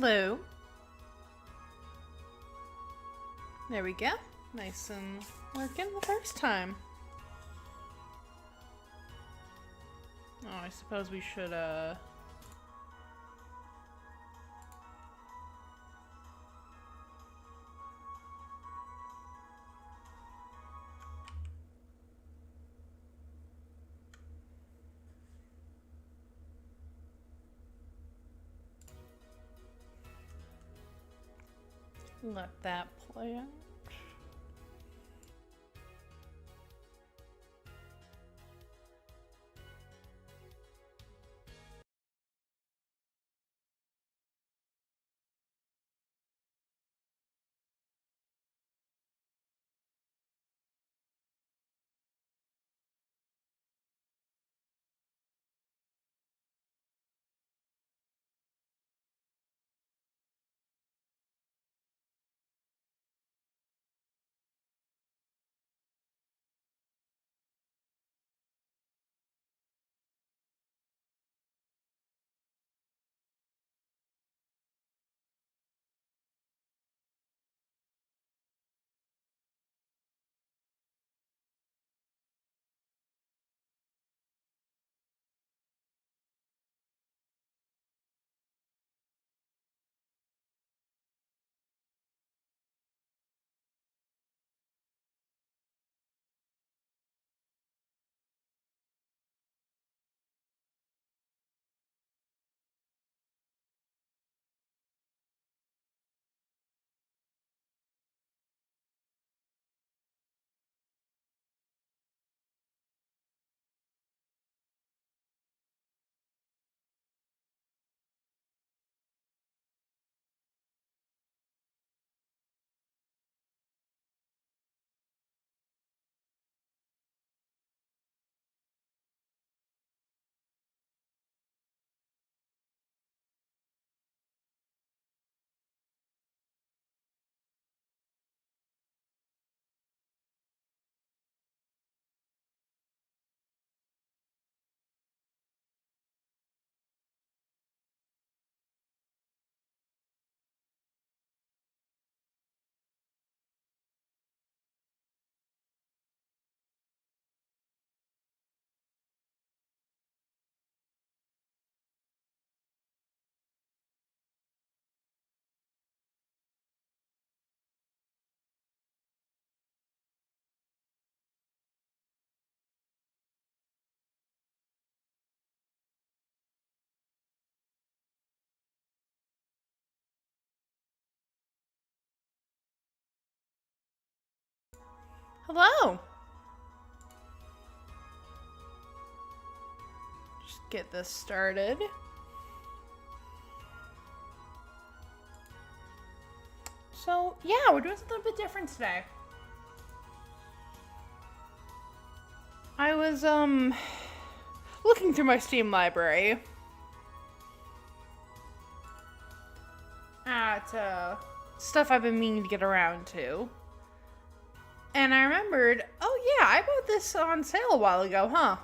Hello. There we go. Nice and working the first time. Oh, I suppose we should, let that play out. Hello! Just get this started. So, yeah, we're doing something a bit different today. I was, looking through my Steam library at, stuff I've been meaning to get around to. And I remembered, oh yeah, I bought this on sale a while ago, huh?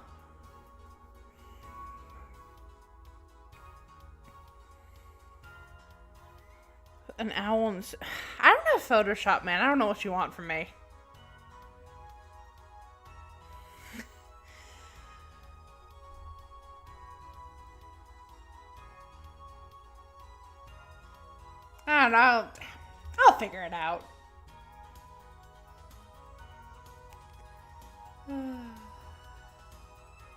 An owl and... I don't have Photoshop, man. I don't know what you want from me. I don't know. I'll figure it out.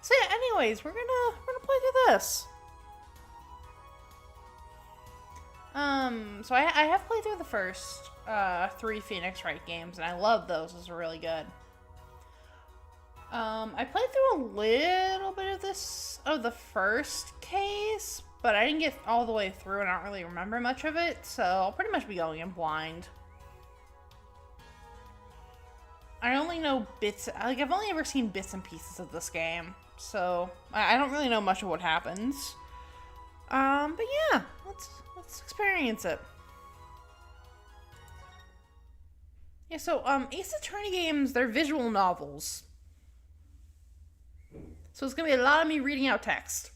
So yeah, anyways, we're gonna play through this. So I have played through the first 3 Phoenix Wright games, and I love those. Those are really good. I played through a little bit of the first case, but I didn't get all the way through, and I don't really remember much of it, so I'll pretty much be going in blind. I only know bits, like, I've only ever seen bits and pieces of this game, so I don't really know much of what happens. But yeah, let's experience it. Yeah, so, Ace Attorney games, they're visual novels. So it's gonna be a lot of me reading out text.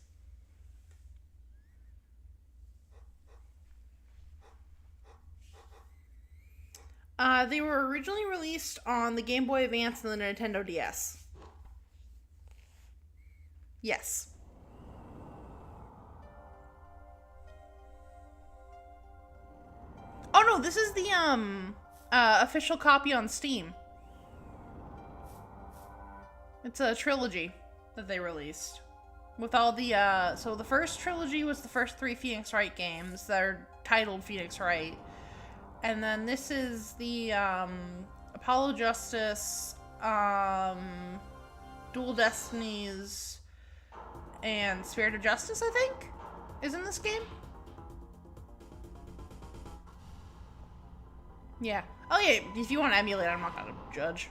They were originally released on the Game Boy Advance and the Nintendo DS. Yes. Oh no, this is the official copy on Steam. It's a trilogy that they released. With all the, so the first trilogy was the first 3 Phoenix Wright games that are titled Phoenix Wright. And then this is the, Apollo Justice, Dual Destinies, and Spirit of Justice, I think, is in this game. Yeah. Oh yeah, if you want to emulate, I'm not gonna judge.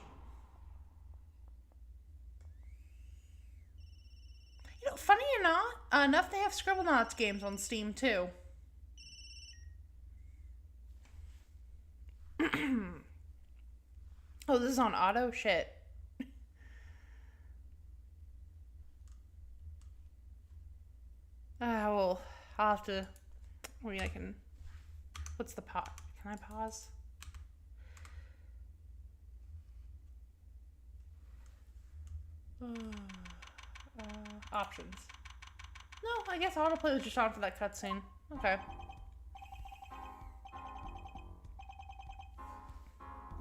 You know, funny enough, they have Scribblenauts games on Steam too. Oh, this is on auto? Shit. Well, I'll have to... I mean, I can... What's the pause? Can I pause? Options. No, I guess autoplay was just on for that cutscene. Okay.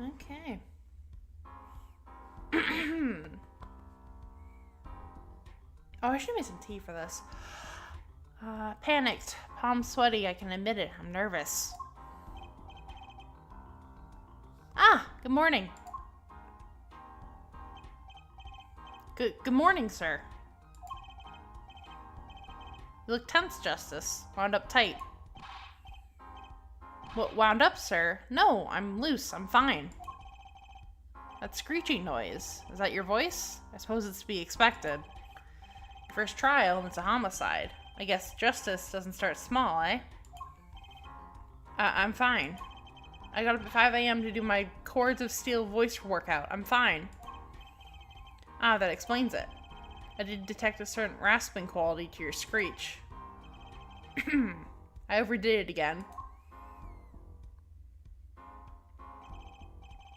Okay. Oh, I should make some tea for this. Panicked. Palms sweaty, I can admit it. I'm nervous. Ah, good morning. Good morning, sir. You look tense, Justice. Wound up tight. What, wound up, sir? No, I'm loose. I'm fine. That screeching noise. Is that your voice? I suppose it's to be expected. First trial, and it's a homicide. I guess justice doesn't start small, eh? I'm fine. I got up at 5 a.m. to do my Chords of Steel voice workout. I'm fine. Ah, that explains it. I did detect a certain rasping quality to your screech. I overdid it again.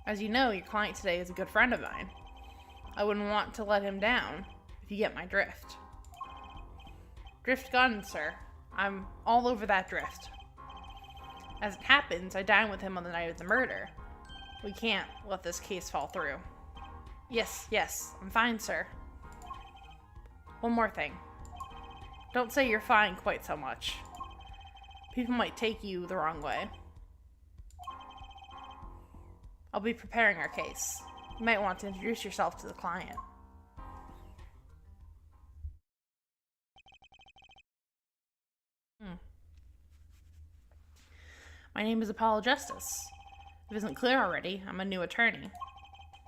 As you know, your client today is a good friend of mine. I wouldn't want to let him down, if you get my drift. Drift gone, sir. I'm all over that drift. As it happens, I dined with him on the night of the murder. We can't let this case fall through. Yes, I'm fine, sir. One more thing. Don't say you're fine quite so much. People might take you the wrong way. I'll be preparing our case. You might want to introduce yourself to the client. My name is Apollo Justice. If it isn't clear already, I'm a new attorney.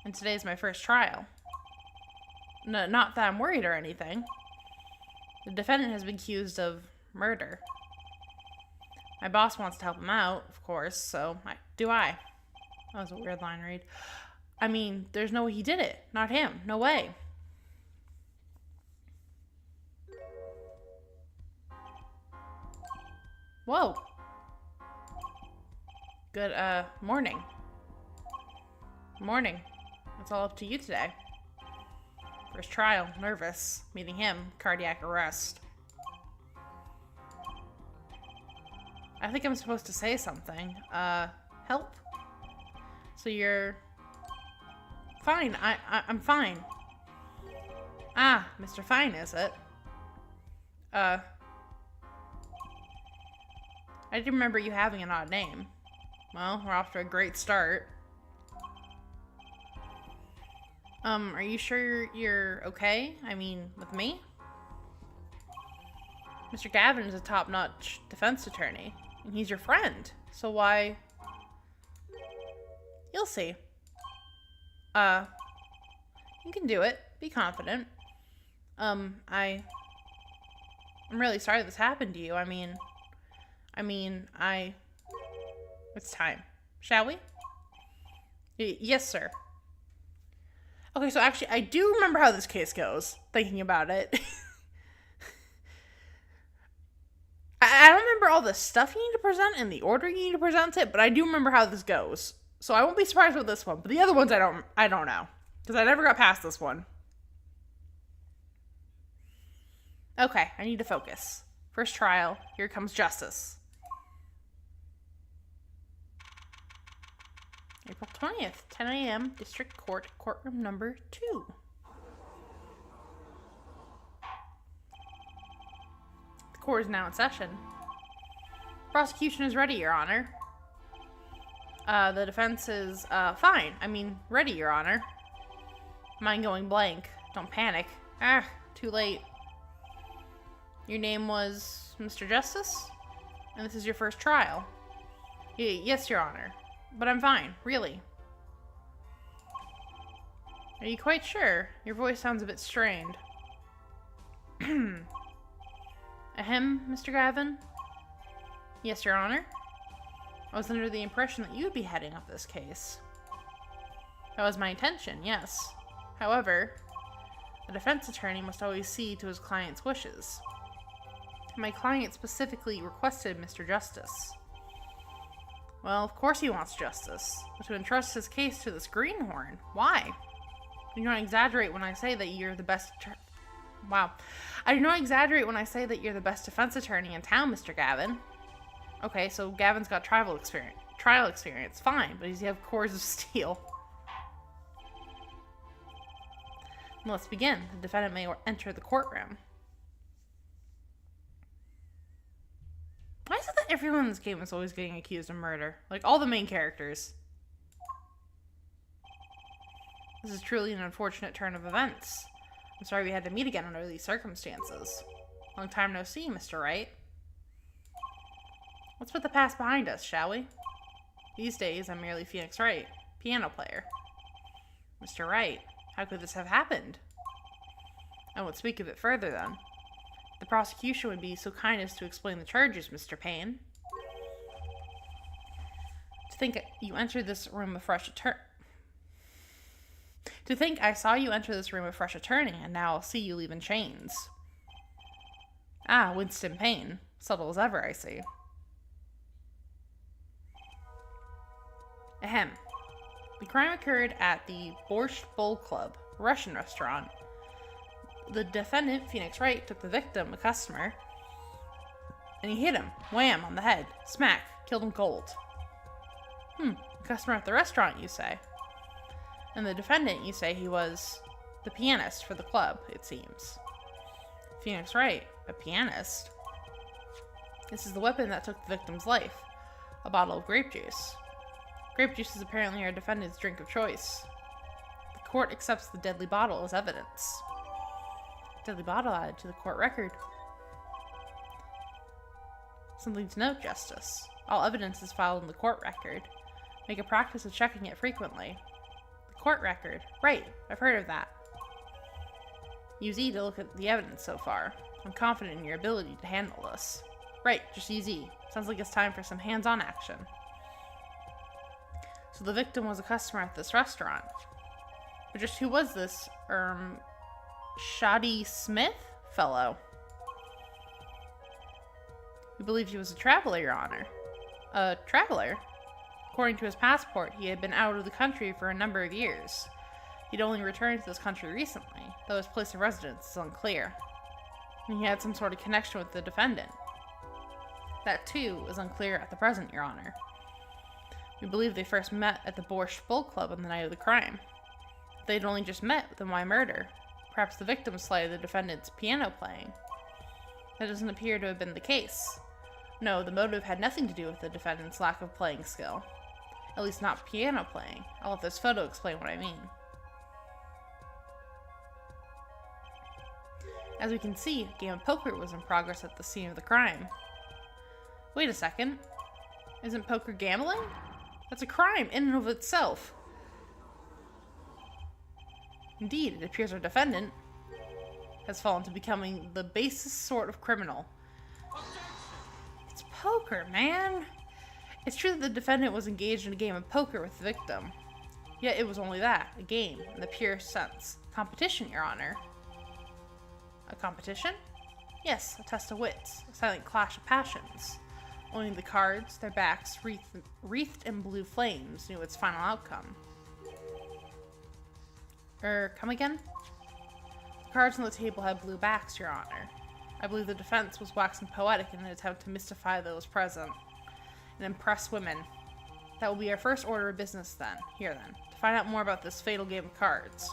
And today's my first trial. Not that I'm worried or anything. The defendant has been accused of murder. My boss wants to help him out, of course, so do I. That was a weird line read. I mean, there's no way he did it. Not him. No way. Whoa. Good, morning. Morning. It's all up to you today. First trial. Nervous. Meeting him. Cardiac arrest. I think I'm supposed to say something. Help? So you're... Fine. I'm fine. Ah, Mr. Fine, is it? I didn't remember you having an odd name. Well, we're off to a great start. Are you sure you're okay? I mean, with me? Mr. Gavin is a top-notch defense attorney, and he's your friend, so why... You'll see. You can do it. Be confident. I'm really sorry this happened to you. I mean, it's time. Shall we? Yes, sir. Okay, so actually, I do remember how this case goes, thinking about it. I don't remember all the stuff you need to present and the order you need to present it, but I do remember how this goes. So I won't be surprised with this one, but the other ones I don't know. Because I never got past this one. Okay, I need to focus. First trial, here comes justice. April 20th, 10 a.m., District Court, courtroom number 2. The court is now in session. Prosecution is ready, Your Honor. The defense is, fine. I mean, ready, Your Honor. Mind going blank. Don't panic. Too late. Your name was Mr. Justice? And this is your first trial? Yes, Your Honor. But I'm fine, really. Are you quite sure? Your voice sounds a bit strained. Ahem, Mr. Gavin? Yes, Your Honor. I was under the impression that you would be heading up this case. That was my intention, yes. However, a defense attorney must always see to his client's wishes. My client specifically requested Mr. Justice. Well, of course he wants justice, but to entrust his case to this greenhorn, why? I do not exaggerate when I say that you're the best I do not exaggerate when I say that you're the best defense attorney in town, Mr. Gavin. Okay, so Gavin's got trial experience. Fine, but does he have cores of steel? Let's begin. The defendant may enter the courtroom. Why is it that everyone in this game is always getting accused of murder? Like, all the main characters. This is truly an unfortunate turn of events. I'm sorry we had to meet again under these circumstances. Long time no see, Mr. Wright. Let's put the past behind us, shall we? These days, I'm merely Phoenix Wright, piano player. Mr. Wright, how could this have happened? I won't speak of it further, then. The prosecution would be so kind as to explain the charges, Mr. Payne. To think you entered this room a fresh attorney. To think I saw you enter this room a fresh attorney, and now I'll see you leave in chains. Ah, Winston Payne. Subtle as ever, I see. Ahem. The crime occurred at the Borscht Bowl Club, a Russian restaurant. The defendant, Phoenix Wright, took the victim, a customer, and he hit him, wham, on the head, smack, killed him cold. A customer at the restaurant, you say? And the defendant, you say he was the pianist for the club, it seems. Phoenix Wright, a pianist? This is the weapon that took the victim's life, a bottle of grape juice. Grape juice is apparently our defendant's drink of choice. The court accepts the deadly bottle as evidence. Deadly bottle added to the court record. Something to note, Justice. All evidence is filed in the court record. Make a practice of checking it frequently. The court record. Right, I've heard of that. Use E to look at the evidence so far. I'm confident in your ability to handle this. Right, just use E. Sounds like it's time for some hands-on action. So the victim was a customer at this restaurant. But just who was this, Shoddy Smith fellow? We believed he was a traveler, Your Honor. A traveler? According to his passport, he had been out of the country for a number of years. He'd only returned to this country recently, though his place of residence is unclear. And he had some sort of connection with the defendant. That, too, is unclear at the present, Your Honor. We believe they first met at the Borscht Bowl Club on the night of the crime. If they'd only just met, then why murder? Perhaps the victim slighted the defendant's piano playing. That doesn't appear to have been the case. No, the motive had nothing to do with the defendant's lack of playing skill. At least not piano playing. I'll let this photo explain what I mean. As we can see, a game of poker was in progress at the scene of the crime. Wait a second. Isn't poker gambling? That's a crime in and of itself. Indeed, it appears our defendant has fallen to becoming the basest sort of criminal. It's poker, man. It's true that the defendant was engaged in a game of poker with the victim. Yet it was only that, a game, in the pure sense. Competition, Your Honor. A competition? Yes, a test of wits, a silent clash of passions. Only the cards, their backs wreathed in blue flames, knew its final outcome. Come again? The cards on the table had blue backs, Your Honor. I believe the defense was waxing poetic in an attempt to mystify those present and impress women. That will be our first order of business then. Here then, to find out more about this fatal game of cards.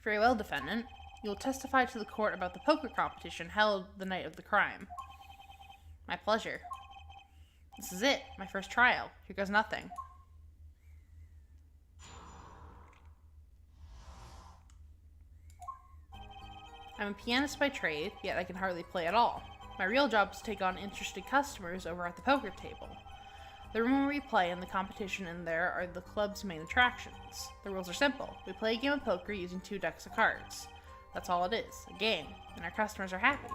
Very well, defendant. You will testify to the court about the poker competition held the night of the crime. My pleasure. This is it, my first trial. Here goes nothing. I'm a pianist by trade, yet I can hardly play at all. My real job is to take on interested customers over at the poker table. The room where we play and the competition in there are the club's main attractions. The rules are simple. We play a game of poker using 2 decks of cards. That's all it is, a game, and our customers are happy.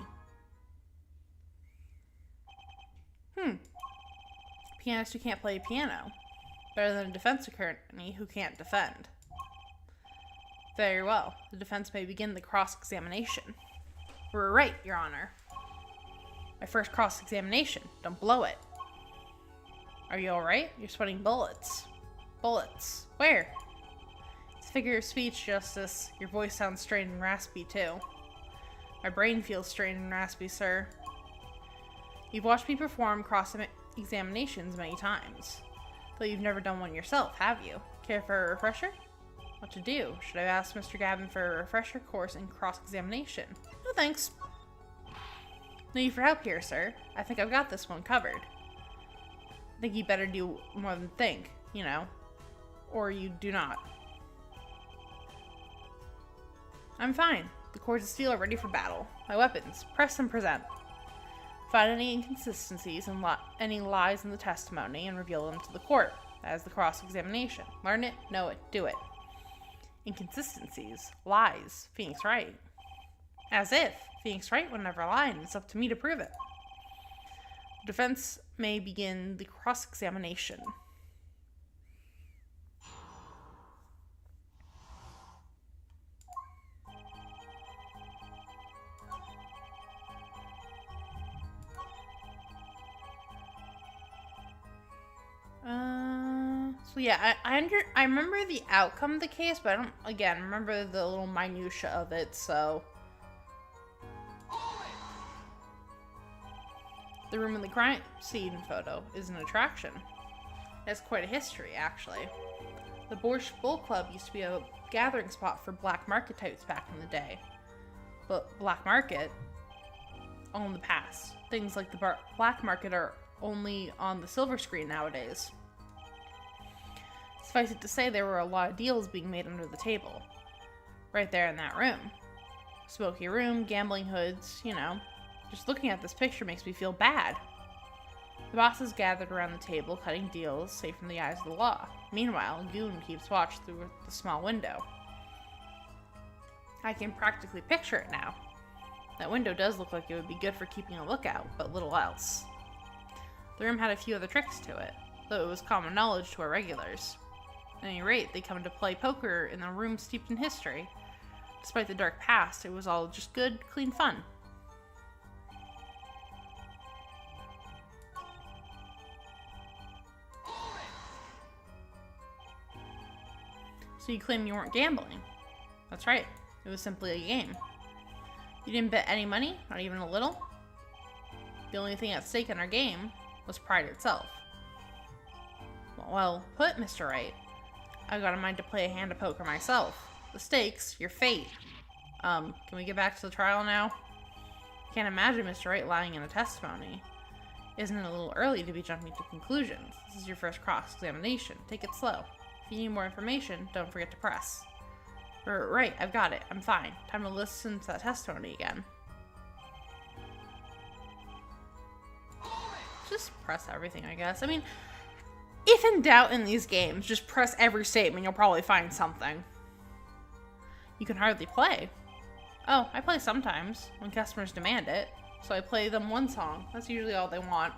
Pianist who can't play piano. Better than a defense attorney who can't defend. Very well. The defense may begin the cross-examination. We're right, Your Honor. My first cross-examination. Don't blow it. Are you alright? You're sweating bullets. Bullets. Where? It's a figure of speech, Justice. Your voice sounds strained and raspy, too. My brain feels strained and raspy, sir. You've watched me perform cross-examinations many times. Though you've never done one yourself, have you? Care for a refresher? What to do? Should I ask Mr. Gavin for a refresher course in cross-examination? No thanks. No need for help here, sir. I think I've got this one covered. I think you better do more than think, you know. Or you do not. I'm fine. The cords of steel are ready for battle. My weapons. Press and present. Find any inconsistencies and any lies in the testimony and reveal them to the court. That is the cross-examination. Learn it, know it, do it. Inconsistencies. Lies. Phoenix Wright. As if. Phoenix Wright would never lie, and it's up to me to prove it. The defense may begin the cross-examination. So yeah, I remember the outcome of the case, but I don't, again, remember the little minutia of it, so. The room in the crime scene photo is an attraction. It has quite a history, actually. The Borscht Bull Club used to be a gathering spot for black market types back in the day. But black market, all in the past. Things like the black market are only on the silver screen nowadays. Suffice it to say, there were a lot of deals being made under the table. Right there in that room. Smoky room, gambling hoods, you know. Just looking at this picture makes me feel bad. The bosses gathered around the table, cutting deals, safe from the eyes of the law. Meanwhile, a goon keeps watch through the small window. I can practically picture it now. That window does look like it would be good for keeping a lookout, but little else. The room had a few other tricks to it, though it was common knowledge to our regulars. At any rate, they come to play poker in a room steeped in history. Despite the dark past, it was all just good, clean fun. So you claim you weren't gambling? That's right. It was simply a game. You didn't bet any money? Not even a little? The only thing at stake in our game was pride itself. Well put, Mr. Wright. I've got a mind to play a hand of poker myself. The stakes, your fate. Can we get back to the trial now? Can't imagine Mr. Wright lying in a testimony. Isn't it a little early to be jumping to conclusions? This is your first cross-examination. Take it slow. If you need more information, don't forget to press. Right, I've got it. I'm fine. Time to listen to that testimony again. Just press everything, I guess. I mean, if in doubt in these games, just press every statement. You'll probably find something. You can hardly play. Oh, I play sometimes, when customers demand it. So I play them one song. That's usually all they want.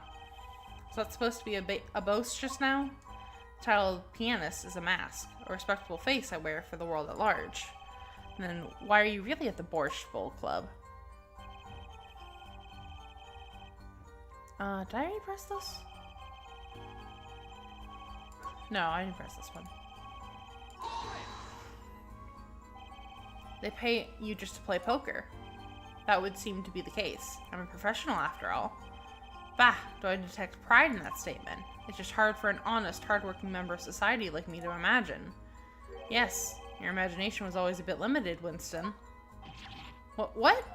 So that's supposed to be a boast just now? The title of pianist is a mask, a respectable face I wear for the world at large. And then, why are you really at the Borscht Bull Club? Did I already press this? No, I didn't press this one. They pay you just to play poker. That would seem to be the case. I'm a professional after all. Bah, do I detect pride in that statement? It's just hard for an honest, hardworking member of society like me to imagine. Yes, your imagination was always a bit limited, Winston. What?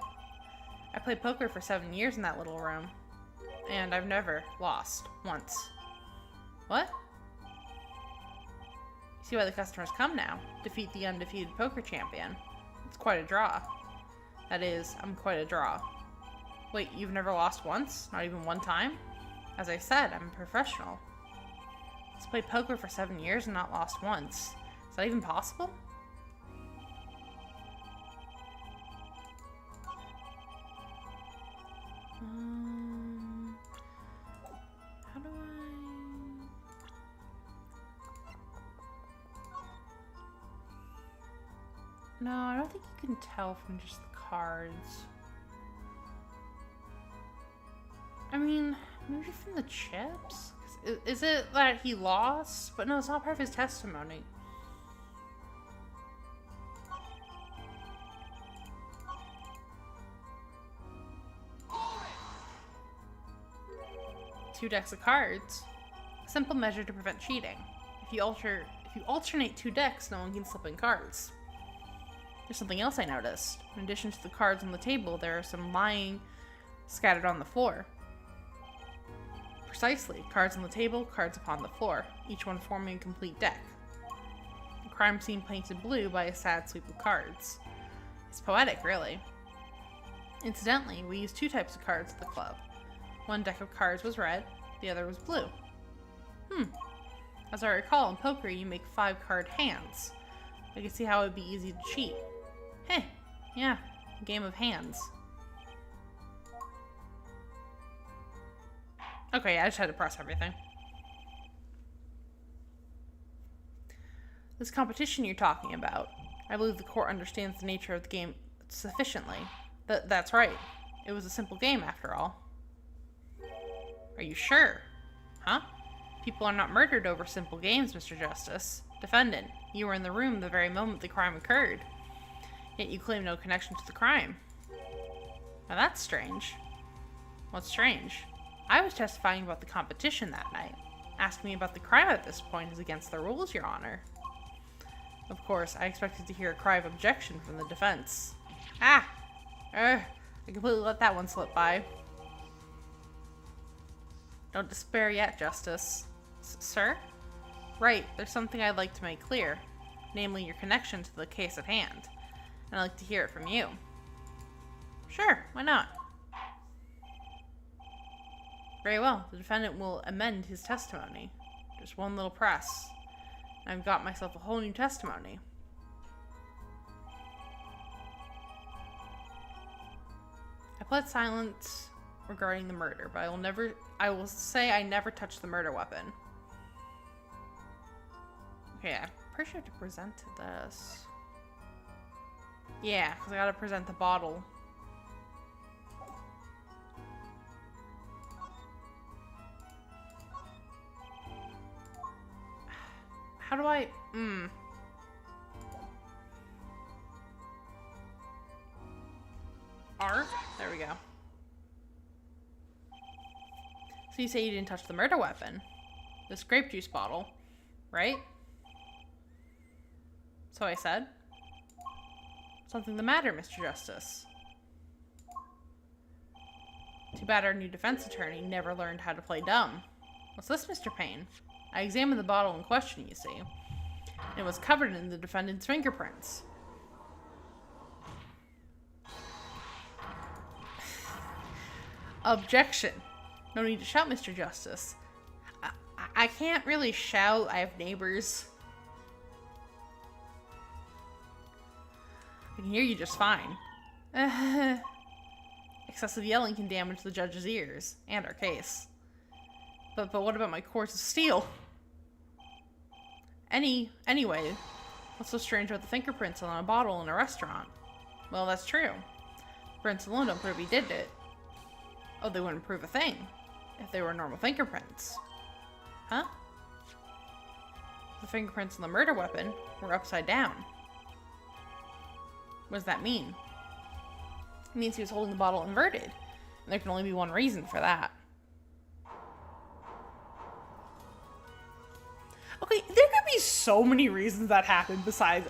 I played poker for 7 years in that little room. And I've never lost once. What? See why the customers come now. Defeat the undefeated poker champion. It's quite a draw. That is, I'm quite a draw. Wait, you've never lost once? Not even one time? As I said, I'm a professional. He's played poker for 7 years and not lost once. Is that even possible? How do I... No, I don't think you can tell from just the cards. I mean, maybe from the chips? Is it that he lost? But no, it's not part of his testimony. Two decks of cards. A simple measure to prevent cheating. If you alternate two decks, no one can slip in cards. There's something else I noticed. In addition to the cards on the table, there are some lying scattered on the floor. Precisely. Cards on the table, cards upon the floor, each one forming a complete deck. The crime scene painted blue by a sad sweep of cards. It's poetic, really. Incidentally, we use two types of cards at the club. One deck of cards was red, the other was blue. As I recall, in poker you make 5-card hands. I can see how it would be easy to cheat. Hey, yeah, a game of hands. Okay, I just had to press everything. This competition you're talking about, I believe the court understands the nature of the game sufficiently. That's right. It was a simple game after all. Are you sure? Huh? People are not murdered over simple games, Mr. Justice. Defendant, you were in the room the very moment the crime occurred. Yet you claim no connection to the crime. Now that's strange. What's strange? I was testifying about the competition that night. Asking me about the crime at this point is against the rules, Your Honor. Of course, I expected to hear a cry of objection from the defense. I completely let that one slip by. Don't despair yet, Justice. Sir? Right, there's something I'd like to make clear, namely your connection to the case at hand, and I'd like to hear it from you. Sure, why not? Very well, the defendant will amend his testimony. Just one little press. I've got myself a whole new testimony. I pled silence regarding the murder, but I will say I never touched the murder weapon. Okay, I'm pretty sure I have to present this. Yeah, because I gotta present the bottle. How do I... R? There we go. So you say you didn't touch the murder weapon. This grape juice bottle, right? So I said. Something the matter, Mr. Justice? Too bad our new defense attorney never learned how to play dumb. What's this, Mr. Payne? I examined the bottle in question, you see. It was covered in the defendant's fingerprints. Objection. No need to shout, Mr. Justice. I can't really shout. I have neighbors. I can hear you just fine. Excessive yelling can damage the judge's ears and our case. But what about my cords of steel? Anyway, what's so strange about the fingerprints on a bottle in a restaurant? Well, that's true. Prints alone don't prove he did it. Oh, they wouldn't prove a thing. if they were normal fingerprints. Huh? The fingerprints on the murder weapon were upside down. What does that mean? It means he was holding the bottle inverted. And there can only be one reason for that. Okay, there could be so many reasons that happened besides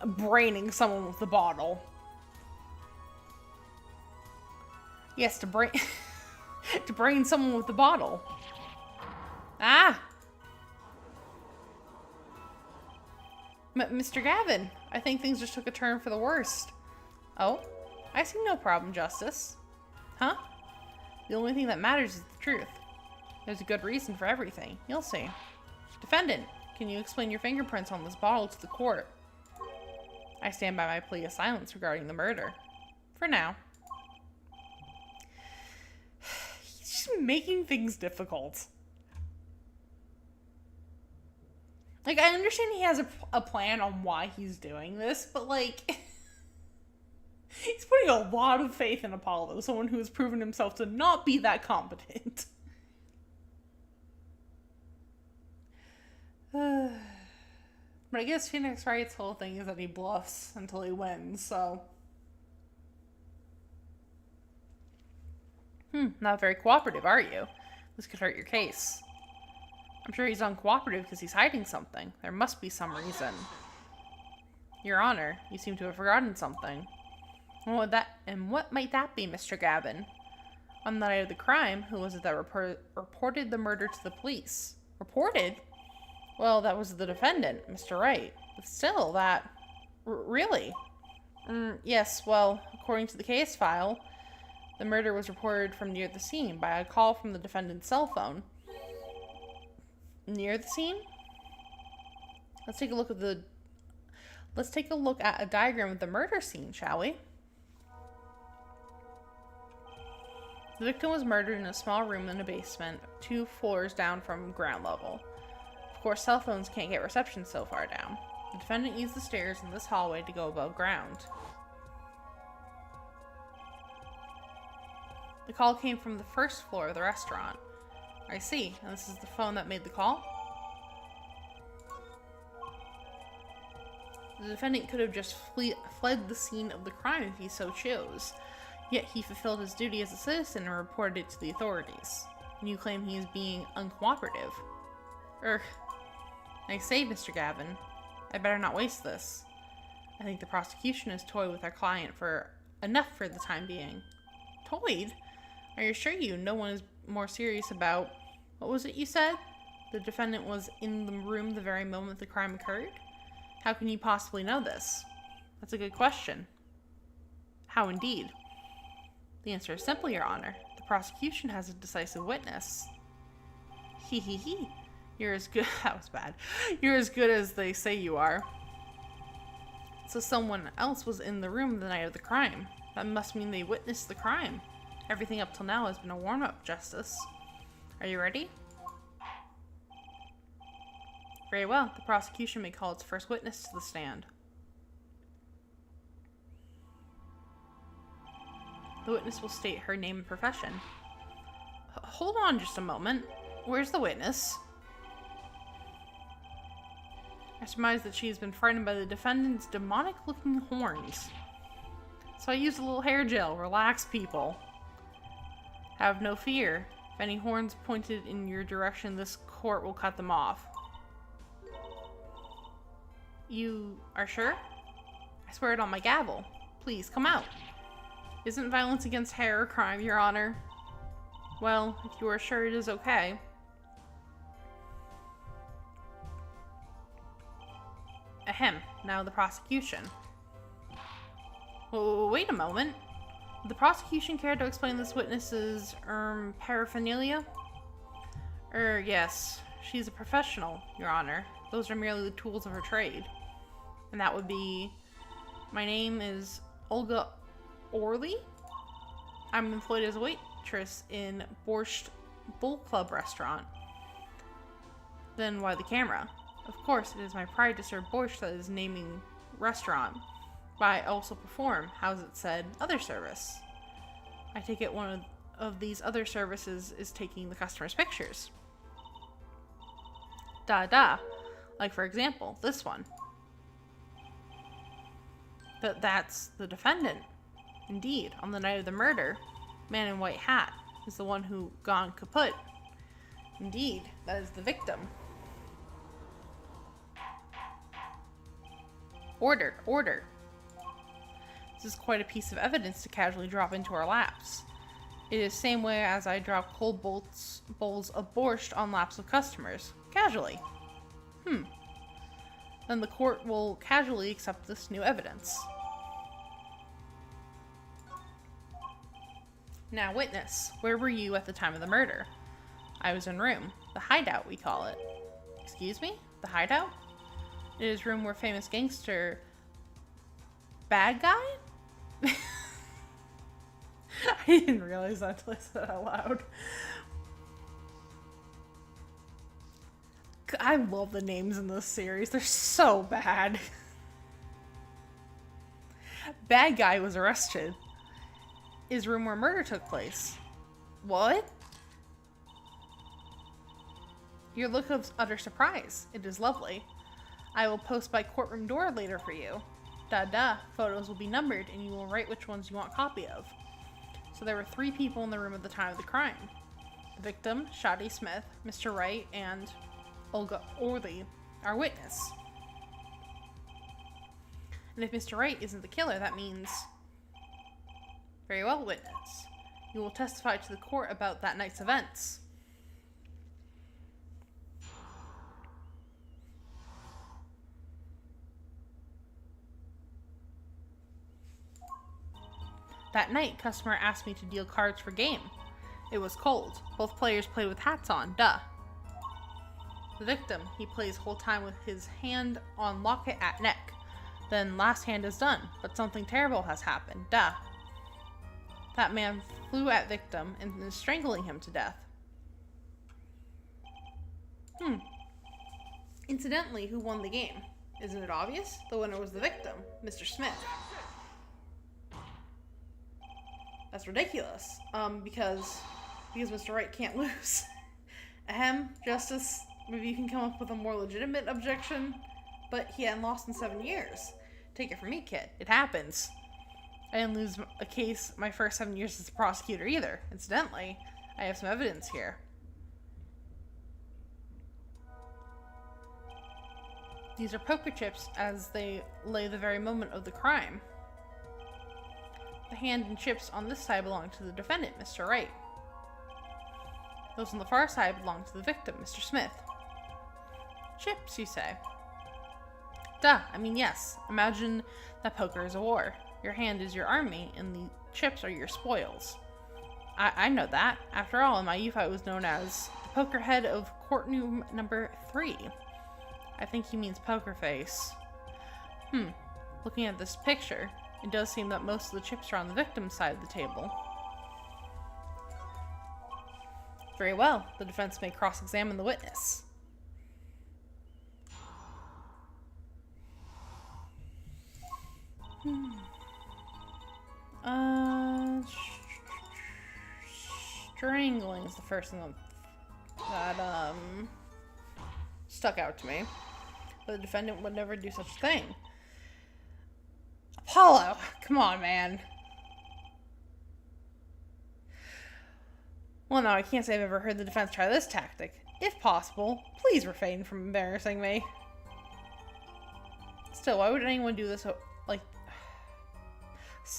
braining someone with the bottle. Yes, to brain to brain someone with the bottle. Ah! Mr. Gavin, I think things just took a turn for the worst. Oh? I see no problem, Justice. Huh? The only thing that matters is the truth. There's a good reason for everything. You'll see. Defendant, can you explain your fingerprints on this bottle to the court? I stand by my plea of silence regarding the murder. For now. He's just making things difficult. Like, I understand he has a plan on why he's doing this, but, like, he's putting a lot of faith in Apollo, someone who has proven himself to not be that competent. But I guess Phoenix Wright's whole thing is that he bluffs until he wins, so. Not very cooperative, are you? This could hurt your case. I'm sure he's uncooperative because he's hiding something. There must be some reason. Your Honor, you seem to have forgotten something. What might that be, Mr. Gavin? On the night of the crime, who was it that reported the murder to the police? Reported? Well, that was the defendant, Mr. Wright. But still, that... really? Yes, well, according to the case file, the murder was reported from near the scene by a call from the defendant's cell phone. Near the scene? Let's take a look at a diagram of the murder scene, shall we? The victim was murdered in a small room in a basement, 2 floors down from ground level. Of course, cell phones can't get reception so far down. The defendant used the stairs in this hallway to go above ground. The call came from the first floor of the restaurant. I see. And this is the phone that made the call? The defendant could have just fled the scene of the crime if he so chose. Yet he fulfilled his duty as a citizen and reported it to the authorities. And you claim he is being uncooperative. I say, Mr. Gavin, I better not waste this. I think the prosecution has toyed with our client for enough for the time being. Toyed? I assure you, no one is more serious about... What was it you said? The defendant was in the room the very moment the crime occurred? How can you possibly know this? That's a good question. How indeed? The answer is simple, Your Honor. The prosecution has a decisive witness. Hee hee hee. You're as good... That was bad. You're as good as they say you are. So someone else was in the room the night of the crime. That must mean they witnessed the crime. Everything up till now has been a warm-up, Justice. Are you ready? Very well. The prosecution may call its first witness to the stand. The witness will state her name and profession. Hold on just a moment. Where's the witness? I surmise that she has been frightened by the defendant's demonic-looking horns. So I used a little hair gel. Relax, people. Have no fear. If any horns pointed in your direction, this court will cut them off. You are sure? I swear it on my gavel. Please, come out. Isn't violence against hair a crime, Your Honor? Well, if you are sure it is okay. Ahem. Now the prosecution. Wait a moment. Would the prosecution care to explain this witness's, paraphernalia? Yes. She's a professional, Your Honor. Those are merely the tools of her trade. And that would be... My name is Olga Orley. I'm employed as a waitress in Borscht Bull Club restaurant. Then why the camera? Of course, it is my pride to serve borscht that is naming restaurant. But I also perform, how's it said, other service. I take it one of these other services is taking the customer's pictures. Da. Like, for example, this one. But that's the defendant. Indeed, on the night of the murder, man in white hat is the one who gone kaput. Indeed, that is the victim. Order, order. This is quite a piece of evidence to casually drop into our laps. It is the same way as I drop cold bowls of borscht on laps of customers. Casually. Then the court will casually accept this new evidence. Now, witness, where were you at the time of the murder? I was in room. The hideout, we call it. Excuse me? The hideout? It is room where famous gangster... Bad guy? I didn't realize that until I said it out loud. I love the names in this series. They're so bad. Bad guy was arrested. Is room where murder took place. What? Your look of utter surprise. It is lovely. I will post by courtroom door later for you. Da. Photos will be numbered and you will write which ones you want a copy of. So there were 3 people in the room at the time of the crime. The victim, Shadi Smith, Mr. Wright, and Olga Orley, our witness. And if Mr. Wright isn't the killer, that means... Very well, witness. You will testify to the court about that night's events. That night, customer asked me to deal cards for game. It was cold. Both players played with hats on. Duh. The victim, he plays whole time with his hand on locket at neck. Then last hand is done, but something terrible has happened. Duh. That man flew at victim and is strangling him to death. Incidentally, who won the game? Isn't it obvious? The winner was the victim, Mr. Smith. That's ridiculous. Because Mr. Wright can't lose. Ahem, Justice, maybe you can come up with a more legitimate objection, but he hadn't lost in 7 years. Take it from me, kid. It happens. I didn't lose a case my first 7 years as a prosecutor either. Incidentally, I have some evidence here. These are poker chips as they lay the very moment of the crime. The hand and chips on this side belong to the defendant, Mr. Wright. Those on the far side belong to the victim, Mr. Smith. Chips, you say? Duh, I mean yes. Imagine that poker is a war. Your hand is your army, and the chips are your spoils. I know that. After all, in my youth I was known as the poker head of courtroom number 3. I think he means poker face. Looking at this picture, it does seem that most of the chips are on the victim's side of the table. Very well. The defense may cross-examine the witness. Strangling is the first thing that stuck out to me. But the defendant would never do such a thing. Apollo! Come on, man. Well, no, I can't say I've ever heard the defense try this tactic. If possible, please refrain from embarrassing me. Still, why would anyone do this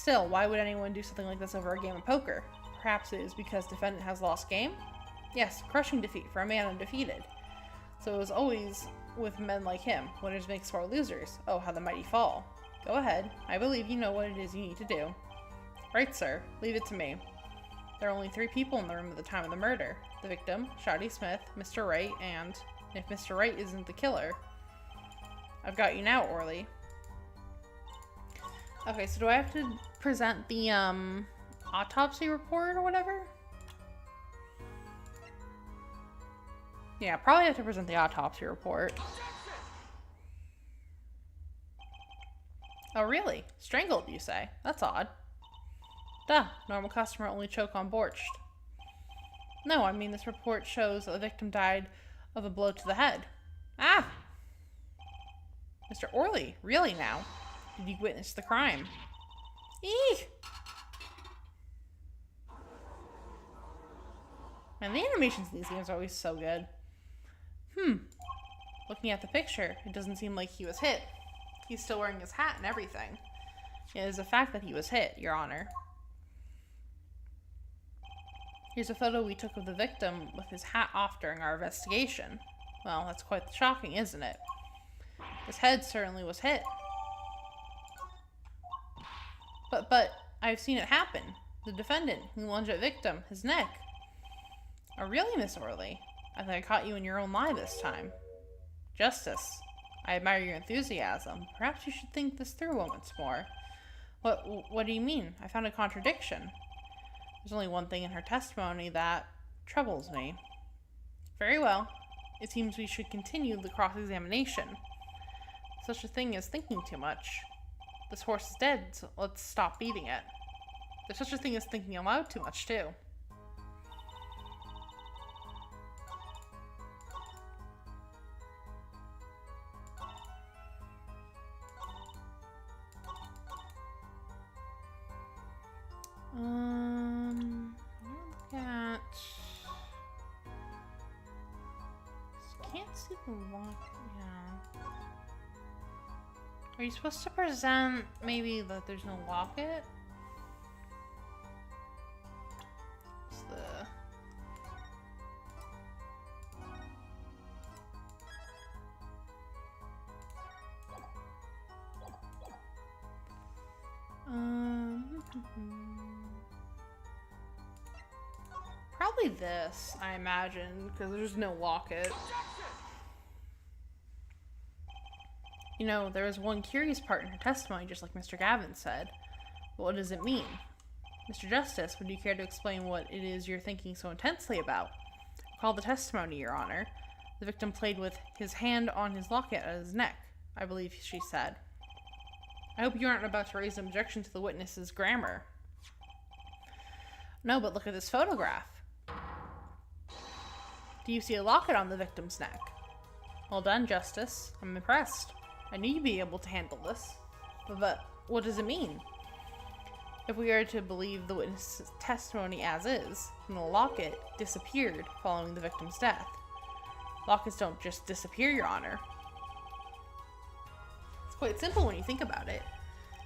why would anyone do something like this over a game of poker? Perhaps it is because defendant has lost game? Yes, crushing defeat for a man undefeated. So it was always with men like him. Winners make sore losers. Oh, how the mighty fall. Go ahead. I believe you know what it is you need to do. Right, sir. Leave it to me. There are only 3 people in the room at the time of the murder. The victim, Shadi Smith, Mr. Wright, and if Mr. Wright isn't the killer. I've got you now, Orley. Okay, so do I have to present the, autopsy report or whatever? Yeah, probably have to present the autopsy report. Oh, really? Strangled, you say? That's odd. Duh, normal customer only choke on borscht. No, I mean, this report shows that the victim died of a blow to the head. Ah! Mr. Orley, really now? Did you witness the crime? Eek! And the animations in these games are always so good. Looking at the picture, it doesn't seem like he was hit. He's still wearing his hat and everything. It is a fact that he was hit, Your Honor. Here's a photo we took of the victim with his hat off during our investigation. Well, that's quite shocking, isn't it? His head certainly was hit. But, I've seen it happen. The defendant, who lunged at victim, his neck. Oh, really, Miss Orley? I think I caught you in your own lie this time. Justice, I admire your enthusiasm. Perhaps you should think this through once more. What do you mean? I found a contradiction. There's only one thing in her testimony that troubles me. Very well. It seems we should continue the cross-examination. Such a thing as thinking too much. This horse is dead, so let's stop beating it. There's such a thing as thinking aloud too much, too. Look at... Can't see the lock. Yeah. Are you supposed to present maybe that there's no locket? What's the... Probably this, I imagine, because there's no locket. You know, there was one curious part in her testimony, just like Mr. Gavin said. But what does it mean? Mr. Justice, would you care to explain what it is you're thinking so intensely about? Recall the testimony, Your Honor. The victim played with his hand on his locket at his neck, I believe she said. I hope you aren't about to raise an objection to the witness's grammar. No, but look at this photograph. Do you see a locket on the victim's neck? Well done, Justice. I'm impressed. I knew you'd be able to handle this. But what does it mean? If we are to believe the witness's testimony as is, then the locket disappeared following the victim's death. Lockets don't just disappear, Your Honor. It's quite simple when you think about it.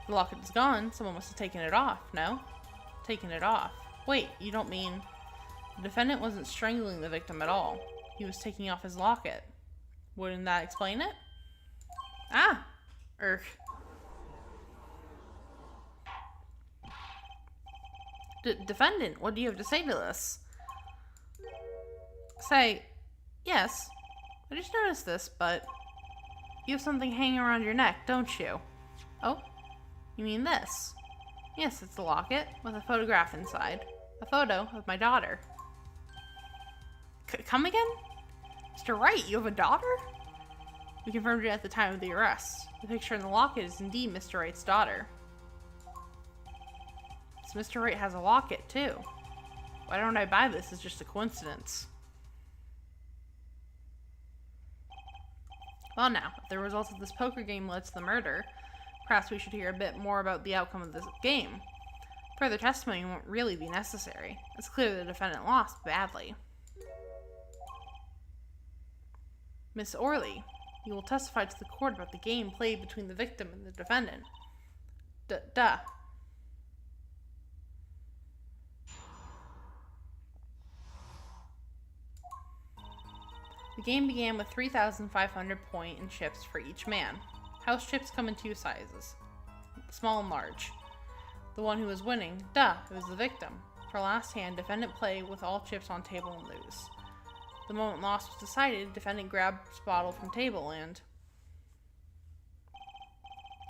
If the locket is gone, someone must have taken it off, no? Taken it off. Wait, you don't mean... The defendant wasn't strangling the victim at all. He was taking off his locket. Wouldn't that explain it? Ah! Defendant, what do you have to say to this? Say, yes. I just noticed this, but... You have something hanging around your neck, don't you? Oh? You mean this? Yes, it's a locket with a photograph inside. A photo of my daughter. Come again? Mr. Wright, you have a daughter? We confirmed it at the time of the arrest. The picture in the locket is indeed Mr. Wright's daughter. So Mr. Wright has a locket, too. Why don't I buy this as just a coincidence? Well now, if the results of this poker game led to the murder, perhaps we should hear a bit more about the outcome of this game. Further testimony won't really be necessary. It's clear the defendant lost badly. Miss Orley, you will testify to the court about the game played between the victim and the defendant. Duh. The game began with 3,500 point and chips for each man. House chips come in two sizes, small and large. The one who was winning, it was the victim. For last hand, defendant play with all chips on table and lose. The moment loss was decided, defendant grabs bottle from table and...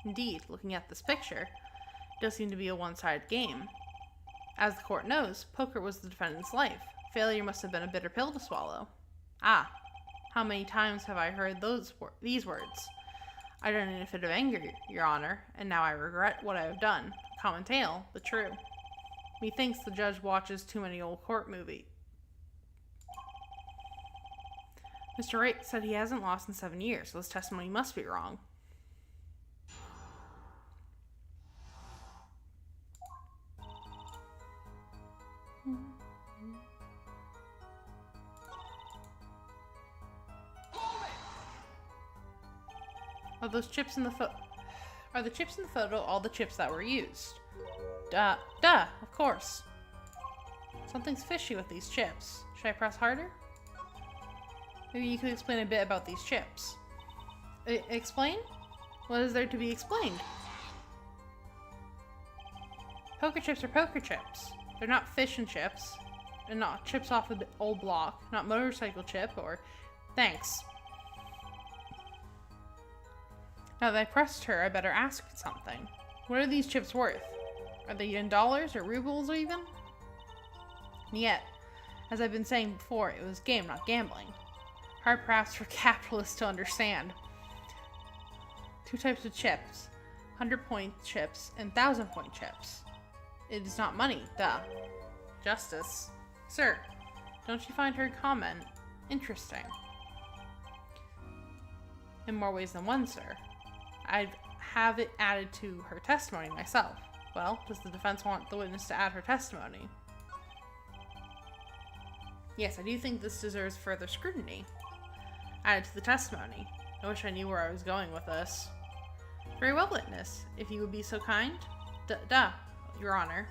Indeed, looking at this picture, it does seem to be a one-sided game. As the court knows, poker was the defendant's life. Failure must have been a bitter pill to swallow. Ah, how many times have I heard these words? I done it in a fit of anger, Your Honor, and now I regret what I have done. Common tale, but true. Methinks the judge watches too many old court movies. Mr. Wright said he hasn't lost in 7 years, so his testimony must be wrong. Are those chips in the Are the chips in the photo all the chips that were used? Duh, of course. Something's fishy with these chips. Should I press harder? Maybe you could explain a bit about these chips. Explain? What is there to be explained? Poker chips are poker chips. They're not fish and chips. And not chips off an old block. Not motorcycle chip or... Thanks. Now that I pressed her, I better ask something. What are these chips worth? Are they in dollars or rubles even? And yet, as I've been saying before, it was game, not gambling. Hard perhaps for capitalists to understand. 2 types of chips. 100-point chips and 1,000-point chips. It is not money, duh. Justice. Sir, don't you find her comment interesting? In more ways than one, sir. I'd have it added to her testimony myself. Well, does the defense want the witness to add her testimony? Yes, I do think this deserves further scrutiny. Added to the testimony. I wish I knew where I was going with this. Very well, witness. If you would be so kind. Duh, Your Honor.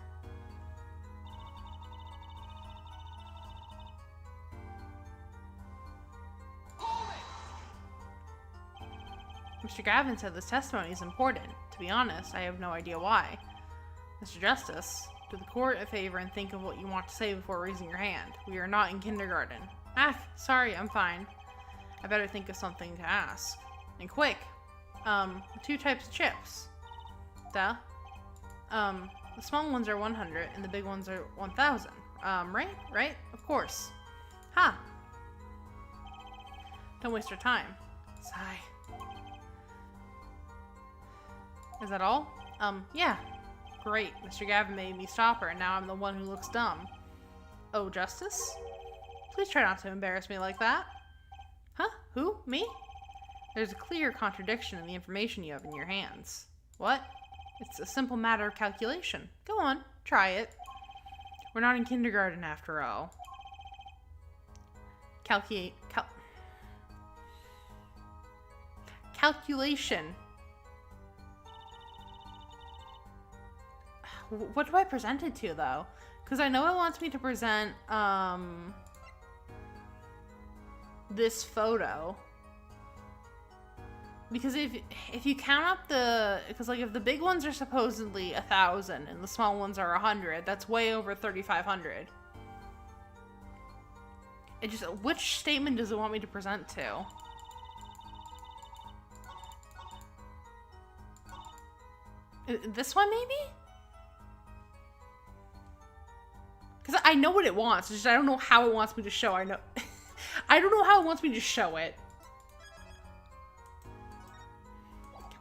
Mr. Gavin said this testimony is important. To be honest, I have no idea why. Mr. Justice, do the court a favor and think of what you want to say before raising your hand. We are not in kindergarten. Sorry, I'm fine. I better think of something to ask. And quick. 2 types of chips. Duh. The small ones are 100 and the big ones are 1,000. Right? Of course. Ha! Don't waste our time. Sigh. Is that all? Yeah. Great. Mr. Gavin made me stop her, and now I'm the one who looks dumb. Oh, Justice? Please try not to embarrass me like that. Huh? Who? Me? There's a clear contradiction in the information you have in your hands. What? It's a simple matter of calculation. Go on, try it. We're not in kindergarten after all. Calculation. What do I present it to, though? Because I know it wants me to present, this photo. Because if you count up because like if the big ones are supposedly 1,000 and the small ones are 100, that's way over 3,500. It just, which statement does it want me to present to? This one, maybe? Because I know what it wants. It's just I don't know how it wants me to show. I don't know how it wants me to show it.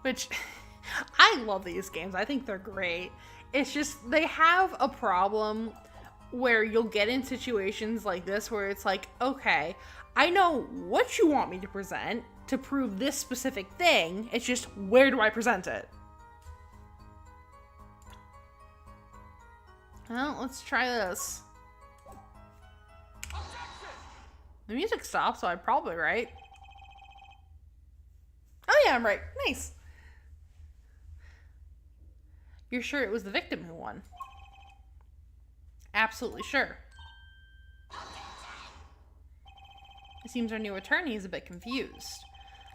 Which, I love these games. I think they're great. It's just, they have a problem where you'll get in situations like this where it's like, okay, I know what you want me to present to prove this specific thing. It's just, where do I present it? Well, let's try this. The music stopped, so I'm probably right. Oh yeah, I'm right. Nice. You're sure it was the victim who won? Absolutely sure. It seems our new attorney is a bit confused.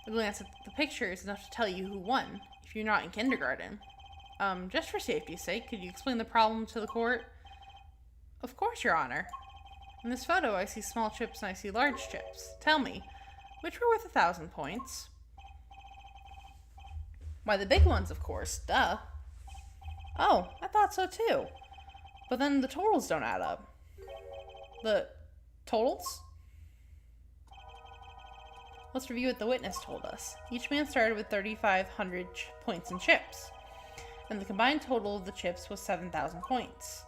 A glance at the picture is enough to tell you who won, if you're not in kindergarten. Just for safety's sake, could you explain the problem to the court? Of course, Your Honor. In this photo, I see small chips and I see large chips. Tell me, which were worth 1,000 points? Why, the big ones, of course. Duh. Oh, I thought so too. But then the totals don't add up. The totals? Let's review what the witness told us. Each man started with 3,500 points in chips, and the combined total of the chips was 7,000 points.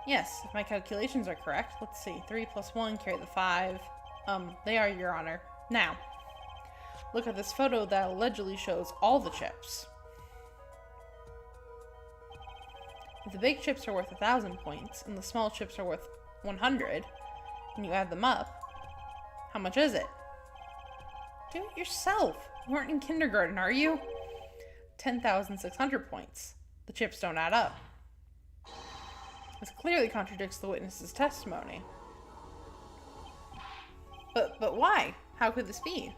Yes, if my calculations are correct. Let's see. 3 plus 1 carry the 5. They are, Your Honor. Now, look at this photo that allegedly shows all the chips. If the big chips are worth 1,000 points and the small chips are worth 100, and you add them up, how much is it? Do it yourself. You weren't in kindergarten, are you? 10,600 points. The chips don't add up. This clearly contradicts the witness's testimony. But why? How could this be?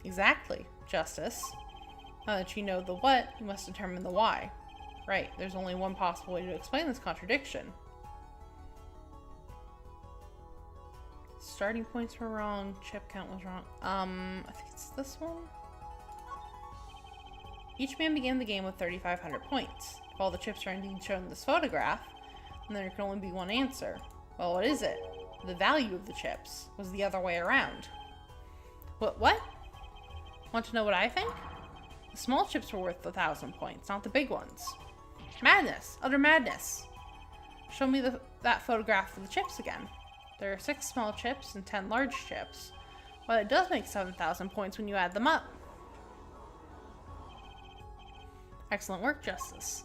Exactly, Justice. Now that you know the what, you must determine the why. Right, there's only one possible way to explain this contradiction. Starting points were wrong, chip count was wrong. I think it's this one? Each man began the game with 3,500 points. If all the chips are indeed shown in this photograph, then there can only be one answer. Well, what is it? The value of the chips was the other way around. What? Want to know what I think? The small chips were worth 1,000 points, not the big ones. Madness! Utter madness! Show me that photograph of the chips again. There are 6 small chips and 10 large chips. Well, it does make 7,000 points when you add them up. Excellent work, Justice.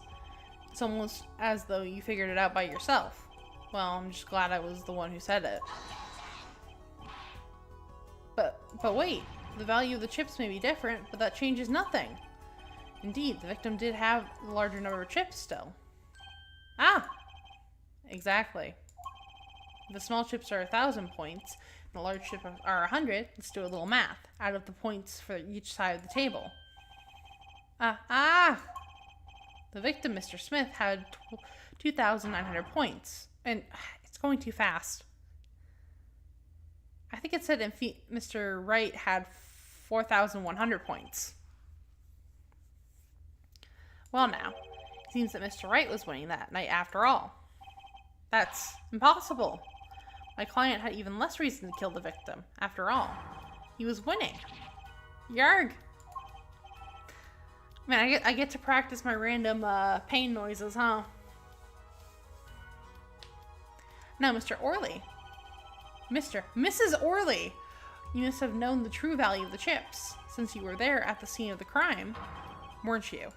It's almost as though you figured it out by yourself. Well, I'm just glad I was the one who said it. But wait, the value of the chips may be different, but that changes nothing. Indeed, the victim did have a larger number of chips still. Ah! Exactly. If the small chips are 1,000 points, and the large chips are 100, let's do a little math. Add up the points for each side of the table. The victim, Mr. Smith, had 2,900 points. And it's going too fast. I think it said Mr. Wright had 4,100 points. Well now, it seems that Mr. Wright was winning that night after all. That's impossible. My client had even less reason to kill the victim, after all. He was winning. Yarg! Man, I get to practice my random pain noises, huh? Now, Mr. Orley. Mrs. Orley! You must have known the true value of the chips, since you were there at the scene of the crime, weren't you?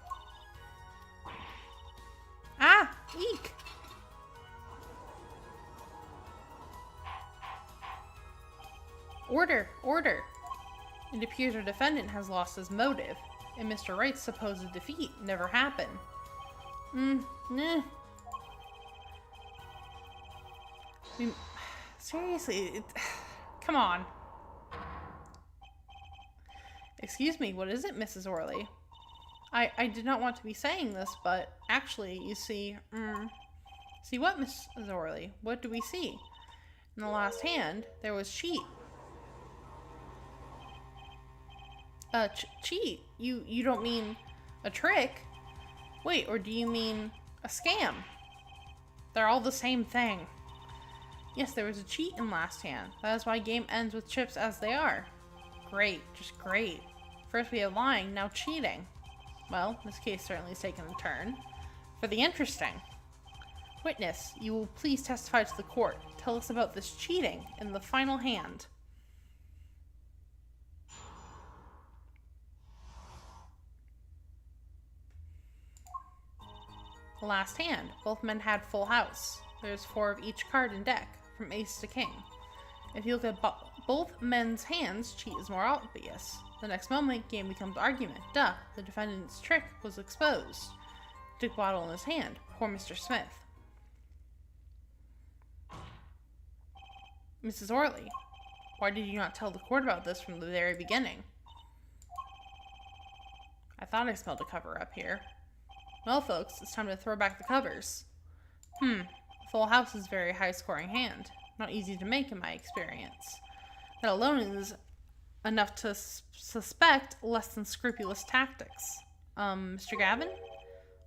Ah! Eek! Order! Order! It appears our defendant has lost his motive, and Mr. Wright's supposed defeat never happened. Nah. I mean, seriously, come on. Excuse me, what is it, Mrs. Orley? I did not want to be saying this, but actually, you see, see what, Mrs. Orley? What do we see? In the last hand, there was cheat. Cheat? You don't mean a trick? Wait, or do you mean a scam? They're all the same thing. Yes, there was a cheat in last hand. That is why game ends with chips as they are. Great, just great. First we have lying, now cheating. Well, this case certainly has taken a turn. For the interesting. Witness, you will please testify to the court. Tell us about this cheating in the final hand. The last hand. Both men had full house. There's 4 of each card in deck, from ace to king. If you look at both men's hands, cheat is more obvious. The next moment, game becomes argument. Duh, the defendant's trick was exposed. Took bottle in his hand. Poor Mr. Smith. Mrs. Orley, why did you not tell the court about this from the very beginning? I thought I smelled a cover-up here. Well, folks, it's time to throw back the covers. Full house is a very high-scoring hand. Not easy to make in my experience. That alone is enough to suspect less than scrupulous tactics. Mr. Gavin?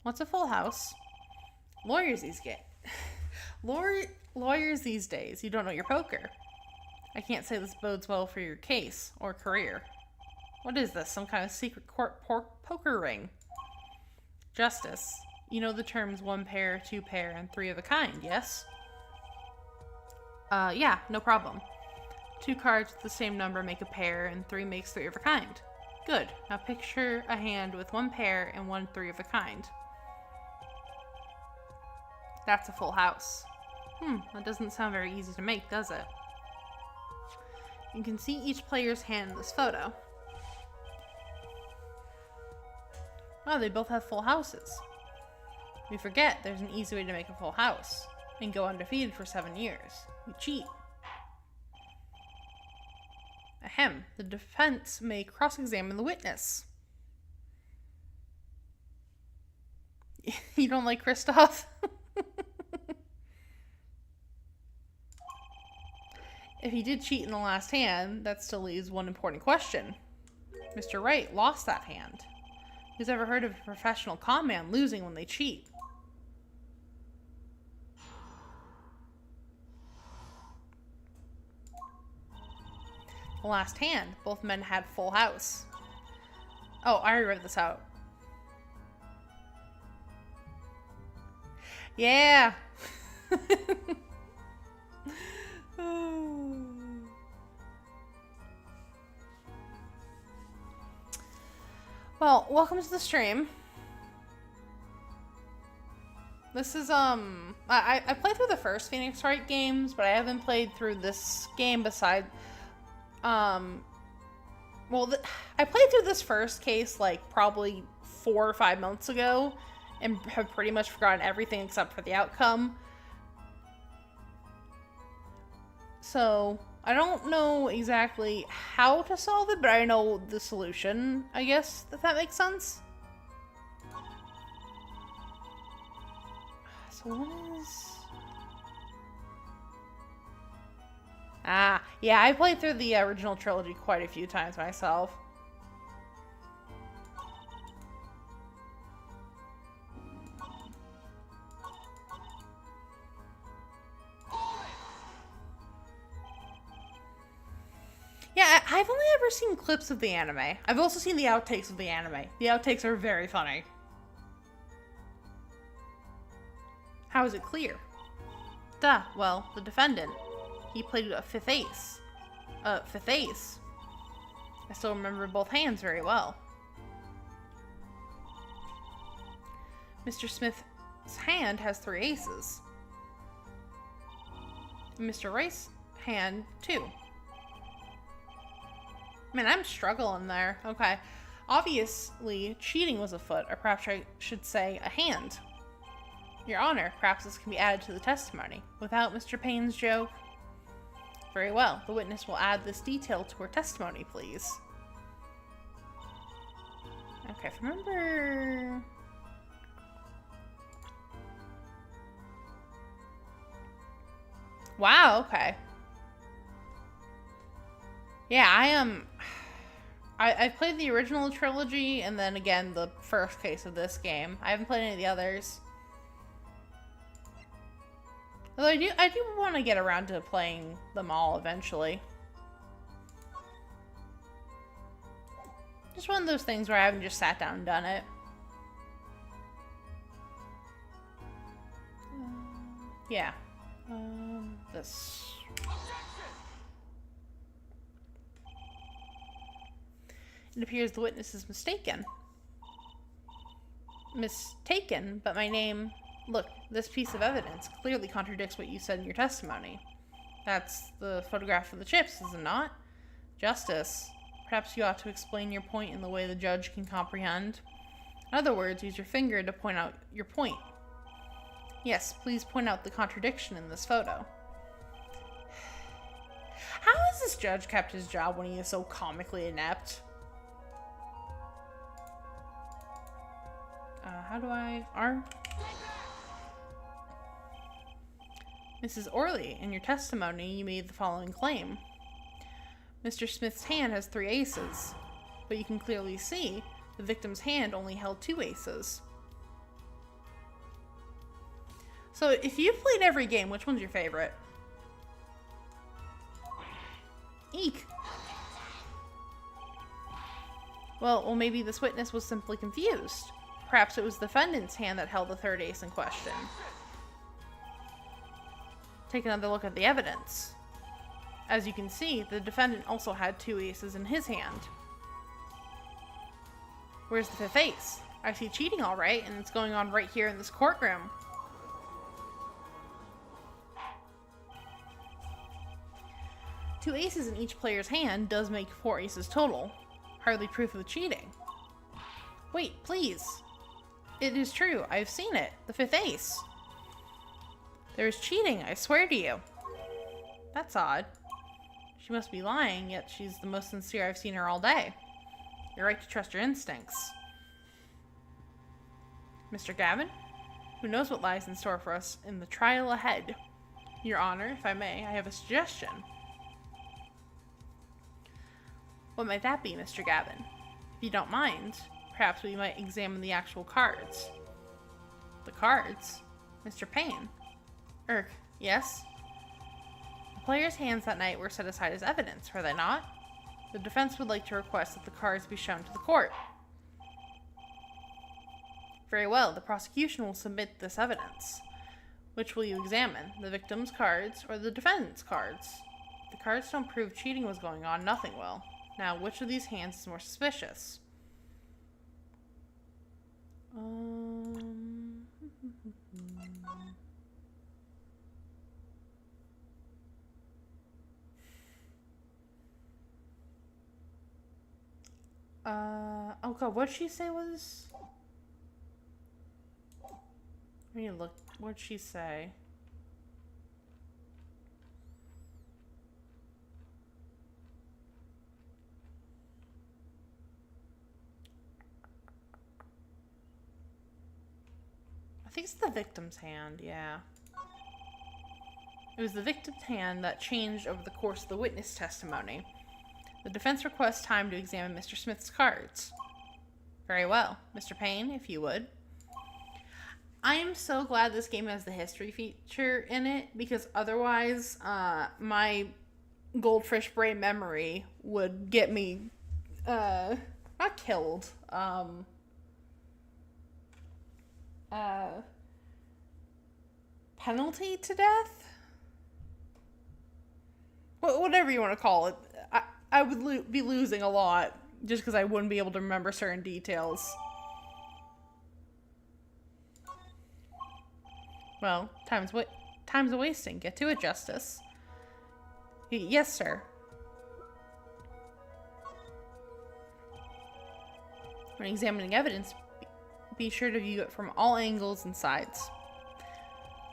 What's a full house? Lawyers these days, you don't know your poker. I can't say this bodes well for your case or career. What is this, some kind of secret court poker ring? Justice. You know the terms 1 pair, 2 pair, and 3 of a kind, yes? Yeah, no problem. 2 cards with the same number make a pair, and 3 makes 3 of a kind. Good. Now picture a hand with 1 pair and 1 3 of a kind. That's a full house. That doesn't sound very easy to make, does it? You can see each player's hand in this photo. Wow, they both have full houses. We forget there's an easy way to make a full house and go undefeated for 7 years. You cheat. Ahem. The defense may cross-examine the witness. You don't like Kristoff? If he did cheat in the last hand, that still leaves one important question. Mr. Wright lost that hand. Who's ever heard of a professional con man losing when they cheat? The last hand, both men had full house. Oh, I already read this out. Yeah! Well, welcome to the stream. This is, I played through the first Phoenix Wright games, but I haven't played through this game beside, I played through this first case, like, probably 4 or 5 months ago, and have pretty much forgotten everything except for the outcome. So, I don't know exactly how to solve it, but I know the solution, I guess, if that makes sense. So what is... yeah, I played through the original trilogy quite a few times myself. Yeah, I've only ever seen clips of the anime. I've also seen the outtakes of the anime. The outtakes are very funny. How is it clear? Duh, well, the defendant. He played a fifth ace. Fifth ace. I still remember both hands very well. Mr. Smith's hand has 3 aces. And Mr. Wright's hand, 2. Man, I'm struggling there. Okay. Obviously, cheating was afoot, or perhaps I should say a hand. Your Honor, perhaps this can be added to the testimony. Without Mr. Payne's joke? Very well. The witness will add this detail to her testimony, please. Okay, if I remember... Wow, okay. Yeah, I've played the original trilogy, and then again, the first case of this game. I haven't played any of the others. Although I do want to get around to playing them all eventually. Just one of those things where I haven't just sat down and done it. Yeah. This... It appears the witness is mistaken. Mistaken, but my name... Look, this piece of evidence clearly contradicts what you said in your testimony. That's the photograph of the chips, is it not? Justice. Perhaps you ought to explain your point in the way the judge can comprehend. In other words, use your finger to point out your point. Yes, please point out the contradiction in this photo. How has this judge kept his job when he is so comically inept? How do I... Mrs. Orley, in your testimony, you made the following claim. Mr. Smith's hand has 3 aces, but you can clearly see the victim's hand only held 2 aces. So, if you've played every game, which one's your favorite? Eek! Well, maybe this witness was simply confused. Perhaps it was the defendant's hand that held the 3rd ace in question. Take another look at the evidence. As you can see, the defendant also had 2 aces in his hand. Where's the 5th ace? I see cheating all right, and it's going on right here in this courtroom. Two aces in each player's hand does make 4 aces total. Hardly proof of cheating. Wait, please. It is true. I've seen it. The 5th ace. There is cheating, I swear to you. That's odd. She must be lying, yet she's the most sincere I've seen her all day. You're right to trust your instincts. Mr. Gavin? Who knows what lies in store for us in the trial ahead? Your Honor, if I may, I have a suggestion. What might that be, Mr. Gavin? If you don't mind, perhaps we might examine the actual cards. The cards? Mr. Payne? Yes? The players' hands that night were set aside as evidence, were they not? The defense would like to request that the cards be shown to the court. Very well, the prosecution will submit this evidence. Which will you examine, the victim's cards or the defendant's cards? If the cards don't prove cheating was going on, nothing will. Now, which of these hands is more suspicious? Oh god, what'd she say was... I need to look. What'd she say? I think it's the victim's hand, yeah. It was the victim's hand that changed over the course of the witness testimony. The defense requests time to examine Mr. Smith's cards. Very well. Mr. Payne, if you would. I am so glad this game has the history feature in it, because otherwise, my goldfish brain memory would get me, not killed, penalty to death? Whatever you want to call it. I would be losing a lot just because I wouldn't be able to remember certain details. Well, time's a-wasting. Get to it, Justice. Yes, sir. When examining evidence, be sure to view it from all angles and sides.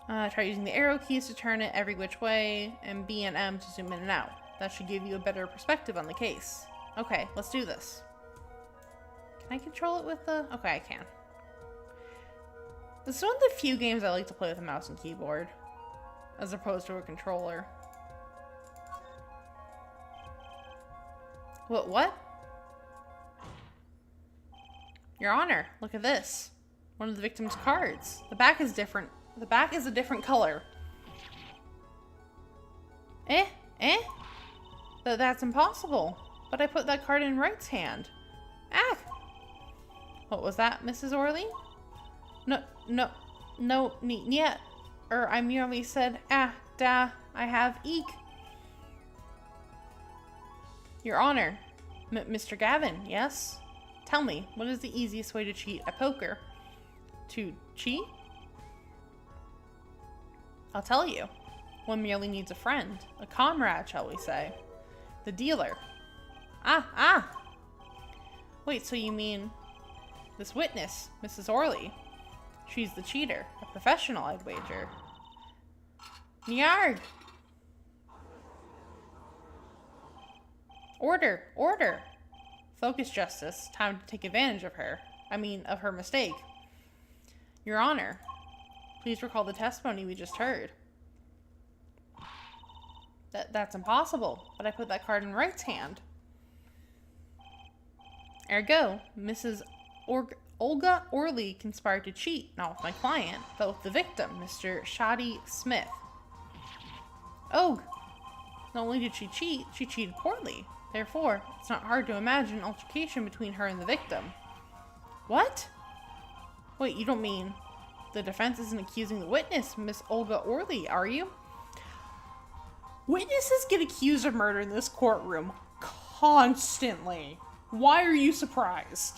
Try using the arrow keys to turn it every which way, and B and M to zoom in and out. That should give you a better perspective on the case. Okay, let's do this. Can I control it with the... Okay, I can. This is one of the few games I like to play with a mouse and keyboard, as opposed to a controller. What? Your Honor, look at this. One of the victim's cards. The back is different. The back is a different color. That's impossible. But I put that card in Wright's hand. Ah! What was that, Mrs. Orley? No, yet. I merely said, I have eek. Your Honor, Mr. Gavin, yes? Tell me, what is the easiest way to cheat at poker? To cheat? I'll tell you. One merely needs a friend, a comrade, shall we say. The dealer. Wait, so you mean this witness, Mrs. Orley? She's the cheater, a professional, I'd wager. Yard! Order! Focus, Justice. Time to take advantage of her. Of her mistake. Your Honor, please recall the testimony we just heard. That's impossible, but I put that card in Wright's hand. Ergo, Mrs. Olga Orley conspired to cheat, not with my client, but with the victim, Mr. Shoddy Smith. Not only did she cheat, she cheated poorly. Therefore, it's not hard to imagine an altercation between her and the victim. What? Wait, you don't mean the defense isn't accusing the witness, Miss Olga Orley, are you? Witnesses get accused of murder in this courtroom constantly. Why are you surprised?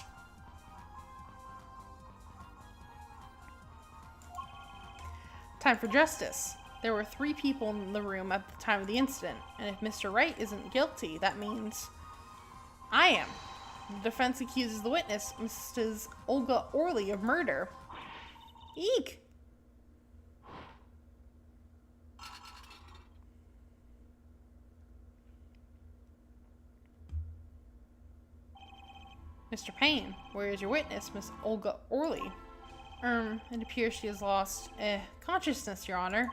Time for justice. There were 3 people in the room at the time of the incident, and if Mr. Wright isn't guilty, that means I am. The defense accuses the witness, Mrs. Olga Orley, of murder. Eek! Mr. Payne, where is your witness, Miss Olga Orley? It appears she has lost, consciousness, Your Honor.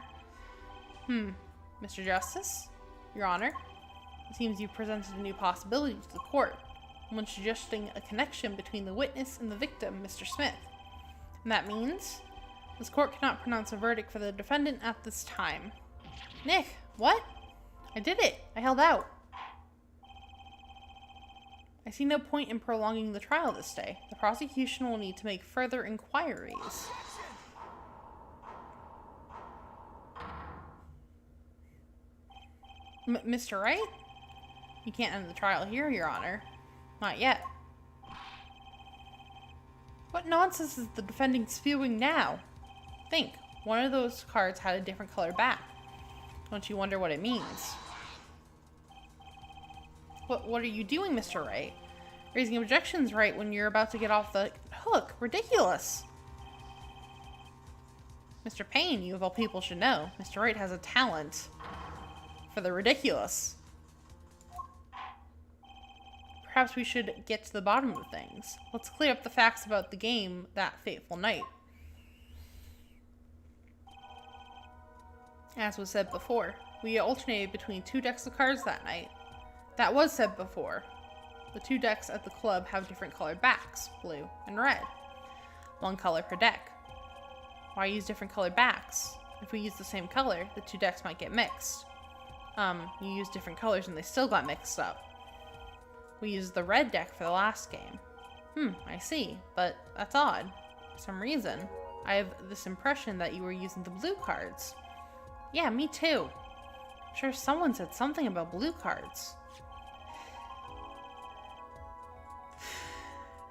Mr. Justice? Your Honor? It seems you've presented a new possibility to the court, one suggesting a connection between the witness and the victim, Mr. Smith. And that means this court cannot pronounce a verdict for the defendant at this time. Nick, what? I did it. I held out. I see no point in prolonging the trial this day. The prosecution will need to make further inquiries. Mr. Wright? You can't end the trial here, Your Honor. Not yet. What nonsense is the defendant spewing now? Think. One of those cards had a different color back. Don't you wonder what it means? What are you doing, Mr. Wright? Raising objections right when you're about to get off the hook. Ridiculous. Mr. Payne, you of all people should know. Mr. Wright has a talent for the ridiculous. Perhaps we should get to the bottom of things. Let's clear up the facts about the game that fateful night. As was said before, we alternated between 2 decks of cards that night. That was said before. The 2 decks at the club have different colored backs, blue and red. 1 color per deck. Why use different colored backs? If we use the same color, the 2 decks might get mixed. You use different colors and they still got mixed up. We used the red deck for the last game. I see, but that's odd. For some reason, I have this impression that you were using the blue cards. Yeah, me too. I'm sure someone said something about blue cards.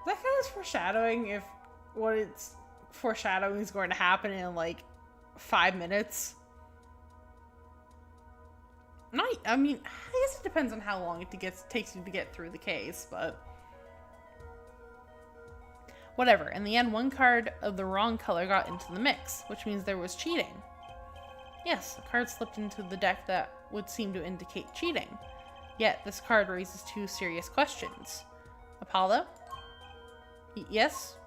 That kind of foreshadowing if what it's foreshadowing is going to happen in like 5 minutes. I mean, I guess it depends on how long it takes you to get through the case, but whatever. In the end, 1 card of the wrong color got into the mix, which means there was cheating. Yes, a card slipped into the deck that would seem to indicate cheating. Yet, this card raises 2 serious questions. Apollo? Yes?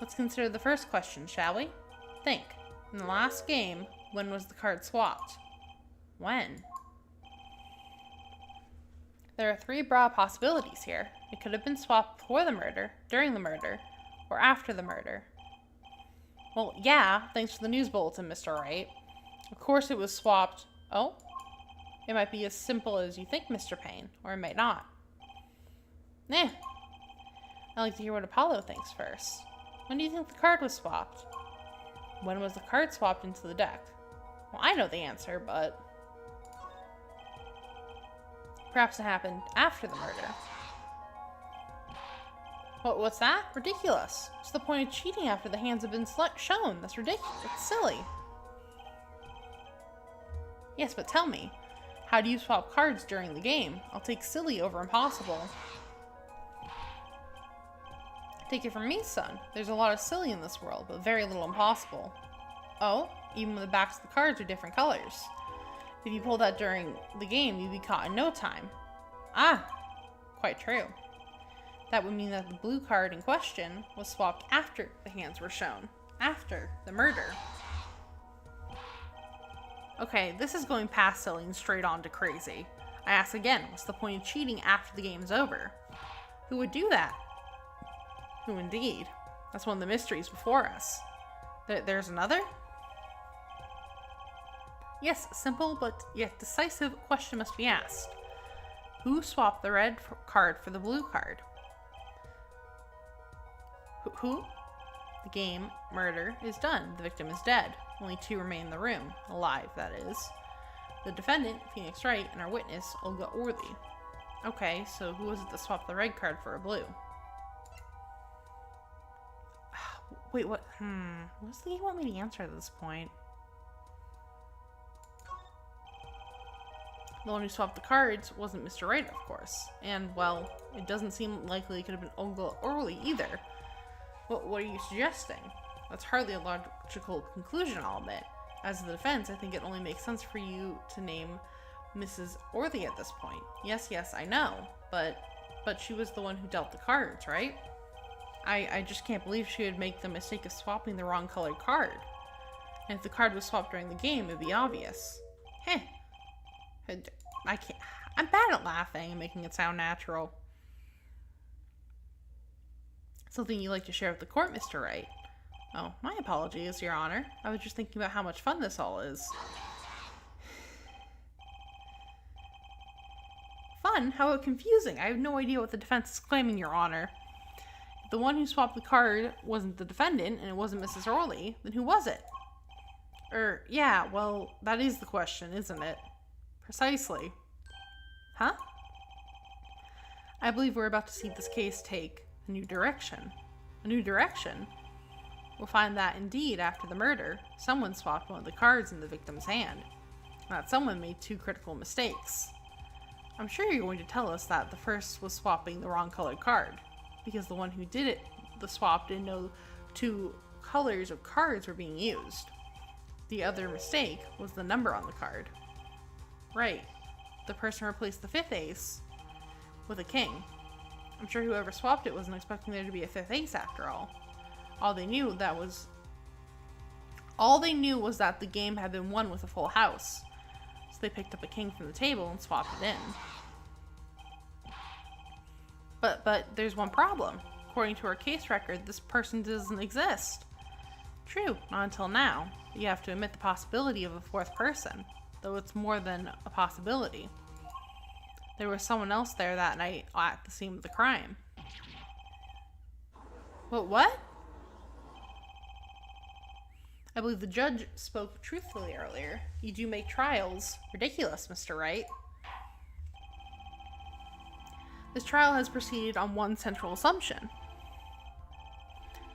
Let's consider the first question, shall we? Think. In the last game, when was the card swapped? When? There are 3 broad possibilities here. It could have been swapped before the murder, during the murder, or after the murder. Well, yeah, thanks to the news bulletin, Mr. Wright. Of course it was swapped. Oh? It might be as simple as you think, Mr. Payne, or it might not. I'd like to hear what Apollo thinks first. When do you think the card was swapped? When was the card swapped into the deck? Well, I know the answer, but perhaps it happened after the murder. What's that? Ridiculous. What's the point of cheating after the hands have been shown? That's ridiculous. It's silly. Yes, but tell me, how do you swap cards during the game? I'll take silly over impossible. Take it from me, son. There's a lot of silly in this world, but very little impossible. Oh? Even when the backs of the cards are different colors. If you pulled that during the game, you'd be caught in no time. Ah! Quite true. That would mean that the blue card in question was swapped after the hands were shown. After the murder. Okay, this is going past silly and straight on to crazy. I ask again, what's the point of cheating after the game's over? Who would do that? Who indeed? That's one of the mysteries before us. There's another? Yes, a simple but yet decisive question must be asked. Who swapped the red card for the blue card? Who? The game, murder, is done. The victim is dead. Only 2 remain in the room. Alive, that is. The defendant, Phoenix Wright, and our witness, Olga Orly. Okay, so who was it that swapped the red card for a blue? Wait, what? What does the game want me to answer at this point? The one who swapped the cards wasn't Mr. Wright, of course. And, well, it doesn't seem likely it could have been Olga Orly either. What are you suggesting? That's hardly a logical conclusion, I'll admit. As the defense, I think it only makes sense for you to name Mrs. Orly at this point. Yes, I know. But she was the one who dealt the cards, right? I just can't believe she would make the mistake of swapping the wrong colored card. And if the card was swapped during the game, it'd be obvious. Heh. I can't. I'm bad at laughing and making it sound natural. Something you'd like to share with the court, Mr. Wright? Oh, my apologies, Your Honor. I was just thinking about how much fun this all is. Fun? How about confusing? I have no idea what the defense is claiming, Your Honor. If the one who swapped the card wasn't the defendant, and it wasn't Mrs. Orly, then who was it? Yeah, well, that is the question, isn't it? Precisely. Huh? I believe we're about to see this case take a new direction. A new direction? We'll find that, indeed, after the murder, someone swapped one of the cards in the victim's hand. That someone made two critical mistakes. I'm sure you're going to tell us that the first was swapping the wrong colored card, because the one who did it, the swap, didn't know two colors of cards were being used. The other mistake was the number on the card. Right. The person replaced the fifth ace with a king. I'm sure whoever swapped it wasn't expecting there to be a fifth ace after all. All they knew was that the game had been won with a full house. So they picked up a king from the table and swapped it in. But there's one problem. According to our case record, this person doesn't exist. True, not until now. You have to admit the possibility of a fourth person, though it's more than a possibility. There was someone else there that night at the scene of the crime. What? I believe the judge spoke truthfully earlier. You do make trials ridiculous, Mr. Wright. This trial has proceeded on one central assumption.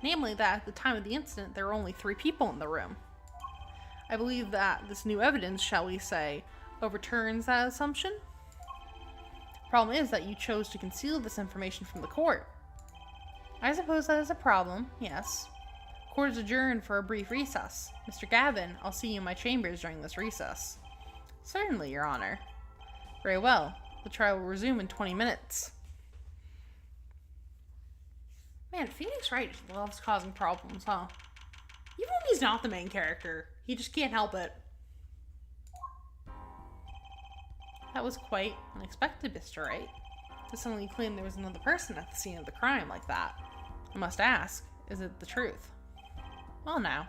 Namely that at the time of the incident, there were only 3 people in the room. I believe that this new evidence, shall we say, overturns that assumption. The problem is that you chose to conceal this information from the court. I suppose that is a problem, yes. Court is adjourned for a brief recess. Mr. Gavin, I'll see you in my chambers during this recess. Certainly, Your Honor. Very well. The trial will resume in 20 minutes. Man, Phoenix Wright loves causing problems, huh? Even when he's not the main character, he just can't help it. That was quite unexpected, Mr. Wright. To suddenly claim there was another person at the scene of the crime like that. I must ask, is it the truth? Well now,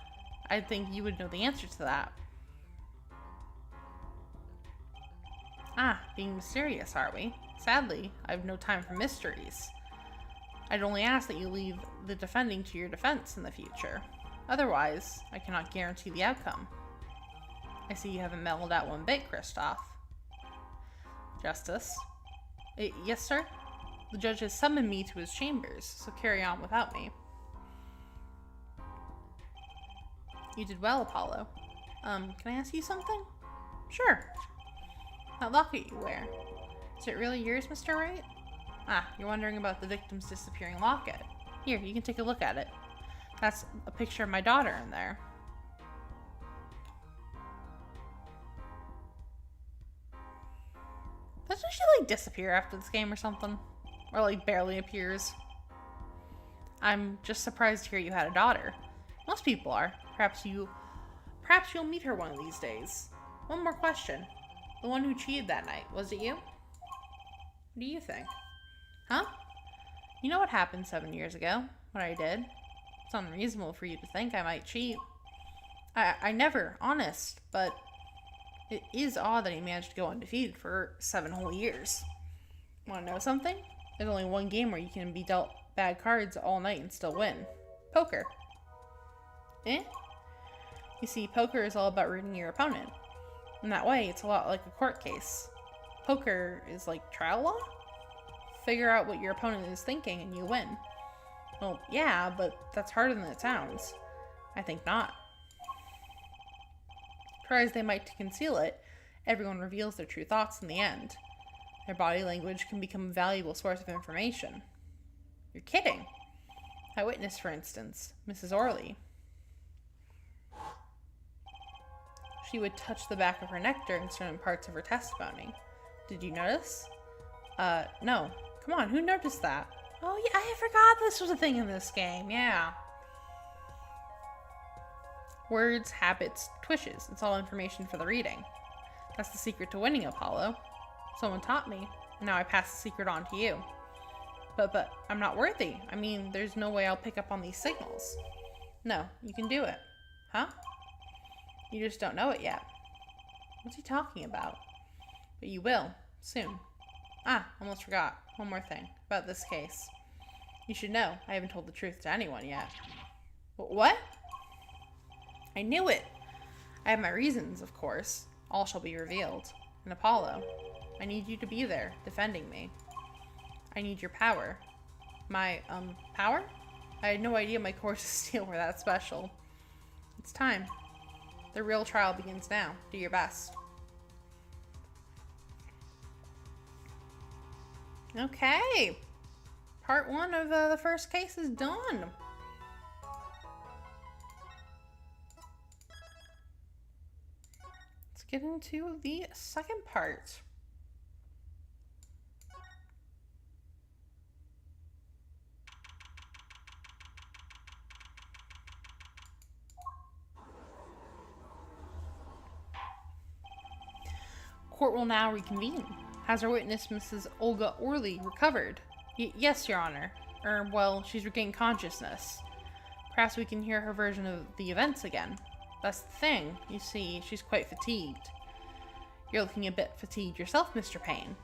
I think you would know the answer to that. Ah, being mysterious, are we? Sadly, I have no time for mysteries. I'd only ask that you leave the defending to your defense in the future. Otherwise, I cannot guarantee the outcome. I see you haven't mellowed out one bit, Kristoff. Justice. Yes, sir? The judge has summoned me to his chambers, so carry on without me. You did well, Apollo. Can I ask you something? Sure. That locket you wear. Is it really yours, Mr. Wright? Ah, you're wondering about the victim's disappearing locket. Here, you can take a look at it. That's a picture of my daughter in there. Doesn't she, like, disappear after this game or something? Or, like, barely appears? I'm just surprised to hear you had a daughter. Most people are. Perhaps you'll meet her one of these days. One more question. The one who cheated that night, was it you? What do you think? Huh? You know what happened 7 years ago? What I did? It's unreasonable for you to think I might cheat. I never, honest, but it is odd that he managed to go undefeated for 7 whole years. Want to know something? There's only one game where you can be dealt bad cards all night and still win. Poker. Eh? You see, poker is all about reading your opponent. In that way, it's a lot like a court case. Poker is like trial law? Figure out what your opponent is thinking and you win. Well, yeah, but that's harder than it sounds. I think not. Try as they might to conceal it, everyone reveals their true thoughts in the end. Their body language can become a valuable source of information. You're kidding. I witnessed, for instance, Mrs. Orley. She would touch the back of her neck during certain parts of her testimony. Did you notice? No. Come on, who noticed that? Oh, yeah, I forgot this was a thing in this game, yeah. Words, habits, twitches. It's all information for the reading. That's the secret to winning, Apollo. Someone taught me, and now I pass the secret on to you. But I'm not worthy. I mean, there's no way I'll pick up on these signals. No, you can do it. Huh? You just don't know it yet. What's he talking about? But you will, soon. Almost forgot. One more thing about this case. You should know, I haven't told the truth to anyone yet. What? I knew it! I have my reasons, of course. All shall be revealed. And Apollo, I need you to be there, defending me. I need your power. My, power? I had no idea my cores of steel were that special. It's time. The real trial begins now. Do your best. Okay. Part 1 of the first case is done. Let's get into the second part. Court will now reconvene. Has our witness, Mrs. Olga Orley, recovered? Yes, Your Honor. Well, she's regained consciousness. Perhaps we can hear her version of the events again. That's the thing. You see, she's quite fatigued. You're looking a bit fatigued yourself, Mr. Payne.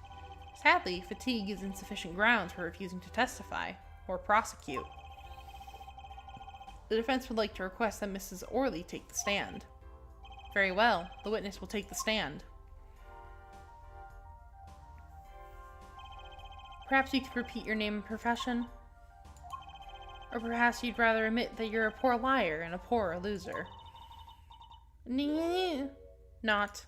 Sadly, fatigue is insufficient grounds for refusing to testify or prosecute. The defense would like to request that Mrs. Orley take the stand. Very well. The witness will take the stand. Perhaps you could repeat your name and profession? Or perhaps you'd rather admit that you're a poor liar and a poor loser. Not.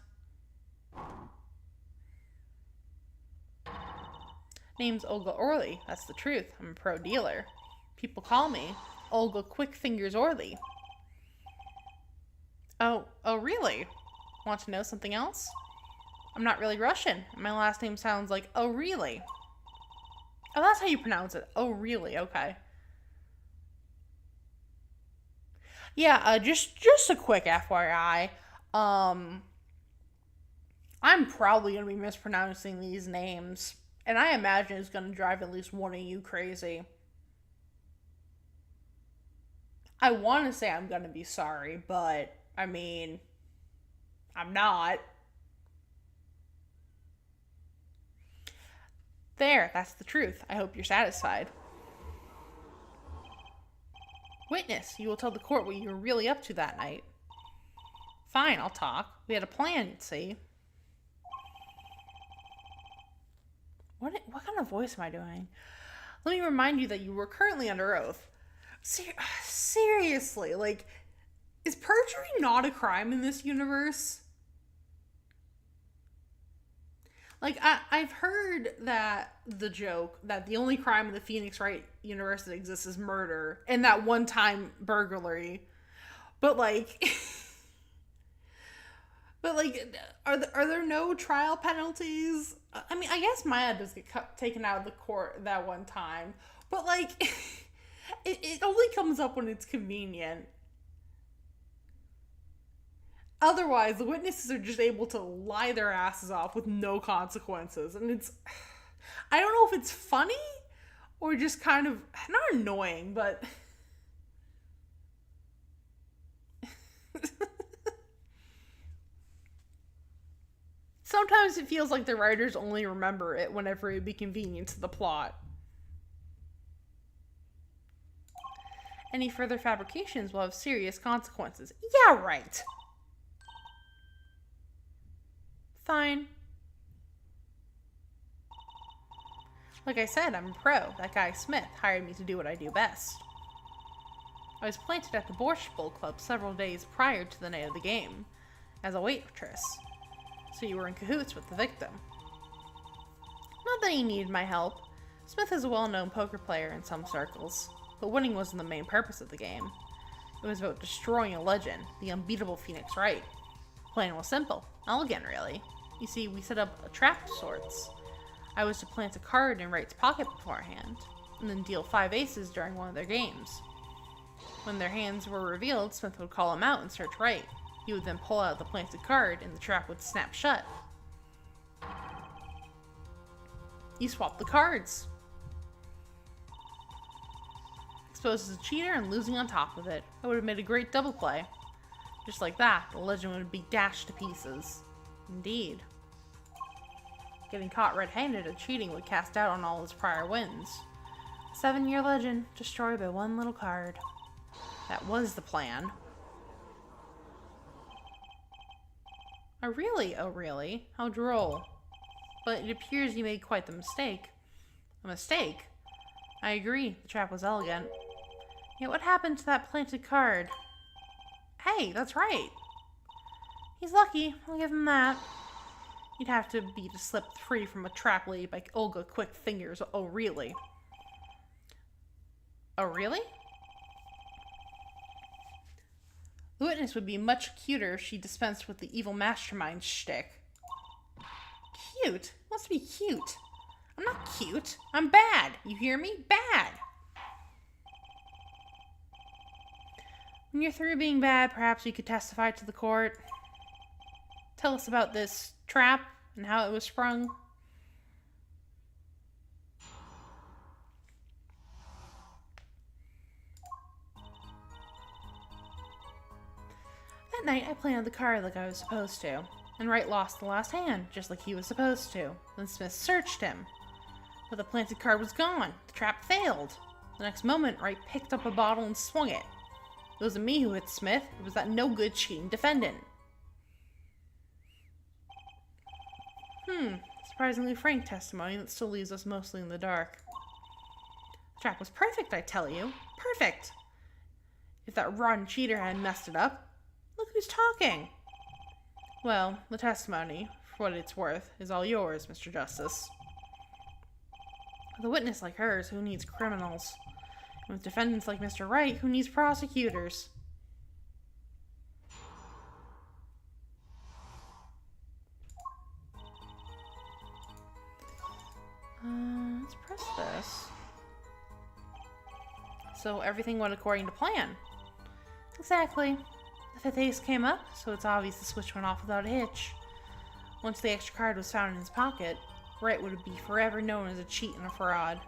Name's Olga Orley. That's the truth. I'm a pro dealer. People call me Olga Quick Fingers Orley. Oh, really? Want to know something else? I'm not really Russian. My last name sounds like oh really. Oh, that's how you pronounce it. Oh, really? Okay. Yeah, just a quick FYI. I'm probably going to be mispronouncing these names. And I imagine it's going to drive at least one of you crazy. I want to say I'm going to be sorry, but, I mean, I'm not. There, that's the truth. I hope you're satisfied. Witness, you will tell the court what you were really up to that night. Fine, I'll talk. We had a plan, you'd see. What kind of voice am I doing? Let me remind you that you were currently under oath. Seriously, like, is perjury not a crime in this universe? Like, I've heard that the joke that the only crime in the Phoenix Wright universe that exists is murder and that one-time burglary. But, like... are there no trial penalties? I mean, I guess Maya does get taken out of the court that one time. But, like, it only comes up when it's convenient. Otherwise, the witnesses are just able to lie their asses off with no consequences. And it's... I don't know if it's funny or just kind of... Not annoying, but... Sometimes it feels like the writers only remember it whenever it would be convenient to the plot. Any further fabrications will have serious consequences. Yeah, right. Fine. Like I said, I'm a pro. That guy Smith hired me to do what I do best. I was planted at the Borscht Bowl Club several days prior to the night of the game, as a waitress. So you were in cahoots with the victim. Not that he needed my help. Smith is a well-known poker player in some circles, but winning wasn't the main purpose of the game. It was about destroying a legend, the unbeatable Phoenix Wright. Plan was simple, elegant really. You see, we set up a trap of sorts. I was to plant a card in Wright's pocket beforehand, and then deal 5 aces during one of their games. When their hands were revealed, Smith would call him out and search Wright. He would then pull out the planted card, and the trap would snap shut. You swapped the cards. Exposed as a cheater and losing on top of it. I would have made a great double play. Just like that, the legend would be dashed to pieces. Indeed. Getting caught red-handed at cheating would cast doubt on all his prior wins. A 7-year legend, destroyed by one little card. That was the plan. Oh really? How droll. But it appears you made quite the mistake. A mistake? I agree, the trap was elegant. Yet what happened to that planted card? Hey, that's right. He's lucky, I'll give him that. You'd have to be to slip free from a trap laid by Olga Quick Fingers. Oh, really? Oh, really? The witness would be much cuter if she dispensed with the evil mastermind shtick. Cute? Must be cute. I'm not cute. I'm bad. You hear me? Bad. When you're through being bad, perhaps you could testify to the court. Tell us about this trap and how it was sprung. That night, I planted the card like I was supposed to, and Wright lost the last hand, just like he was supposed to. Then Smith searched him, but the planted card was gone. The trap failed. The next moment, Wright picked up a bottle and swung it. It wasn't me who hit Smith, it was that no-good cheating defendant. Surprisingly frank testimony that still leaves us mostly in the dark. The trap was perfect, I tell you. Perfect! If that rotten cheater hadn't messed it up. Look who's talking! Well, the testimony, for what it's worth, is all yours, Mr. Justice. With a witness like hers, who needs criminals? And with defendants like Mr. Wright, who needs prosecutors? Let's press this. So everything went according to plan. Exactly. The 5th ace came up, so it's obvious the switch went off without a hitch. Once the extra card was found in his pocket, Wright would be forever known as a cheat and a fraud.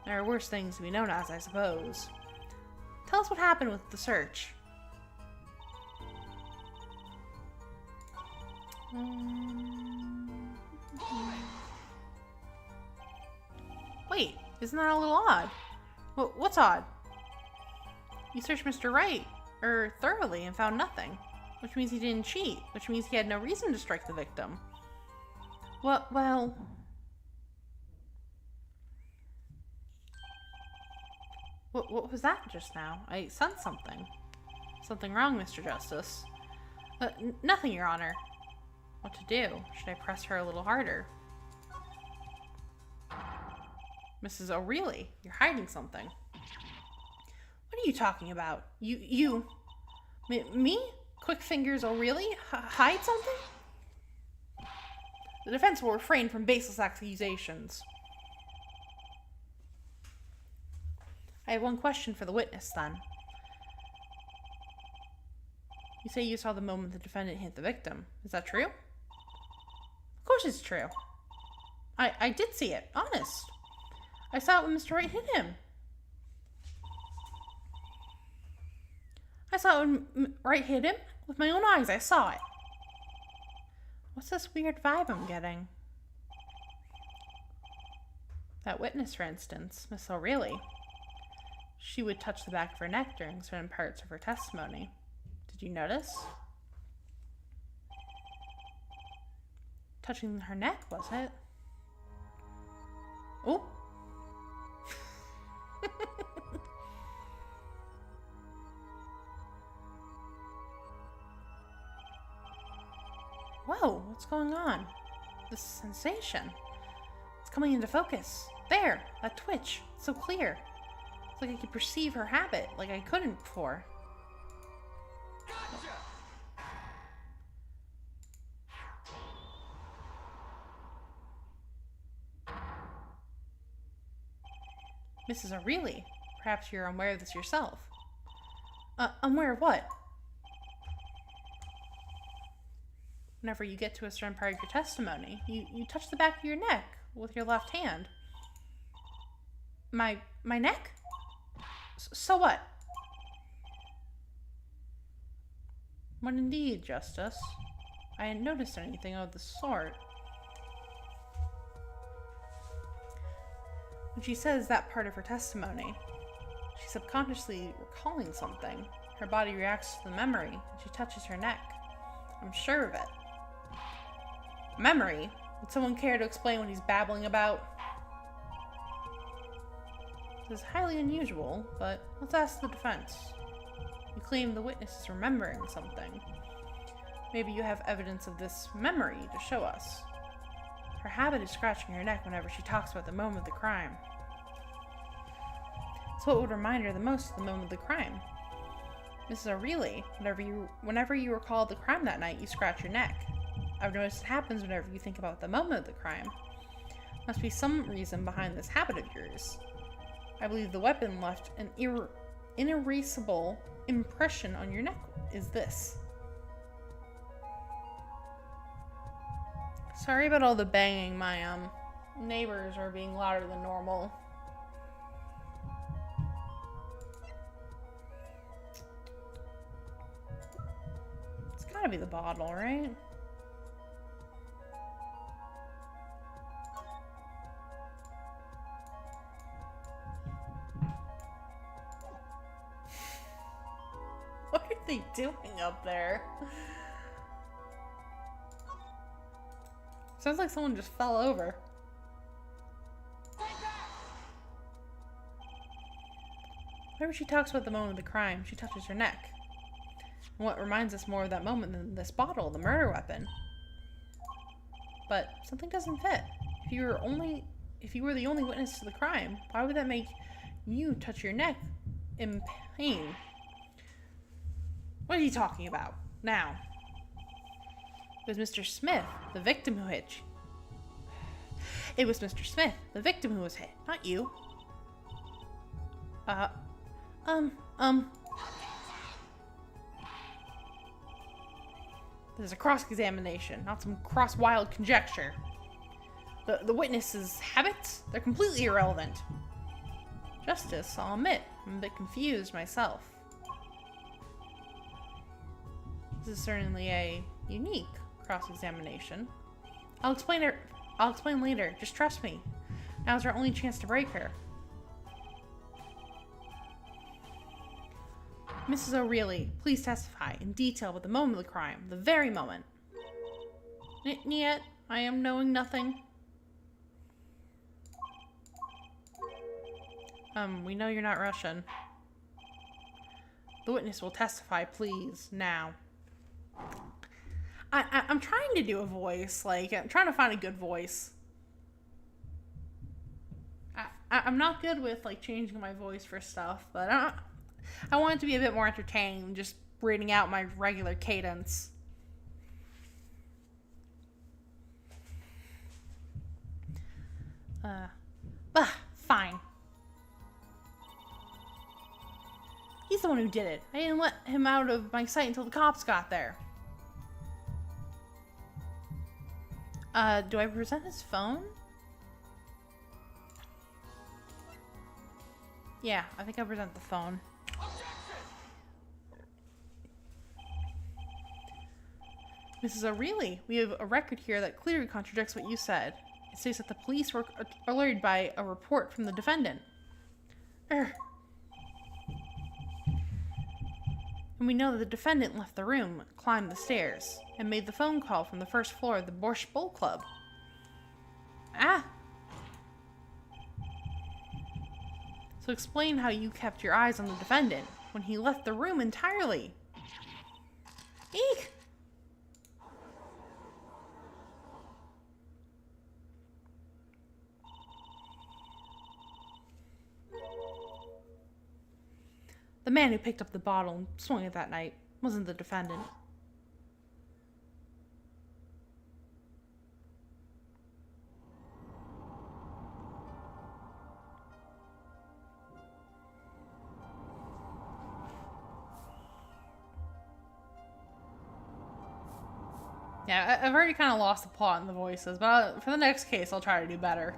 There are worse things to be known as, I suppose. Tell us what happened with the search. Wait, isn't that a little odd? What's odd? You searched Mr. Wright, thoroughly and found nothing. Which means he didn't cheat, which means he had no reason to strike the victim. Well... What was that just now? I sensed something. Something wrong, Mr. Justice. Nothing, Your Honor. What to do? Should I press her a little harder? Mrs. O'Reilly, you're hiding something. What are you talking about? Me? Quick Fingers O'Reilly? Hide something? The defense will refrain from baseless accusations. I have one question for the witness, then. You say you saw the moment the defendant hit the victim. Is that true? Of course it's true. I did see it, honest. I saw it when Mr. Wright hit him. I saw it when Wright hit him. With my own eyes, I saw it. What's this weird vibe I'm getting? That witness, for instance, Miss O'Reilly. She would touch the back of her neck during certain parts of her testimony. Did you notice? touching her neck, was it? Oh. Whoa, what's going on? This sensation. It's coming into focus. There, that twitch. It's so clear. It's like I could perceive her habit, like I couldn't before. Gotcha! Mrs. O'Reilly, perhaps you're unaware of this yourself. Unaware of what? Whenever you get to a certain part of your testimony, you touch the back of your neck with your left hand. My neck? So what? What indeed, Justice? I hadn't noticed anything of the sort. When she says that part of her testimony, she's subconsciously recalling something. Her body reacts to the memory, and she touches her neck. I'm sure of it. Memory? Would someone care to explain what he's babbling about? This is highly unusual, but let's ask the defense. You claim the witness is remembering something. Maybe you have evidence of this memory to show us. Her habit is scratching her neck whenever she talks about the moment of the crime. So what would remind her the most of the moment of the crime? Mrs. O'Reilly, whenever you recall the crime that night, you scratch your neck. I've noticed it happens whenever you think about the moment of the crime. Must be some reason behind this habit of yours. I believe the weapon left an inerasable impression on your neck is this. Sorry about all the banging. My neighbors are being louder than normal. It's gotta be the bottle, right? What are they doing up there? Sounds like someone just fell over. Whenever she talks about the moment of the crime, she touches her neck. And what reminds us more of that moment than this bottle, the murder weapon? But something doesn't fit. If you were the only witness to the crime, why would that make you touch your neck in pain? What are you talking about? Now. It was Mr. Smith, the victim who hit you. It was Mr. Smith, the victim who was hit, not you. This is a cross-examination, not some cross-wild conjecture. The witness's habits, they're completely irrelevant. Justice, I'll admit, I'm a bit confused myself. This is certainly a unique cross-examination. I'll explain later. Just trust me. Now's our only chance to break her. Mrs. O'Reilly, please testify in detail about the moment of the crime, the very moment. Yet, I am knowing nothing. We know you're not Russian. The witness will testify, please, now. I'm trying to do a voice, like, I'm trying to find a good voice. I'm not good with, like, changing my voice for stuff, but I want it to be a bit more entertaining than just reading out my regular cadence. Fine. He's the one who did it. I didn't let him out of my sight until the cops got there. Do I present his phone? Yeah, I think I present the phone. Mrs. O'Reilly, we have a record here that clearly contradicts what you said. It states that the police were alerted by a report from the defendant. It And we know that the defendant left the room, climbed the stairs, and made the phone call from the first floor of the Borscht Bowl Club. Ah! So explain how you kept your eyes on the defendant when he left the room entirely. Eek! The man who picked up the bottle and swung it that night wasn't the defendant. Yeah, I've already kind of lost the plot in the voices, but for the next case, I'll try to do better.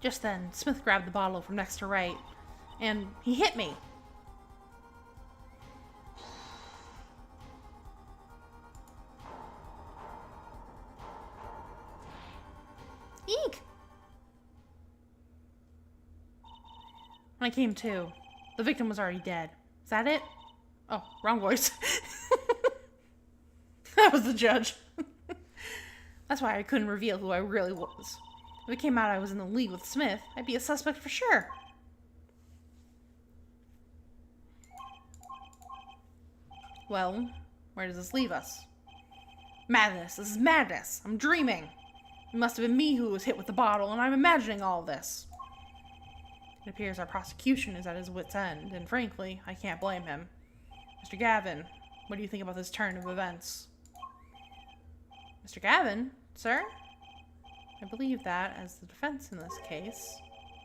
Just then, Smith grabbed the bottle from next to Wright, and he hit me. Eek! When I came to, the victim was already dead. Is that it? Oh, wrong voice. That was the judge. That's why I couldn't reveal who I really was. If it came out I was in the league with Smith, I'd be a suspect for sure. Well, where does this leave us? Madness. This is madness. I'm dreaming. It must have been me who was hit with the bottle, and I'm imagining all of this. It appears our prosecution is at his wit's end, and frankly, I can't blame him. Mr. Gavin, what do you think about this turn of events? Mr. Gavin, sir? I believe that, as the defense in this case,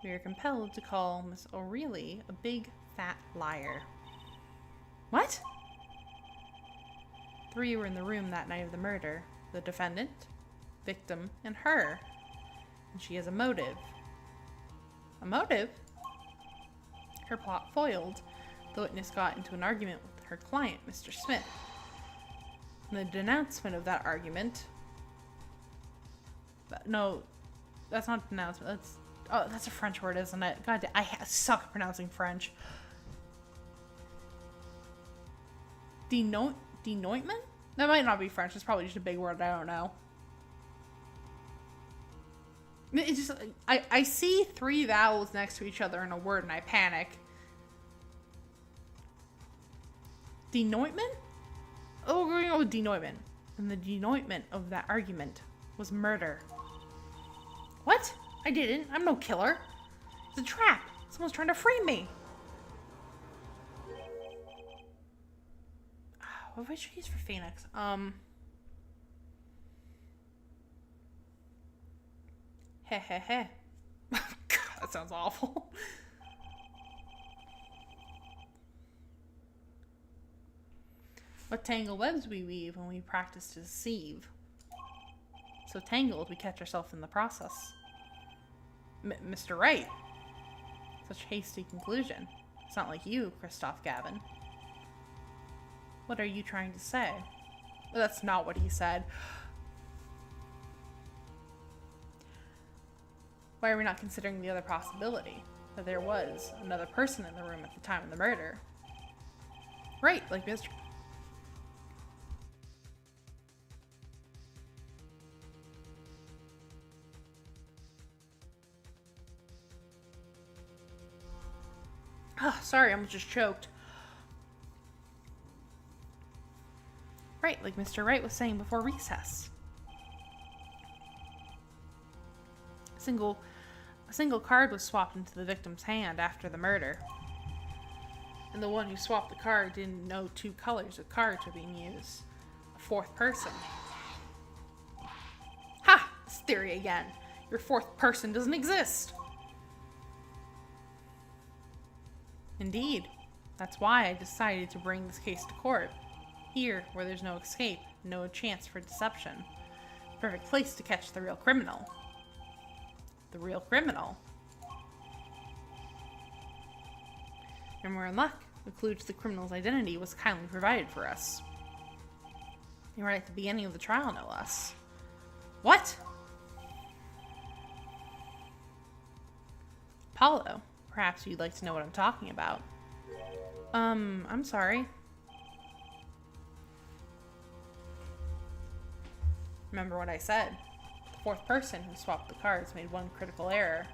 we are compelled to call Miss O'Reilly a big, fat liar. What? 3 were in the room that night of the murder. The defendant, victim, and her. And she has a motive. A motive? Her plot foiled. The witness got into an argument with her client, Mr. Smith. And the denouncement of that argument... No, that's not denouncement. That's a French word, isn't it? God, I suck at pronouncing French. Denoitment? That might not be French. It's probably just a big word. I don't know. It's just I see 3 vowels next to each other in a word and I panic. Denoitment? Oh, we're going to go with denoitment. And the denoitment of that argument was murder. What? I didn't. I'm no killer. It's a trap. Someone's trying to frame me. What would you use for Phoenix? God, that sounds awful. What tangled webs we weave when we practice to deceive. So tangled, we catch ourselves in the process. Mr. Wright. Such hasty conclusion. It's not like you, Christoph Gavin. What are you trying to say? Well, that's not what he said. Why are we not considering the other possibility? That there was another person in the room at the time of the murder. Right, like Mr. Oh, sorry, I'm just choked. Right, like Mr. Wright was saying before recess. A single card was swapped into the victim's hand after the murder. And the one who swapped the card didn't know 2 colors of cards were being used. A 4th person. Ha! This theory again. Your 4th person doesn't exist. Indeed. That's why I decided to bring this case to court. Here, where there's no escape, no chance for deception. Perfect place to catch the real criminal. The real criminal? And we're in luck. The clue to the criminal's identity was kindly provided for us. You're right at the beginning of the trial, no less. What? Apollo, perhaps you'd like to know what I'm talking about. I'm sorry. Remember what I said. The fourth person who swapped the cards made one critical error.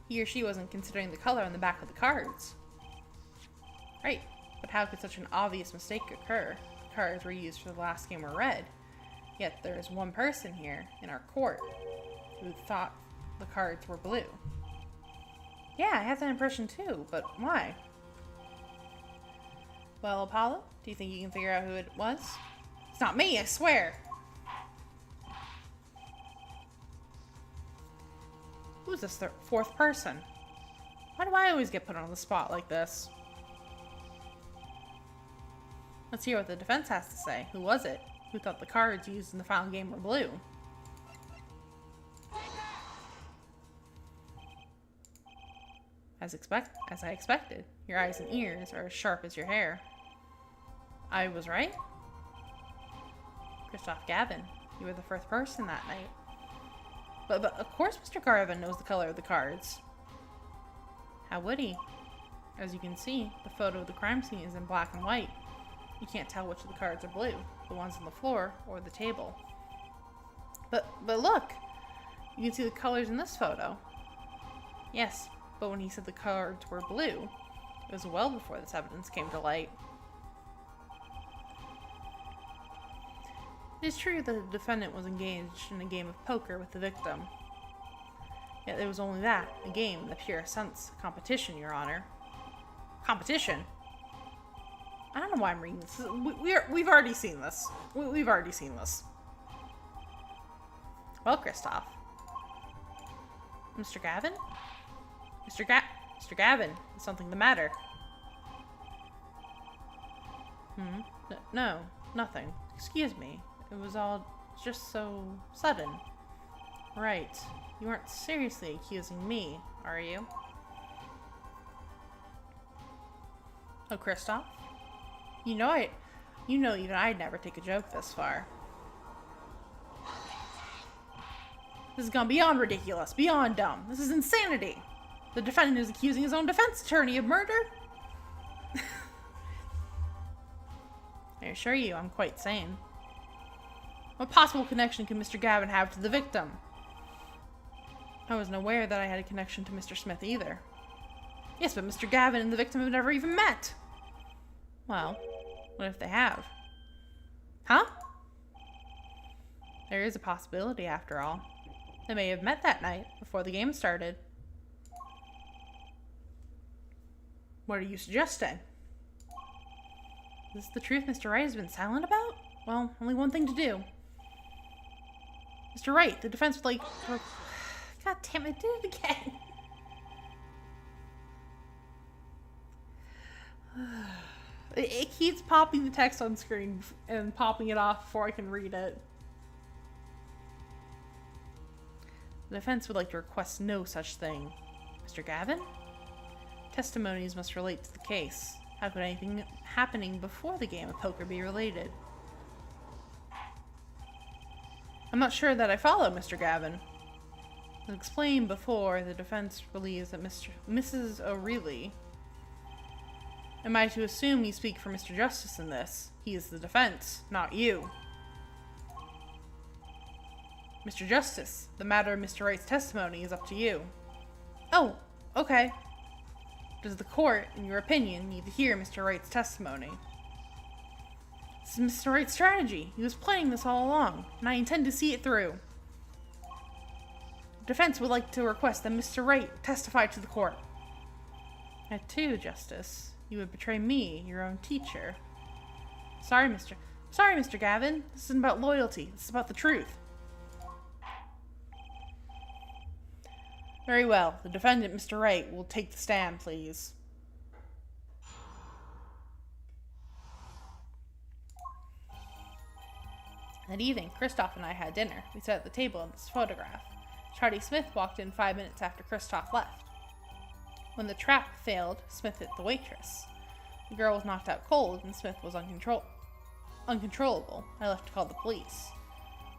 He or she wasn't considering the color on the back of the cards. Right, but how could such an obvious mistake occur? The cards were used for the last game were red. Yet there is one person here, in our court, who thought the cards were blue. Yeah, I had that impression too, but why? Well, Apollo, do you think you can figure out who it was? It's not me, I swear! Who's this fourth person? Why do I always get put on the spot like this? Let's hear what the defense has to say. Who was it? Who thought the cards used in the final game were blue? As I expected. Your eyes and ears are as sharp as your hair. I was right? Christoph Gavin, you were the first person that night. But of course Mr. Garvin knows the color of the cards. How would he? As you can see, the photo of the crime scene is in black and white. You can't tell which of the cards are blue, the ones on the floor or the table. But look! You can see the colors in this photo. Yes, but when he said the cards were blue, it was well before this evidence came to light. It is true that the defendant was engaged in a game of poker with the victim. Yet it was only that, a game in the purest sense, competition, Your Honor. Competition? I don't know why I'm reading this. We've already seen this. We've already seen this. Well, Christoph. Mr. Gavin? Mr. Gavin, is something the matter? No, nothing. Excuse me. It was all just so sudden. Right. You aren't seriously accusing me, are you? Oh, Christoph? You know even I'd never take a joke this far. This has gone beyond ridiculous, beyond dumb. This is insanity. The defendant is accusing his own defense attorney of murder? I assure you, I'm quite sane. What possible connection could Mr. Gavin have to the victim? I wasn't aware that I had a connection to Mr. Smith either. Yes, but Mr. Gavin and the victim have never even met. Well, what if they have? Huh? There is a possibility, after all. They may have met that night, before the game started. What are you suggesting? Is this the truth Mr. Wright has been silent about? Well, only one thing to do. Mr. Wright, the defense would like... Oh, God damn it, I did it again. It keeps popping the text on screen and popping it off before I can read it. The defense would like to request no such thing. Mr. Gavin? Testimonies must relate to the case. How could anything happening before the game of poker be related? I'm not sure that I follow, Mr. Gavin. As explained before, the defense believes that Mrs. O'Reilly... Am I to assume you speak for Mr. Justice in this? He is the defense, not you. Mr. Justice, the matter of Mr. Wright's testimony is up to you. Oh, okay. Does the court, in your opinion, need to hear Mr. Wright's testimony? This is Mr. Wright's strategy. He was playing this all along, and I intend to see it through. The defense would like to request that Mr. Wright testify to the court. At two, Justice. You would betray me, your own teacher. Sorry, Mr. Gavin. This isn't about loyalty. This is about the truth. Very well. The defendant, Mr. Wright, will take the stand, please. That evening, Christoph and I had dinner. We sat at the table in this photograph. Charlie Smith walked in 5 minutes after Christoph left. When the trap failed, Smith hit the waitress. The girl was knocked out cold, and Smith was uncontrollable. I left to call the police.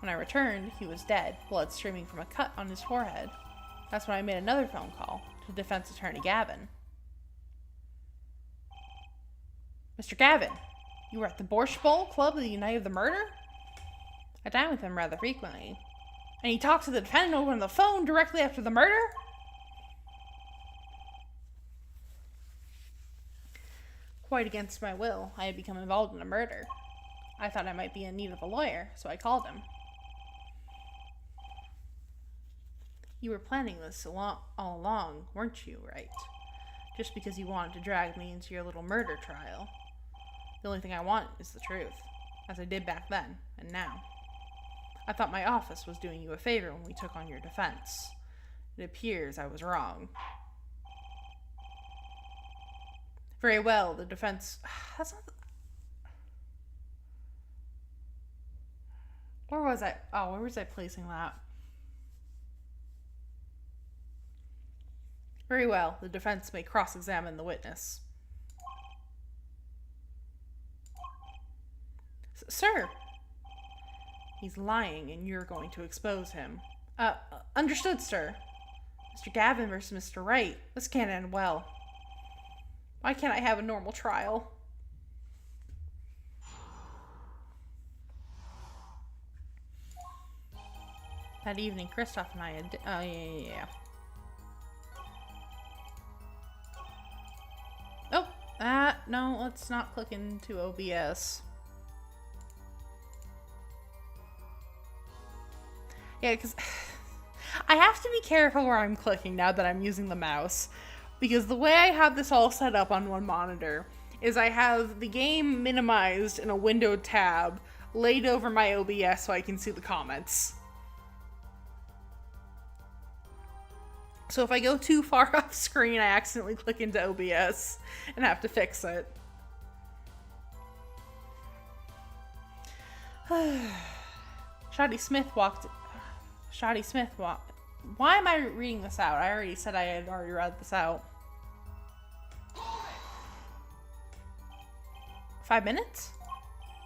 When I returned, he was dead, blood streaming from a cut on his forehead. That's when I made another phone call to defense attorney Gavin. Mr. Gavin, you were at the Borscht Bowl Club the night of the murder? I dine with him rather frequently. And he talked to the defendant over on the phone directly after the murder? Quite against my will, I had become involved in a murder. I thought I might be in need of a lawyer, so I called him. You were planning this all along, weren't you, right? Just because you wanted to drag me into your little murder trial. The only thing I want is the truth, as I did back then, and now. I thought my office was doing you a favor when we took on your defense. It appears I was wrong. Very well, the defense... That's not... Where was I? Oh, where was I placing that? Very well, the defense may cross-examine the witness. Sir! He's lying, and you're going to expose him. Understood, sir. Mr. Gavin versus Mr. Wright. This can't end well. Why can't I have a normal trial? That evening, Kristoff and I had... Oh, yeah. Oh, no, let's not click into OBS. Yeah, because I have to be careful where I'm clicking now that I'm using the mouse. Because the way I have this all set up on one monitor is I have the game minimized in a windowed tab laid over my OBS so I can see the comments. So if I go too far off screen, I accidentally click into OBS and have to fix it. Shoddy Smith walked... Why am I reading this out? I already said I had already read this out. 5 minutes?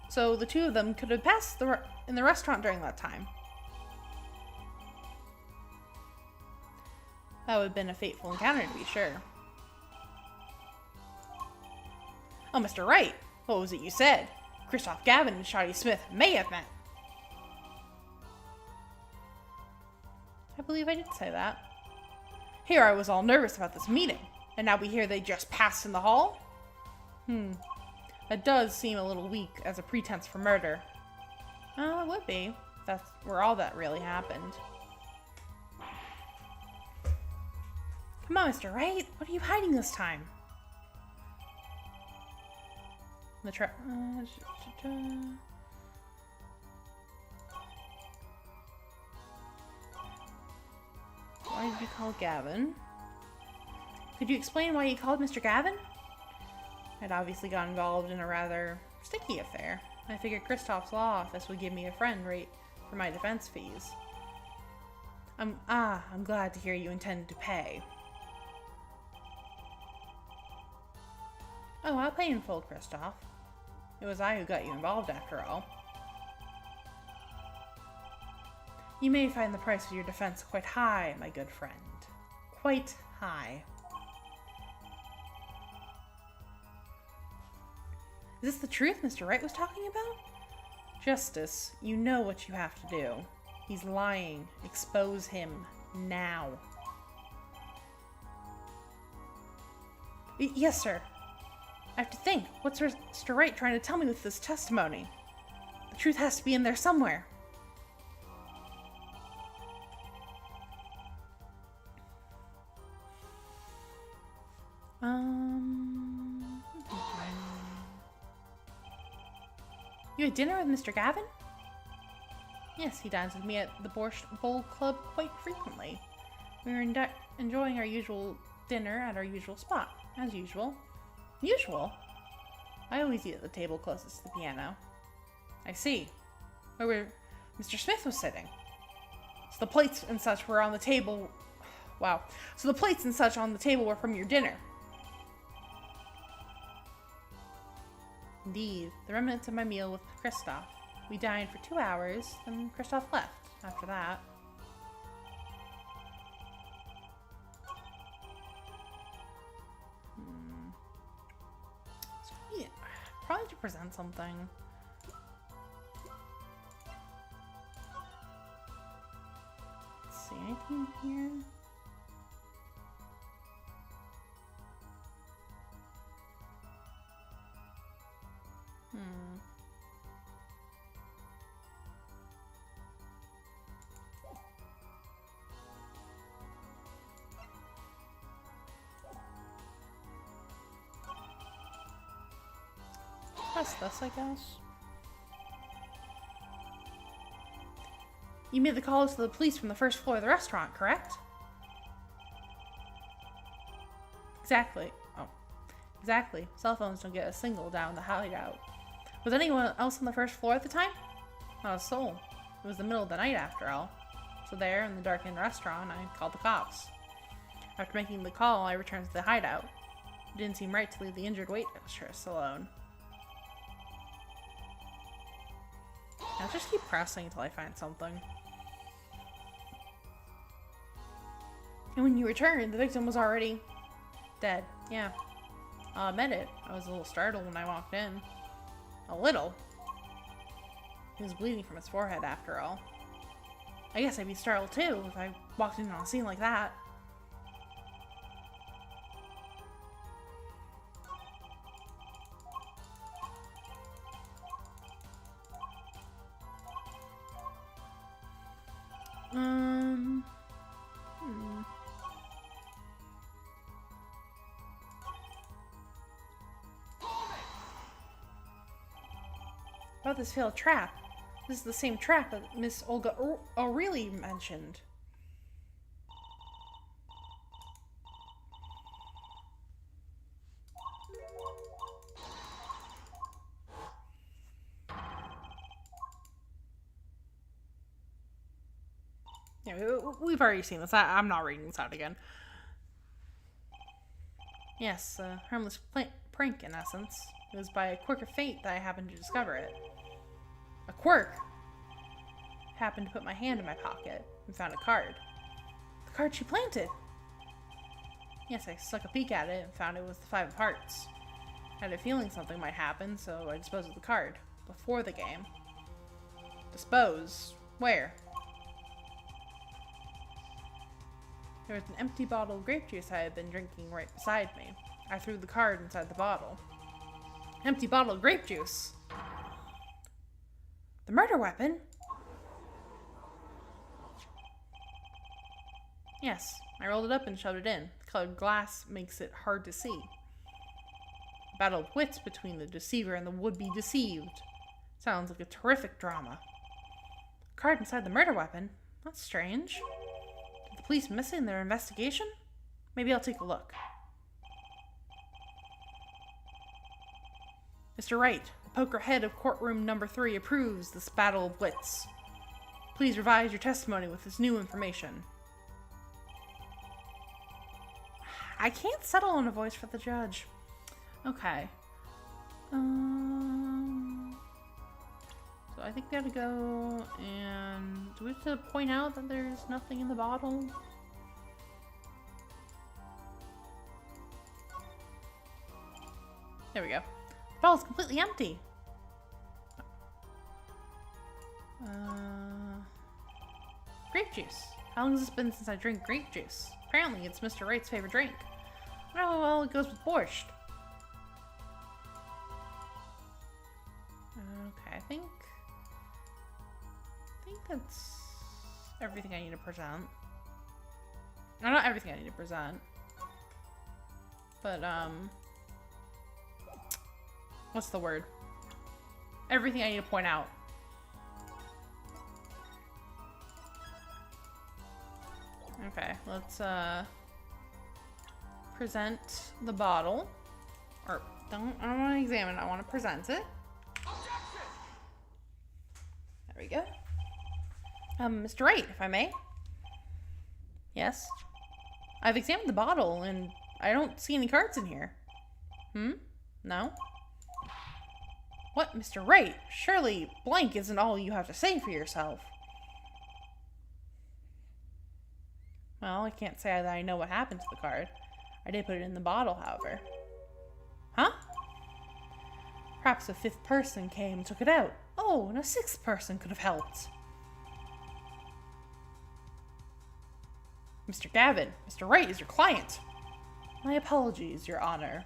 So the two of them could have passed in the restaurant during that time. That would have been a fateful encounter, to be sure. Oh, Mr. Wright, what was it you said? Kristoff Gavin and Shoddy Smith may have met. I believe I did say that. Here I was all nervous about this meeting, and now we hear they just passed in the hall? That does seem a little weak as a pretense for murder. Oh, it would be. That's where all that really happened. Come on, Mr. Wright. What are you hiding this time? The trap. Why did you call Gavin? Could you explain why you called Mr. Gavin? I'd obviously got involved in a rather sticky affair. I figured Kristoff's law office would give me a friend rate for my defense fees. I'm glad to hear you intend to pay. Oh, I'll pay in full, Kristoff. It was I who got you involved after all. You may find the price of your defense quite high, my good friend. Quite high. Is this the truth Mr. Wright was talking about? Justice, you know what you have to do. He's lying. Expose him now. Yes, sir. I have to think. What's Mr. Wright trying to tell me with this testimony? The truth has to be in there somewhere. You had dinner with Mr. Gavin? Yes, he dines with me at the Borscht Bowl Club quite frequently. We were enjoying our usual dinner at our usual spot, as usual. Usual? I always eat at the table closest to the piano. I see. Where Mr. Smith was sitting. So the plates and such were on the table wow. So the plates and such on the table were from your dinner. Indeed, the remnants of my meal with Kristoff. We dined for 2 hours, then Kristoff left after that. So yeah, probably to present something. Let's see, anything here? Press this, I guess. You made the calls to the police from the first floor of the restaurant, correct? Exactly. Oh. Exactly. Cell phones don't get a single down the hideout. Was anyone else on the first floor at the time? Not a soul. It was the middle of the night after all. So there, in the darkened restaurant, I called the cops. After making the call, I returned to the hideout. It didn't seem right to leave the injured waitress alone. I'll just keep pressing until I find something. And when you returned, the victim was already dead. Yeah. I'll admit it. I was a little startled when I walked in. A little. He was bleeding from his forehead, after all. I guess I'd be startled too if I walked in on a scene like that. About this failed trap. This is the same trap that Miss Olga O'Reilly mentioned. Yeah, we've already seen this. I'm not reading this out again. Yes, a harmless prank in essence. It was by a quirk of fate that I happened to discover it. A quirk! Happened to put my hand in my pocket and found a card. The card she planted! Yes, I stuck a peek at it and found it was the 5 of Hearts. I had a feeling something might happen, so I disposed of the card. Before the game. Dispose? Where? There was an empty bottle of grape juice I had been drinking right beside me. I threw the card inside the bottle. Empty bottle of grape juice! The murder weapon? Yes, I rolled it up and shoved it in. The colored glass makes it hard to see. A battle of wits between the deceiver and the would-be deceived. Sounds like a terrific drama. A card inside the murder weapon? That's strange. Did the police miss it in their investigation? Maybe I'll take a look. Mr. Wright, the poker head of courtroom number 3 approves this battle of wits. Please revise your testimony with this new information. I can't settle on a voice for the judge. Okay. So I think we have to go and... Do we have to point out that there's nothing in the bottle? There we go. The bottle's completely empty. Grape juice. How long has this been since I drink grape juice? Apparently it's Mr. Wright's favorite drink. Oh, well, it goes with borscht. Okay, I think that's everything I need to present. No, not everything I need to present. But, what's the word? Everything I need to point out. Okay, let's, present the bottle. Or, I don't want to examine it, I want to present it. There we go. Mr. Wright, if I may. Yes? I've examined the bottle, and I don't see any cards in here. No? What, Mr. Wright? Surely blank isn't all you have to say for yourself. Well, I can't say that I know what happened to the card. I did put it in the bottle, however. Huh? Perhaps a fifth person came and took it out. Oh, and a sixth person could have helped. Mr. Gavin, Mr. Wright is your client. My apologies, Your Honor.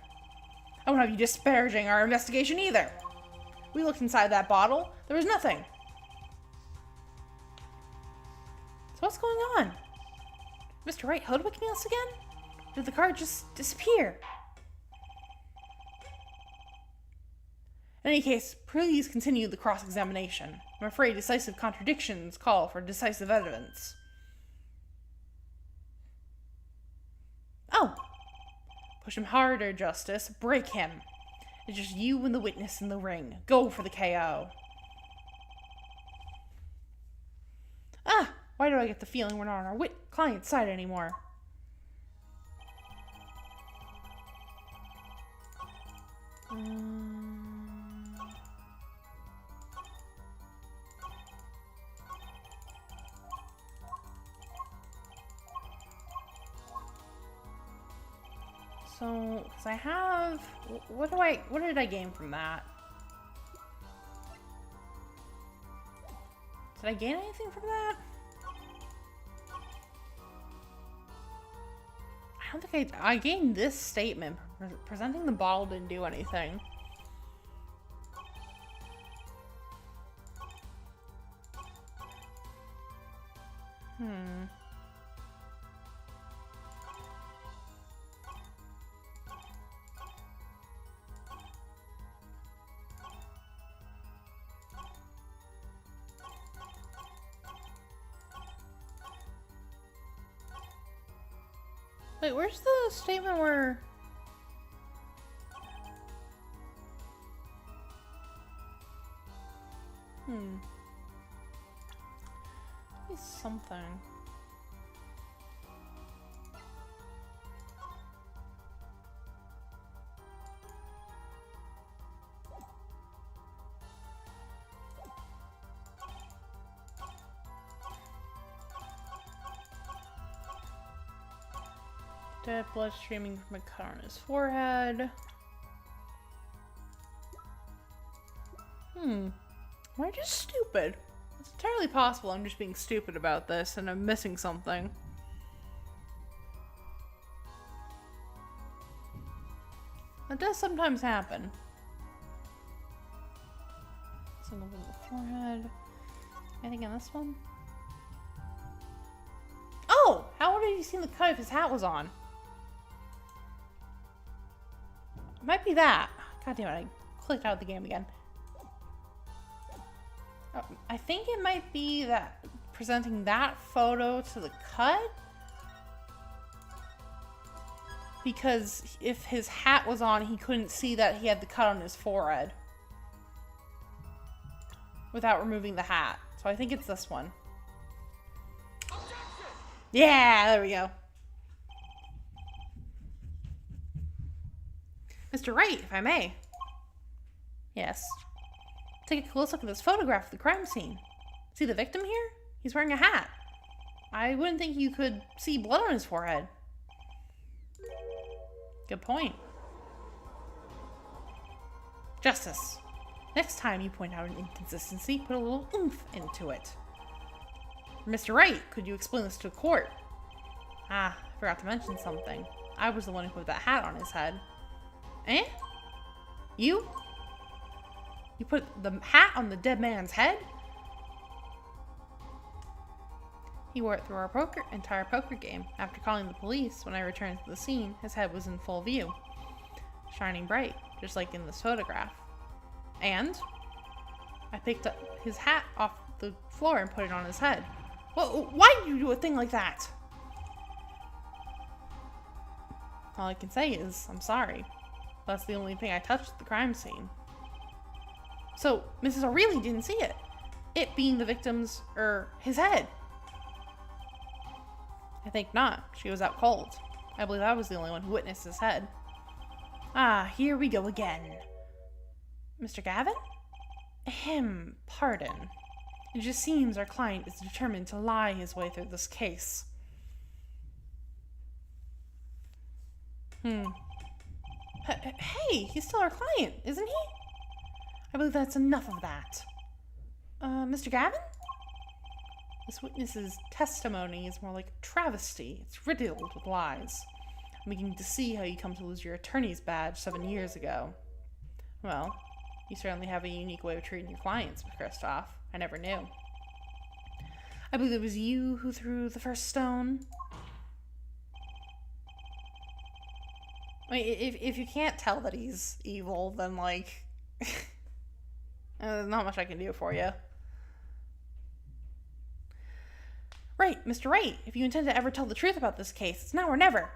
I won't have you disparaging our investigation either. We looked inside that bottle. There was nothing. So what's going on? Mr. Wright hoodwinking us again? Did the card just disappear? In any case, please continue the cross-examination. I'm afraid decisive contradictions call for decisive evidence. Oh! Push him harder, Justice. Break him. It's just you and the witness in the ring. Go for the KO. Ah! Why do I get the feeling we're not on our client's side anymore? So, because I have... What did I gain from that? Did I gain anything from that? I don't think I gained this statement. Presenting the bottle didn't do anything. Wait, where's the statement where... Maybe something. Dead blood streaming from a cut on his forehead. Am I just stupid? It's entirely possible I'm just being stupid about this and I'm missing something. That does sometimes happen. Something on the forehead. Anything in this one? Oh! How would he seen the cut if his hat was on? It might be that. God damn it, I clicked out of the game again. I think it might be that presenting that photo to the cut. Because if his hat was on, he couldn't see that he had the cut on his forehead. Without removing the hat. So I think it's this one. Yeah, there we go. Mr. Wright, if I may. Yes. Take a close look at this photograph of the crime scene. See the victim here? He's wearing a hat. I wouldn't think you could see blood on his forehead. Good point. Justice. Next time you point out an inconsistency, put a little oomph into it. Mr. Wright, could you explain this to the court? Ah, I forgot to mention something. I was the one who put that hat on his head. Eh? You? You put the hat on the dead man's head? He wore it through our entire poker game. After calling the police, when I returned to the scene, his head was in full view. Shining bright, just like in this photograph. And I picked up his hat off the floor and put it on his head. Well, why did you do a thing like that? All I can say is, I'm sorry. That's the only thing I touched at the crime scene. So, Mrs. O'Reilly didn't see it. It being the victim's, his head. I think not. She was out cold. I believe I was the only one who witnessed his head. Ah, here we go again. Mr. Gavin? Pardon. It just seems our client is determined to lie his way through this case. Hey, he's still our client, isn't he? I believe that's enough of that. Mr. Gavin? This witness's testimony is more like a travesty. It's riddled with lies. I'm beginning to see how you come to lose your attorney's badge 7 years ago. Well, you certainly have a unique way of treating your clients, Kristoff. I never knew. I believe it was you who threw the first stone. I mean, if you can't tell that he's evil, then, like, there's not much I can do for you. Right, Mr. Wright, if you intend to ever tell the truth about this case, it's now or never.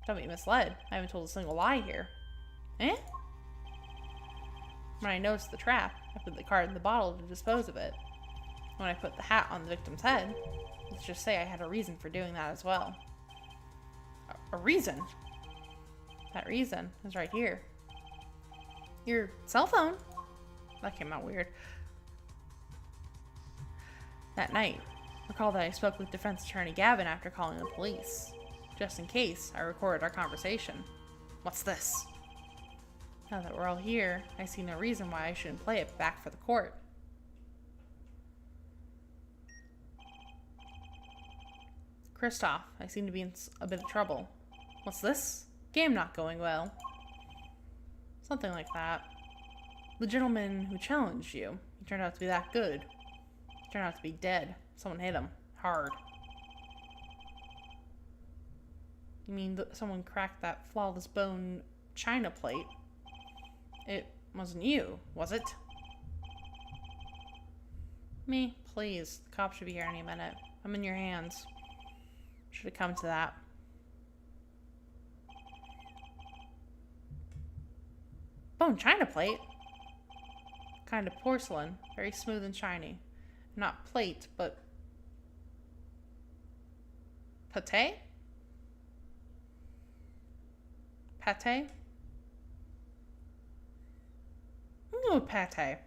Don't be misled. I haven't told a single lie here. Eh? When I noticed the trap, I put the card in the bottle to dispose of it. When I put the hat on the victim's head, let's just say I had a reason for doing that as well. A reason? That reason is right here. Your cell phone? That came out weird. That night, recall that I spoke with defense attorney Gavin after calling the police. Just in case, I recorded our conversation. What's this? Now that we're all here, I see no reason why I shouldn't play it back for the court. Kristoff, I seem to be in a bit of trouble. What's this? Game not going well. Something like that. The gentleman who challenged you, he turned out to be that good. He turned out to be dead. Someone hit him. Hard. You mean someone cracked that flawless bone china plate? It wasn't you, was it? Me, please. The cops should be here any minute. I'm in your hands. Should have come to that. Bone china plate? Kind of porcelain. Very smooth and shiny. Not plate, but... pate? Pate? No, pate.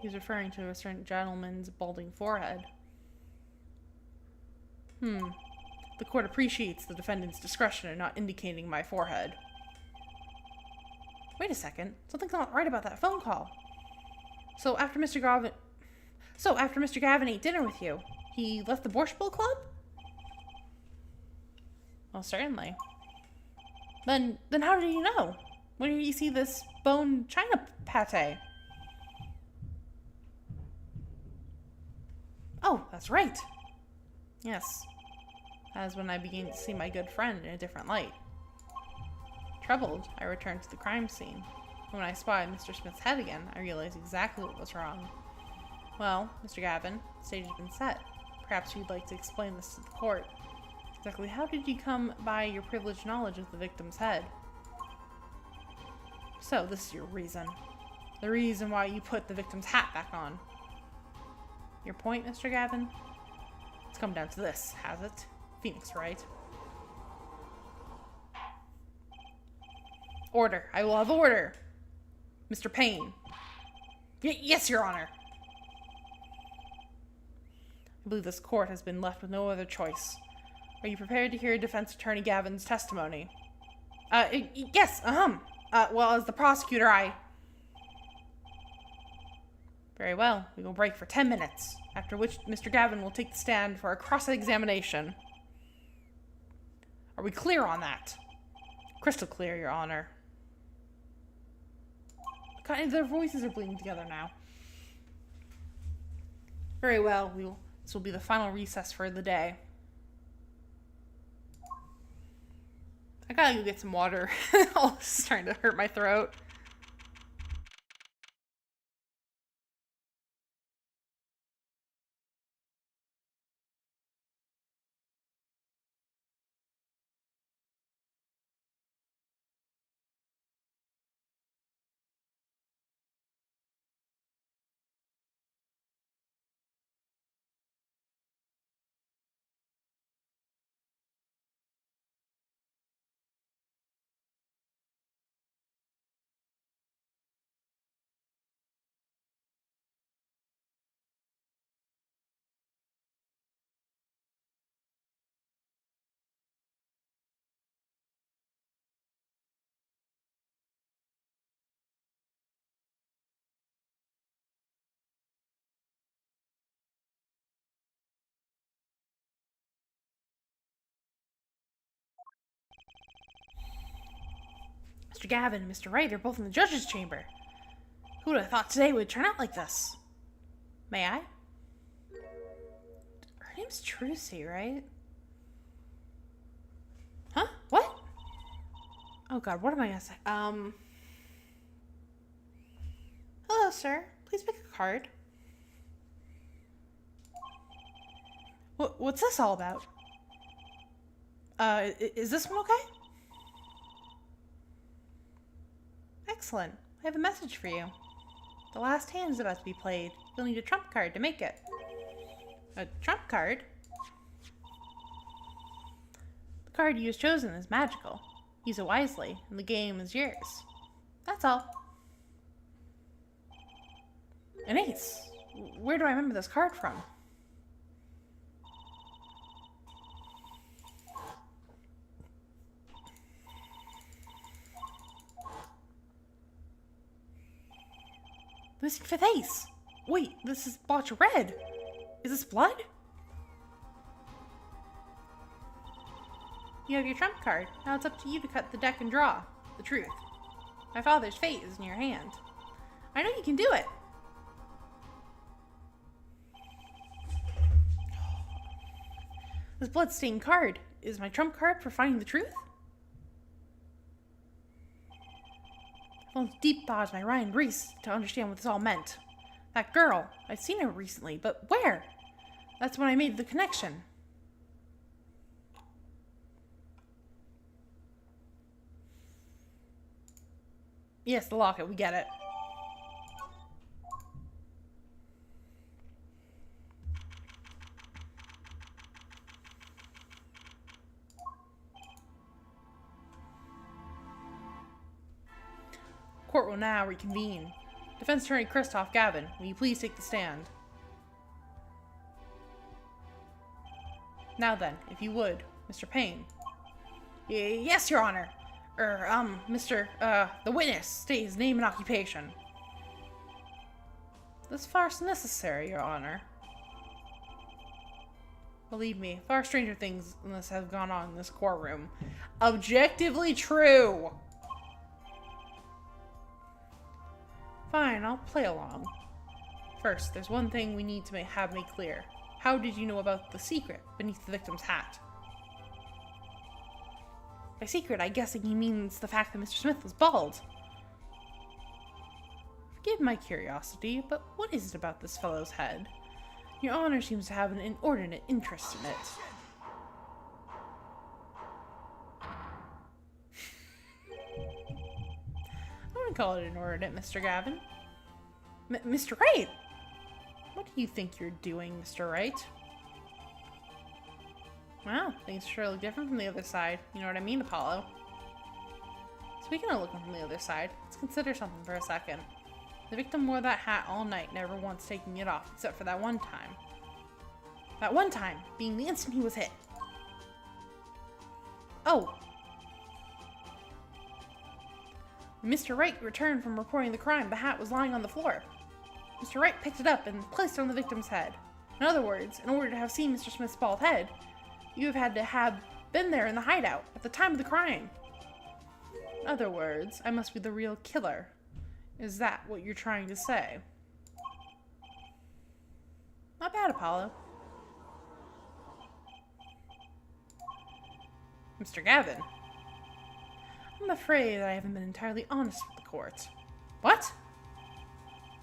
He's referring to a certain gentleman's balding forehead. The court appreciates the defendant's discretion in not indicating my forehead. Wait a second. Something's not right about that phone call. So after Mr. Gavin ate dinner with you, he left the Borscht Ball Club? Well, certainly. Then how did he know? When did he see this bone china pate? Oh, that's right. Yes. That is when I began to see my good friend in a different light. Troubled, I returned to the crime scene. When I spied Mr. Smith's head again, I realized exactly what was wrong. Well, Mr. Gavin, the stage has been set. Perhaps you'd like to explain this to the court. Exactly how did you come by your privileged knowledge of the victim's head? So, this is your reason. The reason why you put the victim's hat back on. Your point, Mr. Gavin? It's come down to this, has it? Phoenix, right? Order. I will have order. Mr. Payne. Yes, Your Honor. I believe this court has been left with no other choice. Are you prepared to hear Defense Attorney Gavin's testimony? Yes, well, as the prosecutor, Very well. We will break for 10 minutes, after which Mr. Gavin will take the stand for a cross-examination. Are we clear on that? Crystal clear, Your Honor. God, their voices are bleeding together now. Very well. This will be the final recess for the day. I gotta go get some water. All this is starting to hurt my throat. Mr. Gavin and Mr. Wright are both in the judge's chamber. Who would have thought today would turn out like this? May I? Her name's Trucy, right? Huh? What? Oh god, what am I gonna say? Hello, sir. Please pick a card. What's this all about? Is this one okay? Excellent. I have a message for you. The last hand is about to be played. You'll need a trump card to make it. A trump card? The card you have chosen is magical. Use it wisely, and the game is yours. That's all. An ace. Where do I remember this card from? This is fifth ace. Wait, this is blotch red. Is this blood? You have your trump card. Now it's up to you to cut the deck and draw the truth. My father's fate is in your hand. I know you can do it. This bloodstained card is my trump card for finding the truth? I fell into deep thought as my Ryan Reese to understand what this all meant. That girl, I'd seen her recently, but where? That's when I made the connection. Yes, the locket, we get it. Court will now reconvene. Defense Attorney Christoph Gavin, will you please take the stand? Now then, if you would, Mr. Payne. Yes, Your Honor. The witness, state his name and occupation. This farce necessary, Your Honor. Believe me, far stranger things than this have gone on in this courtroom. Objectively true! Fine, I'll play along. First, there's one thing we need to have made clear. How did you know about the secret beneath the victim's hat? By secret, I'm guessing he means the fact that Mr. Smith was bald. Forgive my curiosity, but what is it about this fellow's head? Your Honor seems to have an inordinate interest in it. I wouldn't call it inordinate, Mr. Gavin. Mr. Wright! What do you think you're doing, Mr. Wright? Wow, things sure look different from the other side. You know what I mean, Apollo? Speaking of looking from the other side, let's consider something for a second. The victim wore that hat all night, never once taking it off, except for that one time. That one time being the instant he was hit. Oh! When Mr. Wright returned from reporting the crime, the hat was lying on the floor. Mr. Wright picked it up and placed it on the victim's head. In other words, in order to have seen Mr. Smith's bald head, you have had to have been there in the hideout at the time of the crime. In other words, I must be the real killer. Is that what you're trying to say? Not bad, Apollo. Mr. Gavin. I'm afraid I haven't been entirely honest with the court. What?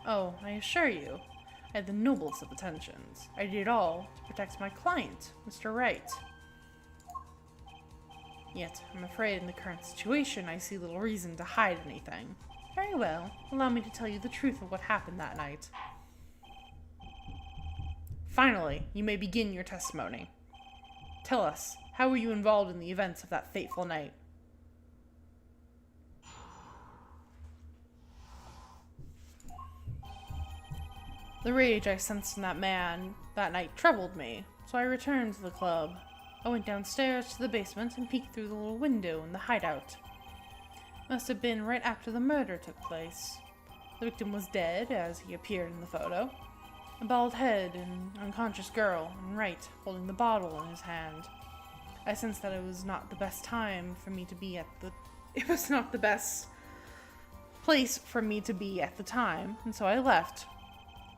Oh, I assure you, I had the noblest of intentions. I did it all to protect my client, Mr. Wright. Yet, I'm afraid in the current situation, I see little reason to hide anything. Very well, allow me to tell you the truth of what happened that night. Finally, you may begin your testimony. Tell us, how were you involved in the events of that fateful night? The rage I sensed in that man that night troubled me, so I returned to the club. I went downstairs to the basement and peeked through the little window in the hideout. Must have been right after the murder took place. The victim was dead, as he appeared in the photo. A bald head and unconscious girl, and Wright holding the bottle in his hand. I sensed that it was not the best time for me to be at the it was not the best place for me to be at the time, and so I left.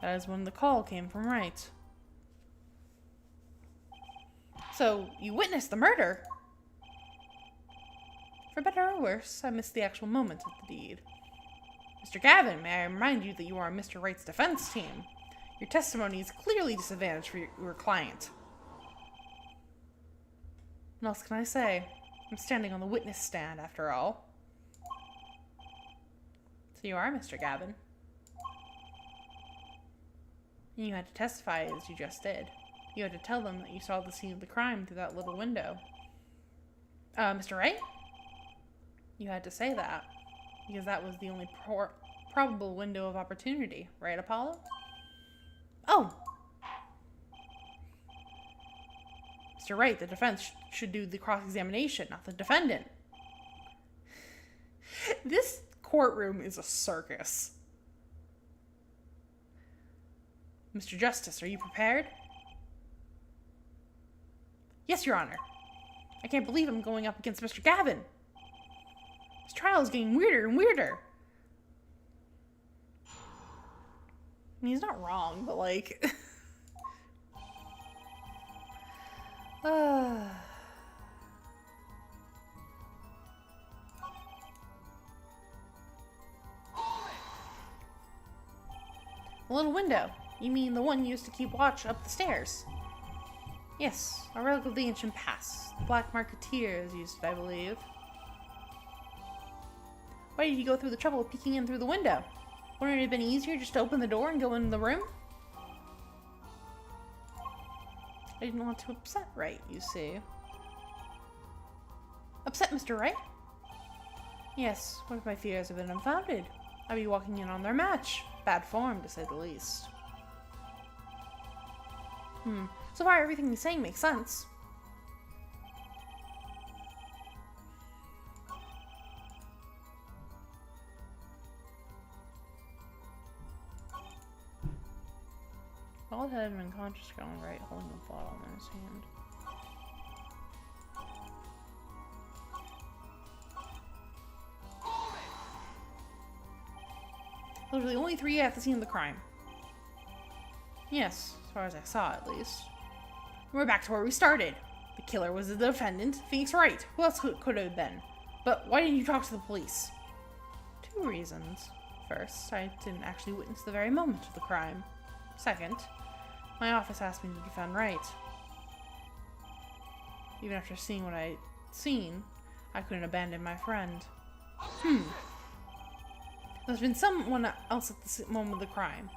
That is when the call came from Wright. So, you witnessed the murder? For better or worse, I missed the actual moment of the deed. Mr. Gavin, may I remind you that you are on Mr. Wright's defense team. Your testimony is clearly disadvantaged for your client. What else can I say? I'm standing on the witness stand, after all. So you are Mr. Gavin. And you had to testify as you just did. You had to tell them that you saw the scene of the crime through that little window. Mr. Wright? You had to say that, because that was the only probable window of opportunity, right, Apollo? Oh! Mr. Wright, the defense should do the cross-examination, not the defendant. This courtroom is a circus. Mr. Justice, are you prepared? Yes, Your Honor. I can't believe I'm going up against Mr. Gavin. This trial is getting weirder and weirder. I mean, he's not wrong, but like... A little window. You mean the one used to keep watch up the stairs? Yes, a relic of the ancient past. The Black Marketeers used it, I believe. Why did you go through the trouble of peeking in through the window? Wouldn't it have been easier just to open the door and go in the room? I didn't want to upset Wright, you see. Upset Mr. Wright? Yes, what if my fears have been unfounded? I'd be walking in on their match. Bad form, to say the least. So far everything you're saying makes sense. Bald head and unconscious going right, holding a bottle in his hand. Those were the only three at the scene of the crime. Yes, as far as I saw, at least. We're back to where we started. The killer was the defendant, Phoenix Wright. Who else could it have been? But why didn't you talk to the police? Two reasons. First, I didn't actually witness the very moment of the crime. Second, my office asked me to defend Wright. Even after seeing what I'd seen, I couldn't abandon my friend. There's been someone else at the moment of the crime.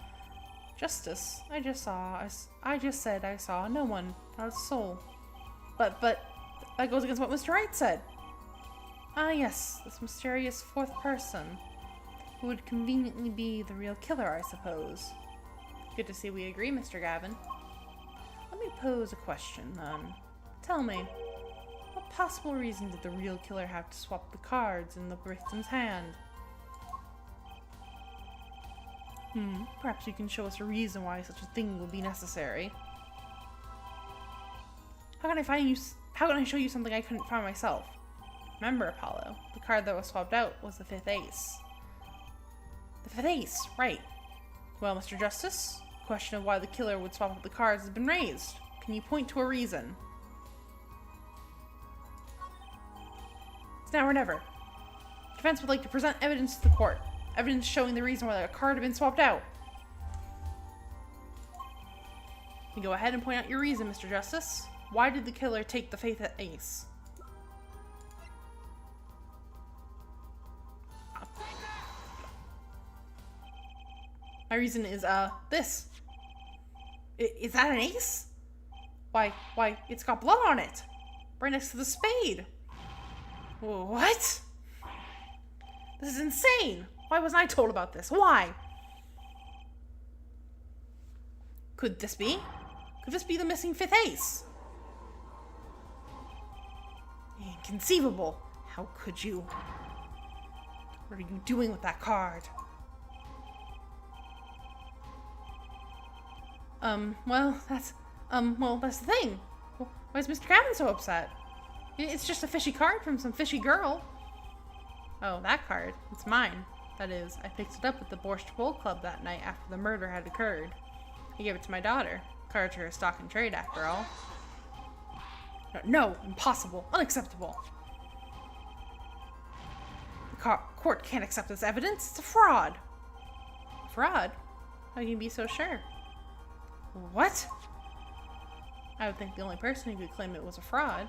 Justice, I just said I saw no one, not a soul. But that goes against what Mr. Wright said. Ah yes, this mysterious fourth person, who would conveniently be the real killer, I suppose. Good to see we agree, Mr. Gavin. Let me pose a question, then. Tell me, what possible reason did the real killer have to swap the cards in the victim's hand? Perhaps you can show us a reason why such a thing would be necessary. How can I show you something I couldn't find myself? Remember, Apollo, the card that was swapped out was the fifth ace. The fifth ace, right. Well, Mr. Justice, the question of why the killer would swap out the cards has been raised. Can you point to a reason? It's now or never. The defense would like to present evidence to the court. Evidence showing the reason why a card had been swapped out. You go ahead and point out your reason, Mr. Justice. Why did the killer take the fifth ace? My reason is, this. Is that an ace? Why, it's got blood on it. Right next to the spade. What? This is insane. Why wasn't I told about this? Why? Could this be? Could this be the missing fifth ace? Inconceivable. How could you? What are you doing with that card? Well, that's the thing. Why is Mr. Gavin so upset? It's just a fishy card from some fishy girl. Oh, that card. It's mine. That is, I picked it up at the Borscht Bowl Club that night after the murder had occurred. I gave it to my daughter. Cards are a stock and trade, after all. No, impossible. Unacceptable. The court can't accept this evidence. It's a fraud. Fraud? How can you be so sure? What? I would think the only person who could claim it was a fraud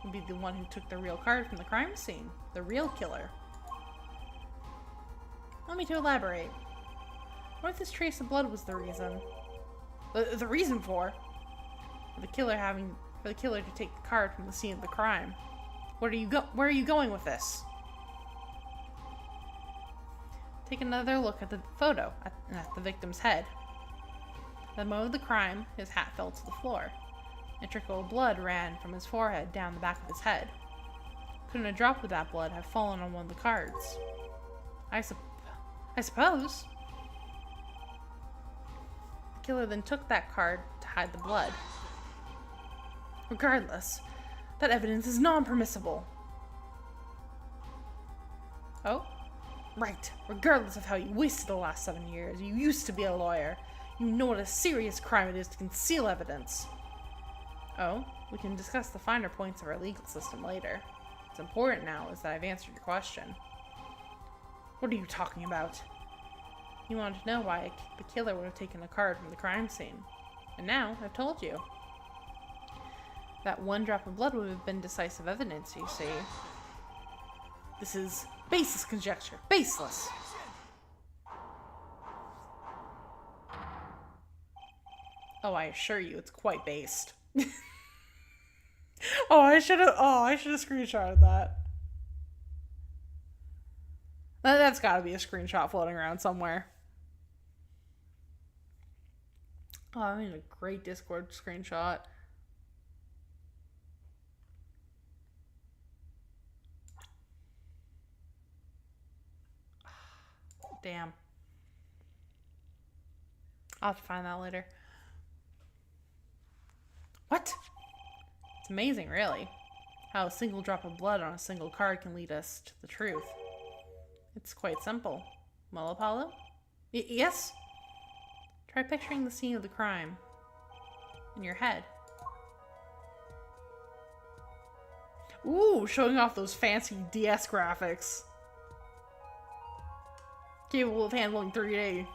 would be the one who took the real card from the crime scene. The real killer. Allow me to elaborate. What if this trace of blood was the reason? The reason for the killer to take the card from the scene of the crime. Where are you going with this? Take another look at the photo at the victim's head. At the moment of the crime, his hat fell to the floor. A trickle of blood ran from his forehead down the back of his head. Couldn't a drop of that blood have fallen on one of the cards? I suppose. The killer then took that card to hide the blood. Regardless, that evidence is non-permissible. Oh? Right. Regardless of how you wasted the last 7 years, you used to be a lawyer. You know what a serious crime it is to conceal evidence. Oh? We can discuss the finer points of our legal system later. What's important now is that I've answered your question. What are you talking about? You wanted to know why the killer would have taken a card from the crime scene. And now, I've told you. That one drop of blood would have been decisive evidence, you see. This is baseless conjecture. Baseless! Oh, I assure you, it's quite based. I should have screenshotted that. That's gotta be a screenshot floating around somewhere. Oh, I made a great Discord screenshot. Damn. I'll have to find that later. What? It's amazing, really, how a single drop of blood on a single card can lead us to the truth. It's quite simple. Well, Apollo? Yes? Try picturing the scene of the crime in your head. Ooh, showing off those fancy DS graphics. Capable of handling 3D.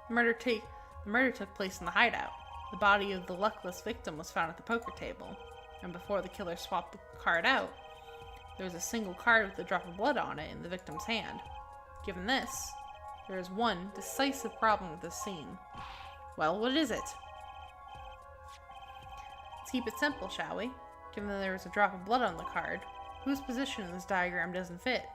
The murder took place in the hideout. The body of the luckless victim was found at the poker table, and before the killer swapped the card out, there was a single card with a drop of blood on it in the victim's hand. Given this, there is one decisive problem with this scene. Well, what is it? Let's keep it simple, shall we? Given that there was a drop of blood on the card, whose position in this diagram doesn't fit?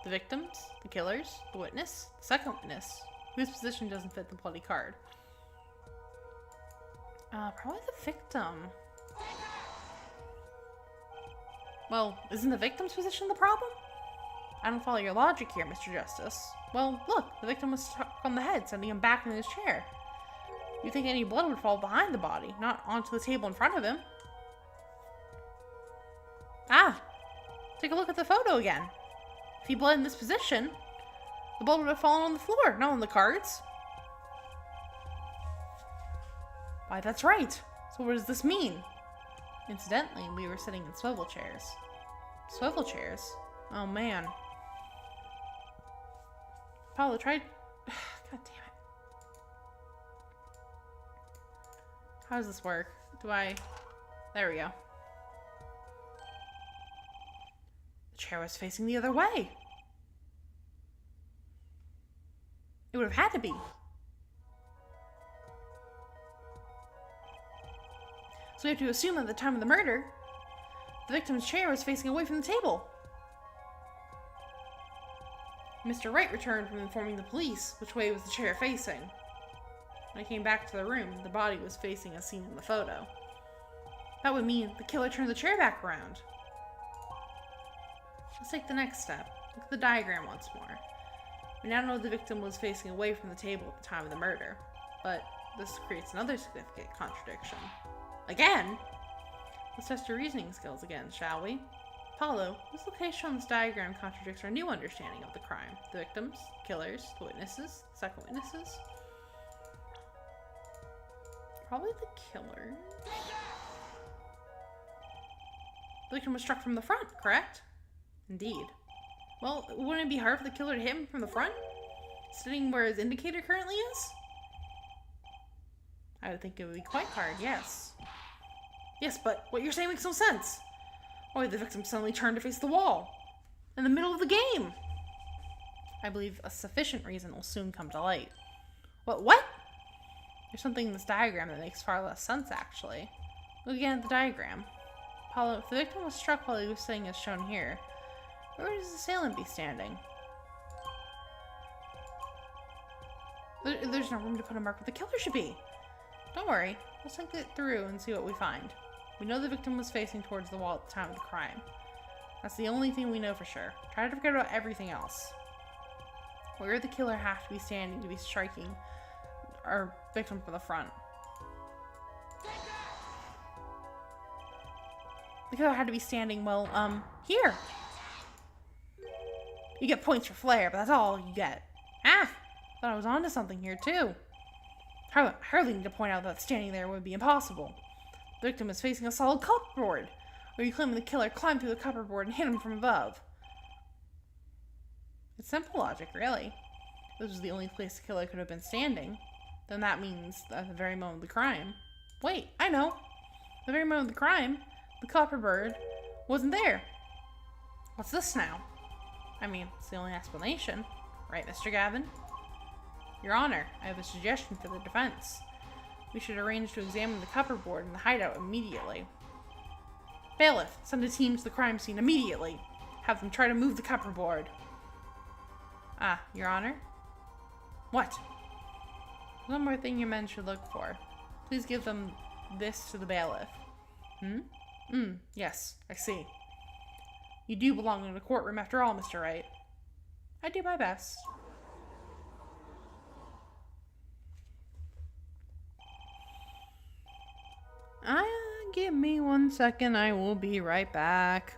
The victims? The killers? The witness? The second witness? Whose position doesn't fit the bloody card? Probably the victim. Well, isn't the victim's position the problem? I don't follow your logic here, Mr. Justice. Well, look, the victim was struck on the head, sending him back in his chair. You think any blood would fall behind the body, not onto the table in front of him. Ah! Take a look at the photo again. If he bled in this position, the blood would have fallen on the floor, not on the cards. Why, that's right. So what does this mean? Incidentally, we were sitting in swivel chairs. Swivel chairs? Oh, man. Apollo, try... God damn it. How does this work? There we go. The chair was facing the other way. It would have had to be. So we have to assume that at the time of the murder, the victim's chair was facing away from the table. Mr. Wright returned from informing the police which way was the chair facing. When I came back to the room, the body was facing as seen in the photo. That would mean the killer turned the chair back around. Let's take the next step. Look at the diagram once more. We now know the victim was facing away from the table at the time of the murder, but this creates another significant contradiction. Again? Let's test your reasoning skills again, shall we? Apollo, this location on this diagram contradicts our new understanding of the crime. The victims, killers, the witnesses, second witnesses. Probably the killer. The victim was struck from the front, correct? Indeed. Well, wouldn't it be hard for the killer to hit him from the front? Sitting where his indicator currently is? I would think it would be quite hard, yes. Yes, but what you're saying makes no sense. Why would the victim suddenly turn to face the wall? In the middle of the game? I believe a sufficient reason will soon come to light. What? There's something in this diagram that makes far less sense, actually. Look again at the diagram. Apollo, if the victim was struck while he was sitting as shown here, where would his assailant be standing? There's no room to put a mark where the killer should be. Don't worry, let's think it through and see what we find. We know the victim was facing towards the wall at the time of the crime. That's the only thing we know for sure. Try to forget about everything else. Where would the killer have to be standing to be striking our victim from the front? The killer had to be standing, well, here. You get points for flair, but that's all you get. Ah! Thought I was onto something here, too. I hardly need to point out that standing there would be impossible. The victim is facing a solid cupboard. Or you claiming the killer climbed through the cupboard and hit him from above. It's simple logic, really. This was the only place the killer could have been standing. Then that means at the very moment of the crime. Wait, I know. The very moment of the crime, the cupboard wasn't there. What's this now? I mean, it's the only explanation. Right, Mr. Gavin? Your Honor, I have a suggestion for the defense. We should arrange to examine the cupboard in the hideout immediately. Bailiff, send a team to the crime scene immediately. Have them try to move the cupboard. Ah, Your Honor? What? One more thing your men should look for. Please give them this to the bailiff. Yes, I see. You do belong in a courtroom after all, Mr. Wright. I do my best. Give me 1 second, I will be right back.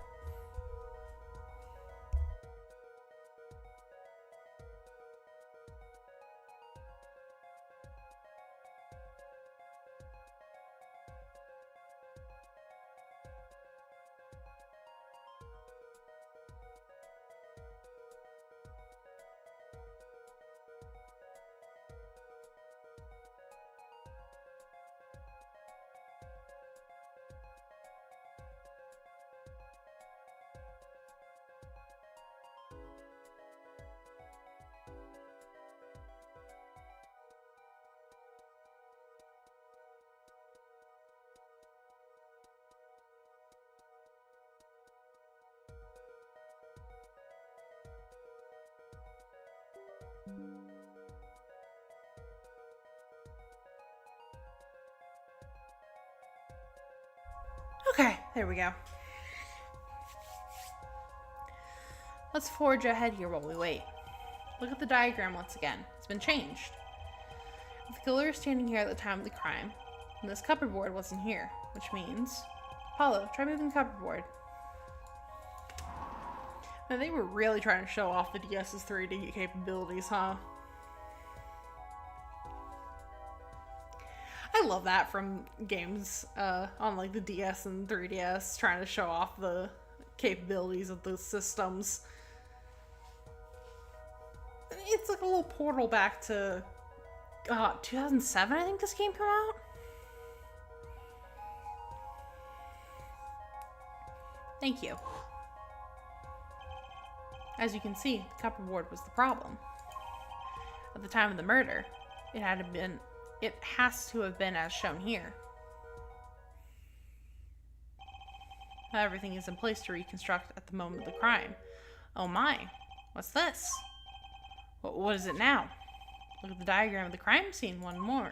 Okay, there we go. Let's forge ahead here while we wait. Look at the diagram once again. It's been changed. If the killer is standing here at the time of the crime, and this cupboard wasn't here, which means... Apollo, try moving the cupboard. Now, they were really trying to show off the DS's 3D capabilities, huh? I love that from games on like the DS and 3DS, trying to show off the capabilities of the systems. It's like a little portal back to 2007, I think this game came out. Thank you. As you can see, the cupboard was the problem. At the time of the murder, it has to have been as shown here. Now everything is in place to reconstruct at the moment of the crime. Oh my, what's this? What is it now? Look at the diagram of the crime scene one more.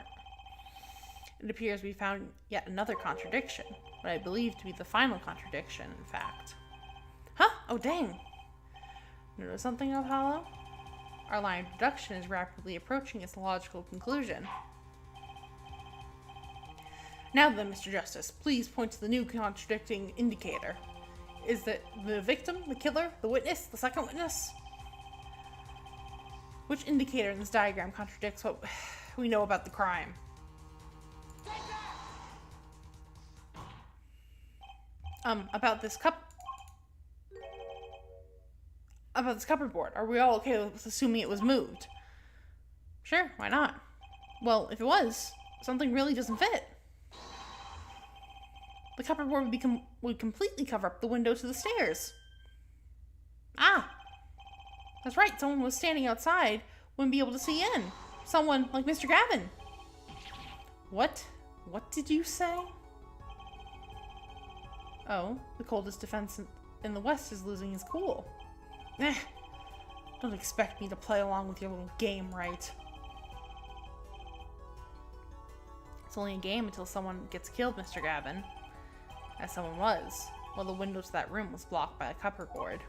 It appears we found yet another contradiction, what I believe to be the final contradiction, in fact. Huh? Oh dang! Notice something, Apollo? Our line of deduction is rapidly approaching its logical conclusion. Now then, Mr. Justice, please point to the new contradicting indicator. Is that the victim, the killer, the witness, the second witness? Which indicator in this diagram contradicts what we know about the crime? About this cupboard board. Are we all okay with assuming it was moved? Sure, why not? Well, if it was, something really doesn't fit. The cupboard board would completely cover up the window to the stairs. Ah! That's right, someone was standing outside, wouldn't be able to see in. Someone like Mr. Gavin. What? What did you say? Oh, the coldest defense in the West is losing his cool. Eh, don't expect me to play along with your little game, right? It's only a game until someone gets killed, Mr. Gavin. As someone was, while the window to that room was blocked by a cupboard board.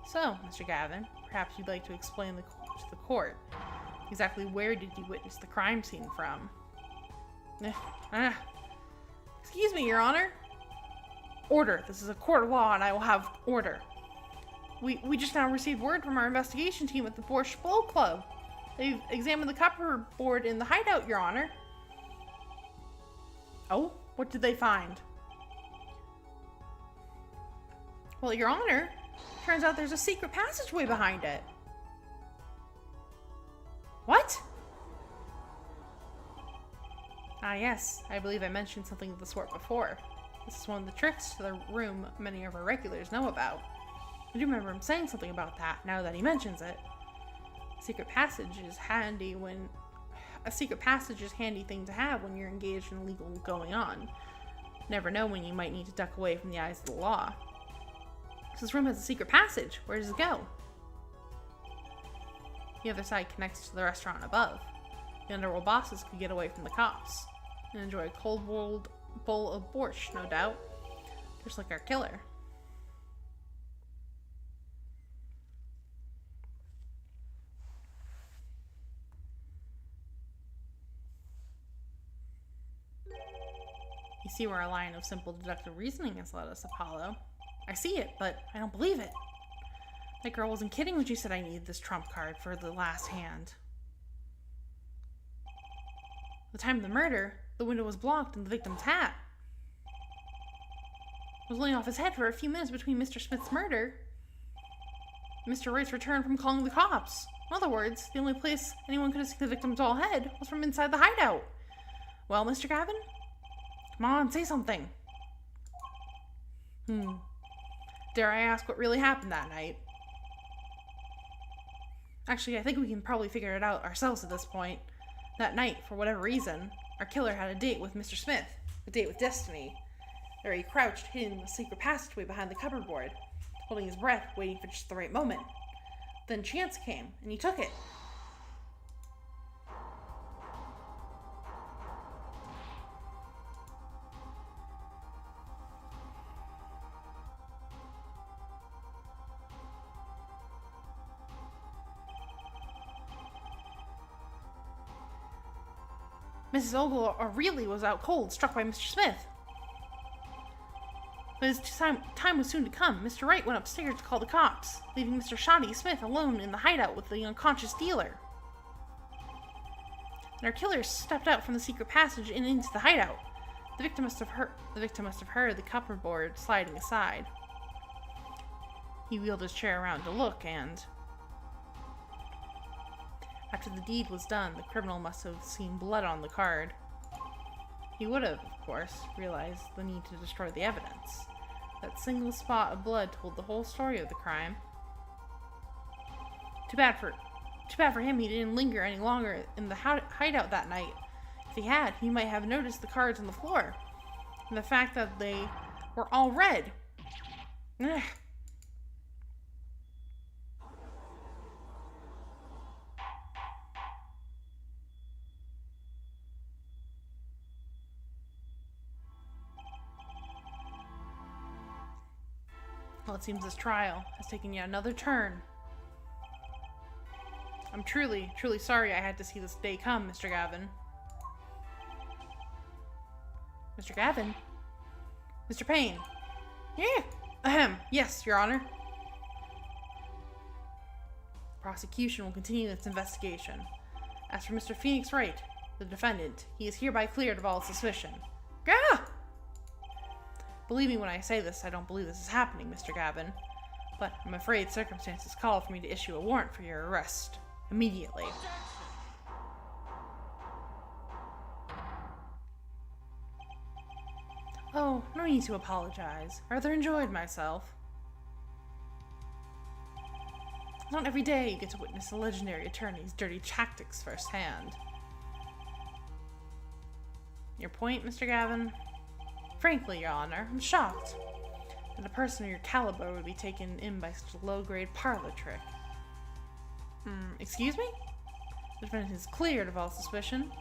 So, Mr. Gavin, perhaps you'd like to explain to the court exactly where did you witness the crime scene from? Excuse me, Your Honor. Order. This is a court of law, and I will have order. We just now received word from our investigation team at the Borscht Blow Club. They've examined the cupboard board in the hideout, Your Honor. Oh? What did they find? Well, Your Honor, turns out there's a secret passageway behind it. What? Ah, yes. I believe I mentioned something of the sort before. This is one of the tricks to the room many of our regulars know about. I do remember him saying something about that, now that he mentions it. A secret passage is handy thing to have when you're engaged in legal going on. Never know when you might need to duck away from the eyes of the law. So this room has a secret passage. Where does it go? The other side connects to the restaurant above. The underworld bosses could get away from the cops and enjoy a cold bowl of borscht, no doubt. Just like our killer. You see where a line of simple deductive reasoning has led us, Apollo. I see it, but I don't believe it. That girl wasn't kidding when she said I needed this trump card for the last hand. At the time of the murder, the window was blocked and the victim's hat was laying off his head for a few minutes between Mr. Smith's murder and Mr. Wright's return from calling the cops. In other words, the only place anyone could have seen the victim's doll head was from inside the hideout. Well, Mr. Gavin? Come on, say something. Dare I ask what really happened that night? Actually, I think we can probably figure it out ourselves at this point. That night, for whatever reason, our killer had a date with Mr. Smith, a date with Destiny. There he crouched, hidden in the secret passageway behind the cupboard board, holding his breath, waiting for just the right moment. Then chance came, and he took it. Mrs. Ogle really was out cold, struck by Mr. Smith. But his time was soon to come. Mr. Wright went upstairs to call the cops, leaving Mr. Shoddy Smith alone in the hideout with the unconscious dealer. And our killer stepped out from the secret passage and into the hideout. The victim must have heard the cupboard board sliding aside. He wheeled his chair around to look, and after the deed was done, the criminal must have seen blood on the card. He would have, of course, realized the need to destroy the evidence. That single spot of blood told the whole story of the crime. Too bad for him he didn't linger any longer in the hideout that night. If he had, he might have noticed the cards on the floor, and the fact that they were all red. Ugh. Well, it seems this trial has taken yet another turn. I'm truly, truly sorry I had to see this day come, Mr. Gavin. Mr. Gavin? Mr. Payne? Yeah. Ahem. Yes, Your Honor. The prosecution will continue its investigation. As for Mr. Phoenix Wright, the defendant, he is hereby cleared of all suspicion. Gah! Believe me when I say this, I don't believe this is happening, Mr. Gavin. But I'm afraid circumstances call for me to issue a warrant for your arrest. Immediately. Oh, no need to apologize. Rather enjoyed myself. Not every day you get to witness a legendary attorney's dirty tactics firsthand. Your point, Mr. Gavin? Frankly, Your Honor, I'm shocked that a person of your caliber would be taken in by such a low-grade parlor trick. Excuse me? The defendant is cleared of all suspicion.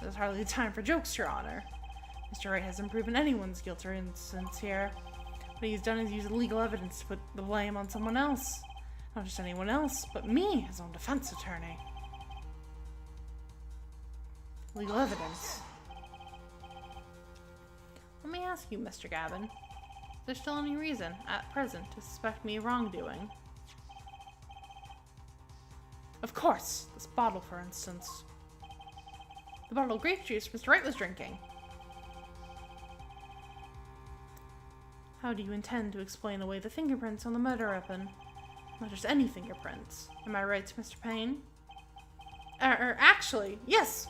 There's hardly time for jokes, Your Honor. Mr. Wright hasn't proven anyone's guilt or innocence here. What he's done is use legal evidence to put the blame on someone else. Not just anyone else, but me, his own defense attorney. Legal evidence. Let me ask you, Mr. Gavin. Is there still any reason, at present, to suspect me of wrongdoing? Of course! This bottle, for instance. The bottle of grape juice Mr. Wright was drinking. How do you intend to explain away the fingerprints on the murder weapon? Not just any fingerprints. Am I right, Mr. Payne? Actually, yes!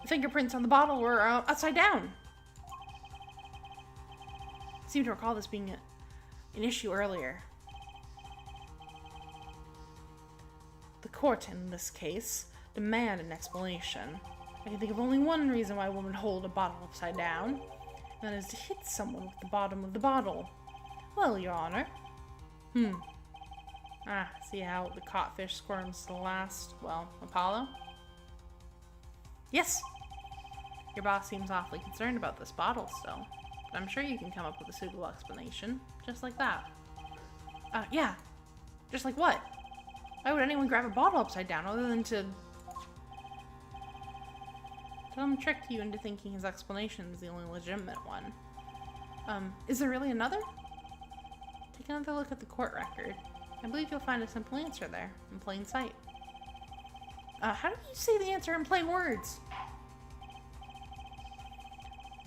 The fingerprints on the bottle were upside down. I seem to recall this being an issue earlier. The court, in this case, demand an explanation. I can think of only one reason why a woman would hold a bottle upside down, and that is to hit someone with the bottom of the bottle. Well, Your Honor. See how the caught fish squirms to the last, well, Apollo? Yes! Your boss seems awfully concerned about this bottle still. But I'm sure you can come up with a suitable explanation. Just like that. Yeah. Just like what? Why would anyone grab a bottle upside down other than to... Some tricked you into thinking his explanation is the only legitimate one. Is there really another? Take another look at the court record. I believe you'll find a simple answer there, in plain sight. How do you say the answer in plain words?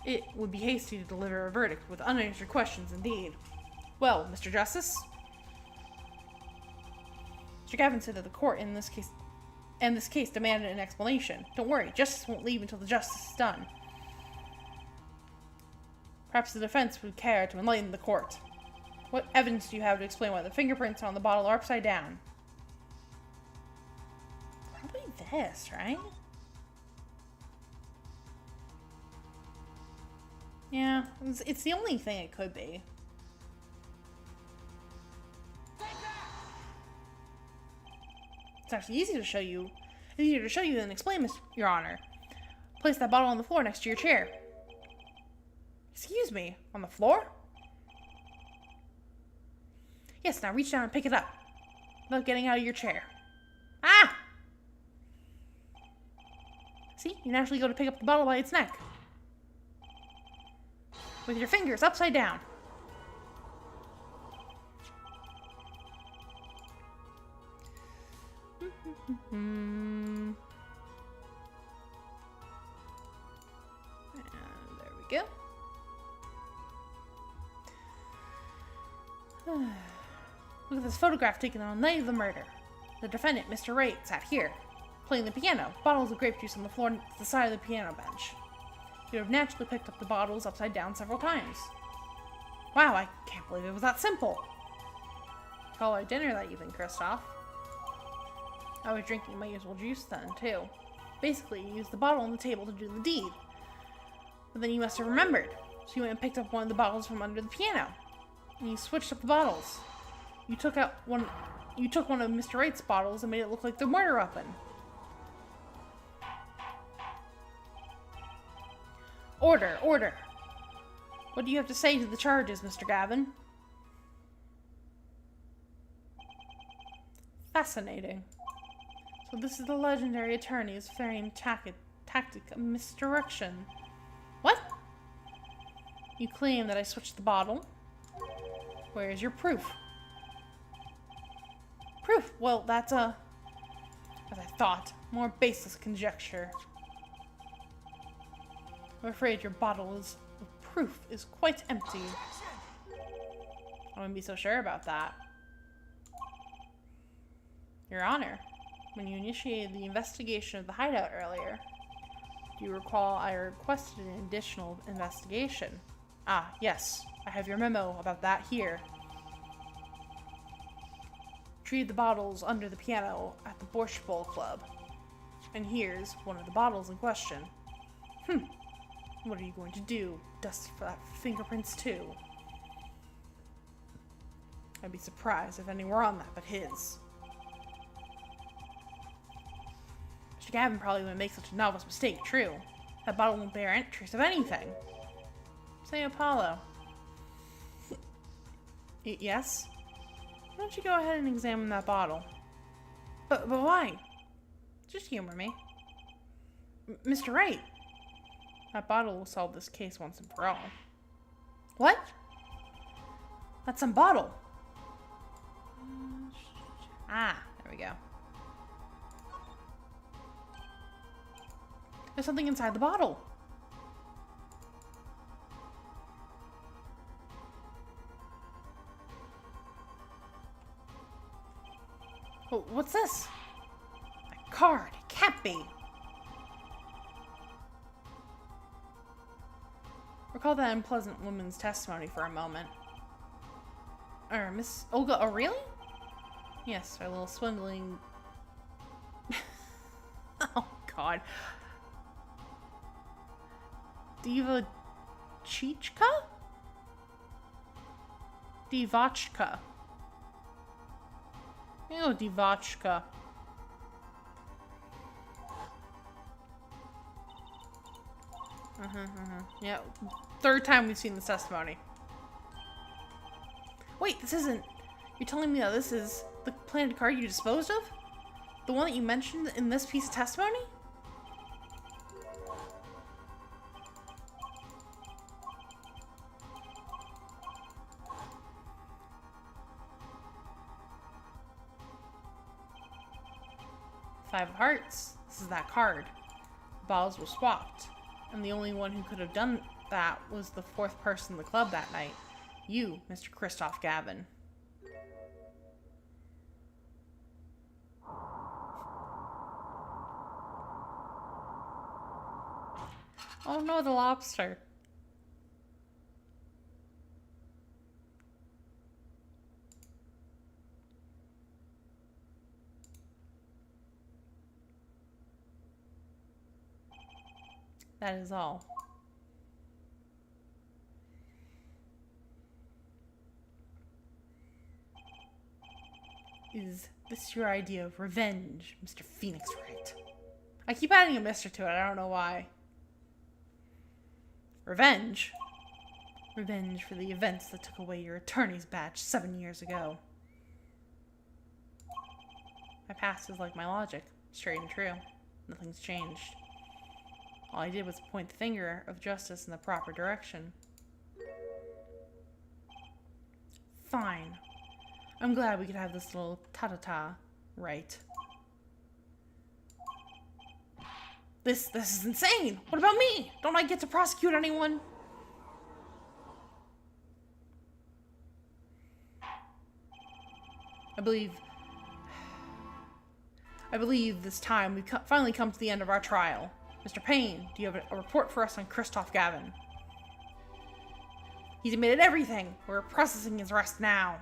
It would be hasty to deliver a verdict with unanswered questions indeed. Well, Mr. Justice? Mr. Gavin said that the court in this case demanded an explanation. Don't worry, justice won't leave until the justice is done. Perhaps the defense would care to enlighten the court. What evidence do you have to explain why the fingerprints on the bottle are upside down? Probably this, right? Yeah, it's the only thing it could be. It's actually easier to show you than explain, Your Honor. Place that bottle on the floor next to your chair. Excuse me, on the floor? Yes, now reach down and pick it up. Without getting out of your chair. Ah! See, you naturally go to pick up the bottle by its neck. With your fingers upside down. And there we go. Look at this photograph taken on the night of the murder. The defendant, Mr. Wright, sat here, playing the piano, bottles of grape juice on the floor to the side of the piano bench. He would have naturally picked up the bottles upside down several times. Wow, I can't believe it was that simple. Call our dinner that evening, Kristoff. I was drinking my usual juice then, too. Basically, you used the bottle on the table to do the deed. But then you must have remembered, so you went and picked up one of the bottles from under the piano. And you switched up the bottles. You took one of Mr. Wright's bottles and made it look like the murder weapon. Order, order. What do you have to say to the charges, Mr. Gavin? Fascinating. So this is the legendary attorney's famed tactic of misdirection. What? You claim that I switched the bottle. Where is your proof? Proof? Well, that's a... as I thought, more baseless conjecture. I'm afraid your bottle of proof is quite empty. I wouldn't be so sure about that. Your Honor, when you initiated the investigation of the hideout earlier, do you recall I requested an additional investigation? Ah, yes. I have your memo about that here. Retrieve the bottles under the piano at the Borscht Bowl Club. And here's one of the bottles in question. What are you going to do? Dust for that fingerprints too? I'd be surprised if any were on that but his. Mr. Gavin probably wouldn't make such a novice mistake, true. That bottle won't bear any trace of anything. Say Apollo. Yes? Why don't you go ahead and examine that bottle? But why? Just humor me. Mr. Wright. That bottle will solve this case once and for all. What? That's some bottle. Ah, there we go. There's something inside the bottle. Oh, what's this? A card. It can't be. Recall that unpleasant woman's testimony for a moment. Miss Olga, oh really? Yes, our little swindling... oh, God. Diva Chichka? Divachka. Oh, Divachka. Yeah, third time we've seen this testimony. Wait, this isn't... You're telling me that this is the planted card you disposed of? The one that you mentioned in this piece of testimony? Five of Hearts. This is that card. The bottles were swapped. And the only one who could have done that was the fourth person in the club that night. You, Mr. Christoph Gavin. Oh no, the lobster. That is all. Is this your idea of revenge, Mr. Phoenix Wright? I keep adding a Mr. to it, I don't know why. Revenge? Revenge for the events that took away your attorney's badge 7 years ago. My past is like my logic, straight and true. Nothing's changed. All I did was point the finger of justice in the proper direction. Fine. I'm glad we could have this little ta-ta-ta, right? This is insane! What about me? Don't I get to prosecute anyone? I believe this time we've finally come to the end of our trial. Mr. Payne, do you have a report for us on Christoph Gavin? He's admitted everything. We're processing his arrest now.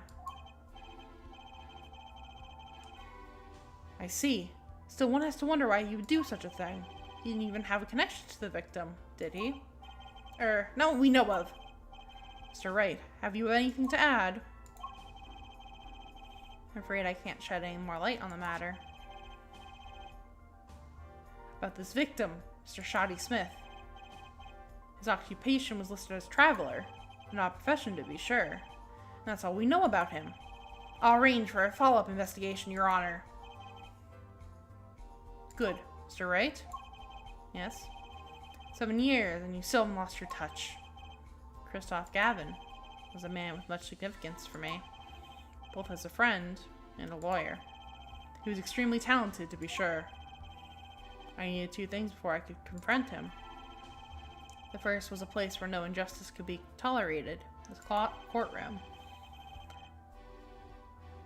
I see. Still, one has to wonder why he would do such a thing. He didn't even have a connection to the victim, did he? No, we know of. Mr. Wright, have you anything to add? I'm afraid I can't shed any more light on the matter. About this victim, Mr. Shoddy Smith. His occupation was listed as traveler, an odd profession to be sure. And that's all we know about him. I'll arrange for a follow-up investigation, Your Honor. Good. Mr. Wright? Yes? 7 years, and you still haven't lost your touch. Christoph Gavin was a man with much significance for me, both as a friend and a lawyer. He was extremely talented, to be sure. I needed two things before I could confront him. The first was a place where no injustice could be tolerated, this courtroom.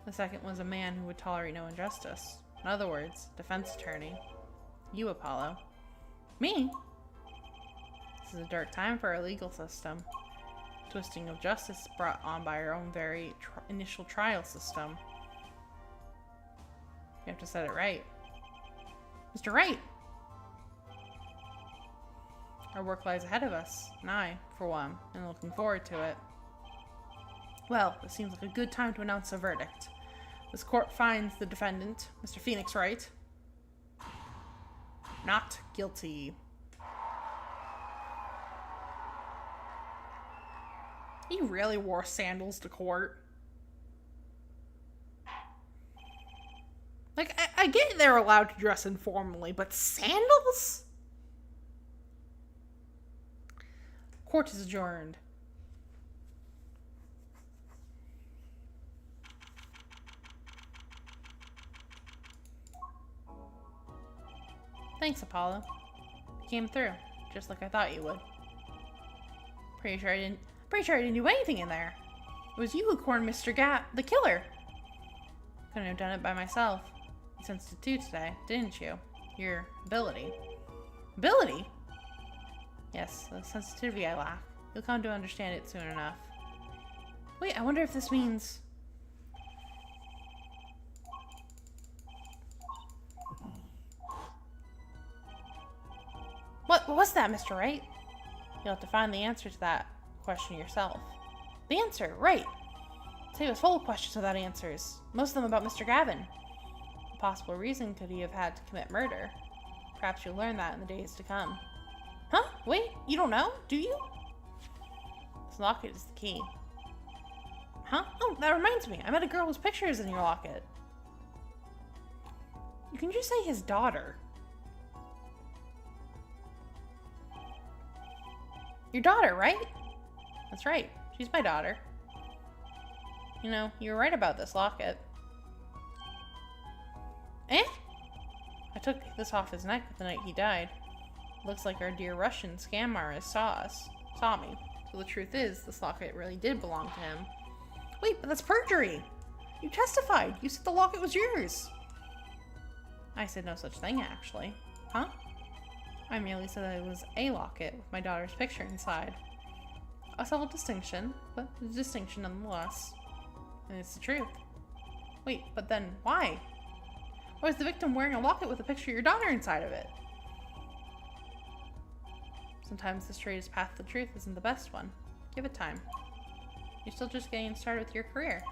The second was a man who would tolerate no injustice. In other words, defense attorney. You, Apollo. Me? This is a dark time for our legal system. Twisting of justice brought on by our own very initial trial system. You have to set it right. Mr. Wright! Our work lies ahead of us, and I, for one, am looking forward to it. Well, it seems like a good time to announce a verdict. This court finds the defendant, Mr. Phoenix Wright, not guilty. He really wore sandals to court. Like, I get they're allowed to dress informally, but sandals? Court is adjourned. Thanks, Apollo. You came through, just like I thought you would. Pretty sure I didn't do anything in there. It was you who cornered Mr. the killer. Couldn't have done it by myself. You sensed it too today, didn't you? Your ability. Ability? Yes, the sensitivity I lack. You'll come to understand it soon enough. Wait, I wonder if this means... What was that, Mr. Wright? You'll have to find the answer to that question yourself. The answer, right. Today was full of questions without answers. Most of them about Mr. Gavin. A possible reason could he have had to commit murder? Perhaps you'll learn that in the days to come. Huh? Wait, you don't know? Do you? This locket is the key. Huh? Oh, that reminds me. I met a girl whose picture is in your locket. You can just say his daughter. Your daughter, right? That's right. She's my daughter. You know, you were right about this locket. Eh? I took this off his neck the night he died. Looks like our dear Russian scam artist saw me. So the truth is, this locket really did belong to him. Wait, but that's perjury! You testified! You said the locket was yours! I said no such thing, actually. Huh? I merely said that it was a locket with my daughter's picture inside. A subtle distinction, but a distinction nonetheless. And it's the truth. Wait, but then why? Why was the victim wearing a locket with a picture of your daughter inside of it? Sometimes the straightest path to the truth isn't the best one. Give it time. You're still just getting started with your career.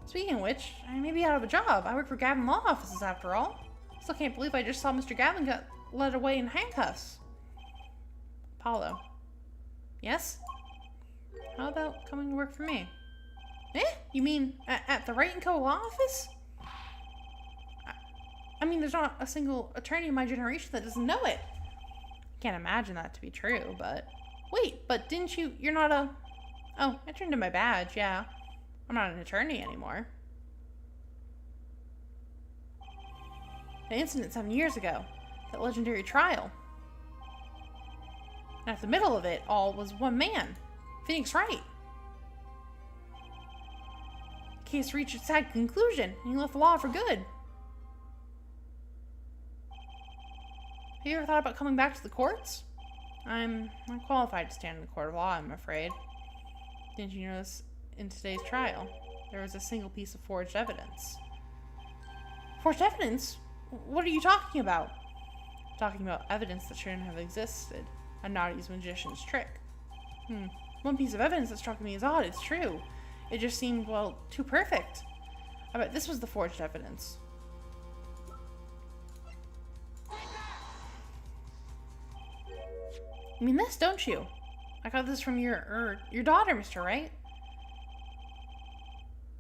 Speaking of which, I may be out of a job. I work for Gavin Law Offices after all. Still can't believe I just saw Mr. Gavin get led away in handcuffs. Apollo. Yes? How about coming to work for me? Eh? You mean at the Wright & Co. law office? I mean, there's not a single attorney in my generation that doesn't know it. Can't imagine that to be true, but... Wait, but didn't you... You're not a... Oh, I turned in my badge, yeah. I'm not an attorney anymore. The incident 7 years ago. That legendary trial. And at the middle of it all was one man. Phoenix Wright. The case reached its sad conclusion, and he left the law for good. Have you ever thought about coming back to the courts? I'm not qualified to stand in the court of law, I'm afraid. Didn't you notice in today's trial, there was a single piece of forged evidence? Forged evidence? What are you talking about? Talking about evidence that shouldn't have existed. A naughty magician's trick. One piece of evidence that struck me as odd, it's true. It just seemed, well, too perfect. I bet this was the forged evidence. You mean this, don't you? I got this from your daughter, Mr. Wright.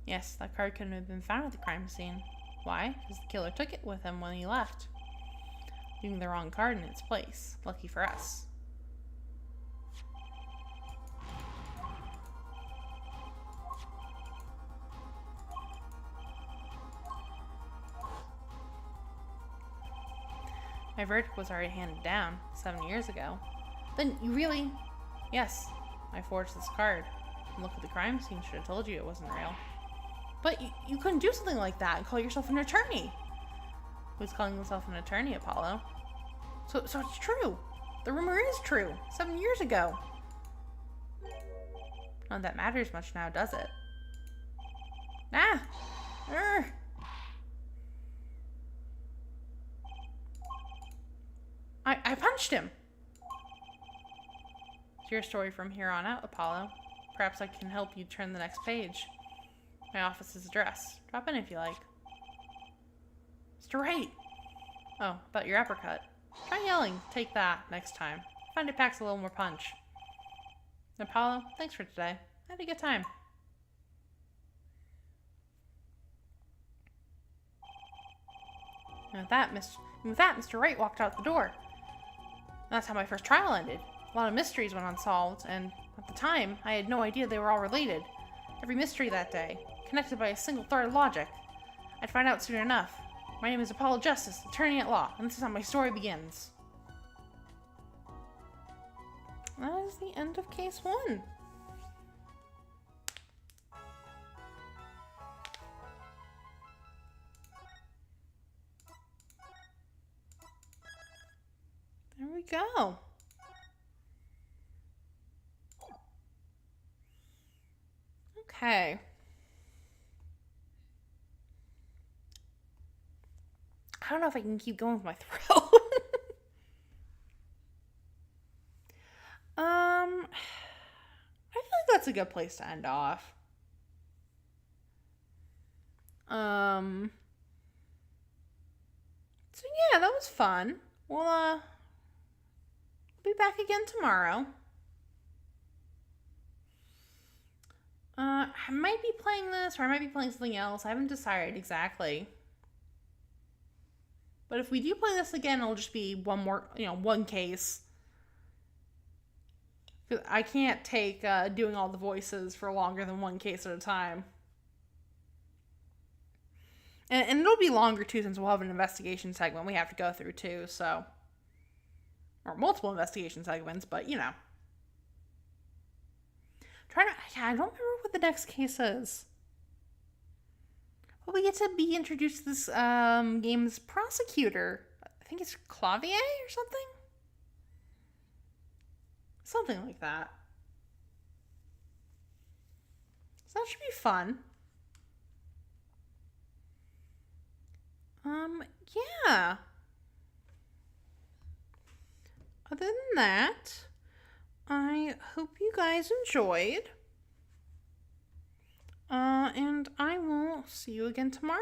Yes, that card couldn't have been found at the crime scene. Why? Because the killer took it with him when he left, leaving the wrong card in its place. Lucky for us. My verdict was already handed down 7 years ago. Then you really... Yes, I forged this card. And look at the crime scene, should have told you it wasn't real. But you couldn't do something like that and call yourself an attorney. Who's calling himself an attorney, Apollo? So it's true. The rumor is true. 7 years ago. None that matters much now, does it? Ah! I punched him! It's your story from here on out, Apollo. Perhaps I can help you turn the next page. My office's address. Drop in if you like. Mr. Wright! Oh, about your uppercut. Try yelling, take that, next time. I find it packs a little more punch. Apollo, thanks for today. I had a good time. And with that, Mr. Wright walked out the door. That's how my first trial ended. A lot of mysteries went unsolved, and at the time, I had no idea they were all related. Every mystery that day, connected by a single thread of logic. I'd find out soon enough. My name is Apollo Justice, attorney at law, and this is how my story begins. That is the end of case 1. There we go. Okay. I don't know if I can keep going with my throat. I feel like that's a good place to end off. So yeah, that was fun. We'll be back again tomorrow. I might be playing this, or I might be playing something else. I haven't decided exactly. But if we do play this again, it'll just be one case. I can't take doing all the voices for longer than one case at a time. And it'll be longer, too, since we'll have an investigation segment we have to go through, too, so... Or multiple investigation segments, but, you know. I don't remember what the next case is. But we get to be introduced to this game's prosecutor. I think it's Clavier or something? Something like that. So that should be fun. Yeah. Other than that, I hope you guys enjoyed. And I will see you again tomorrow.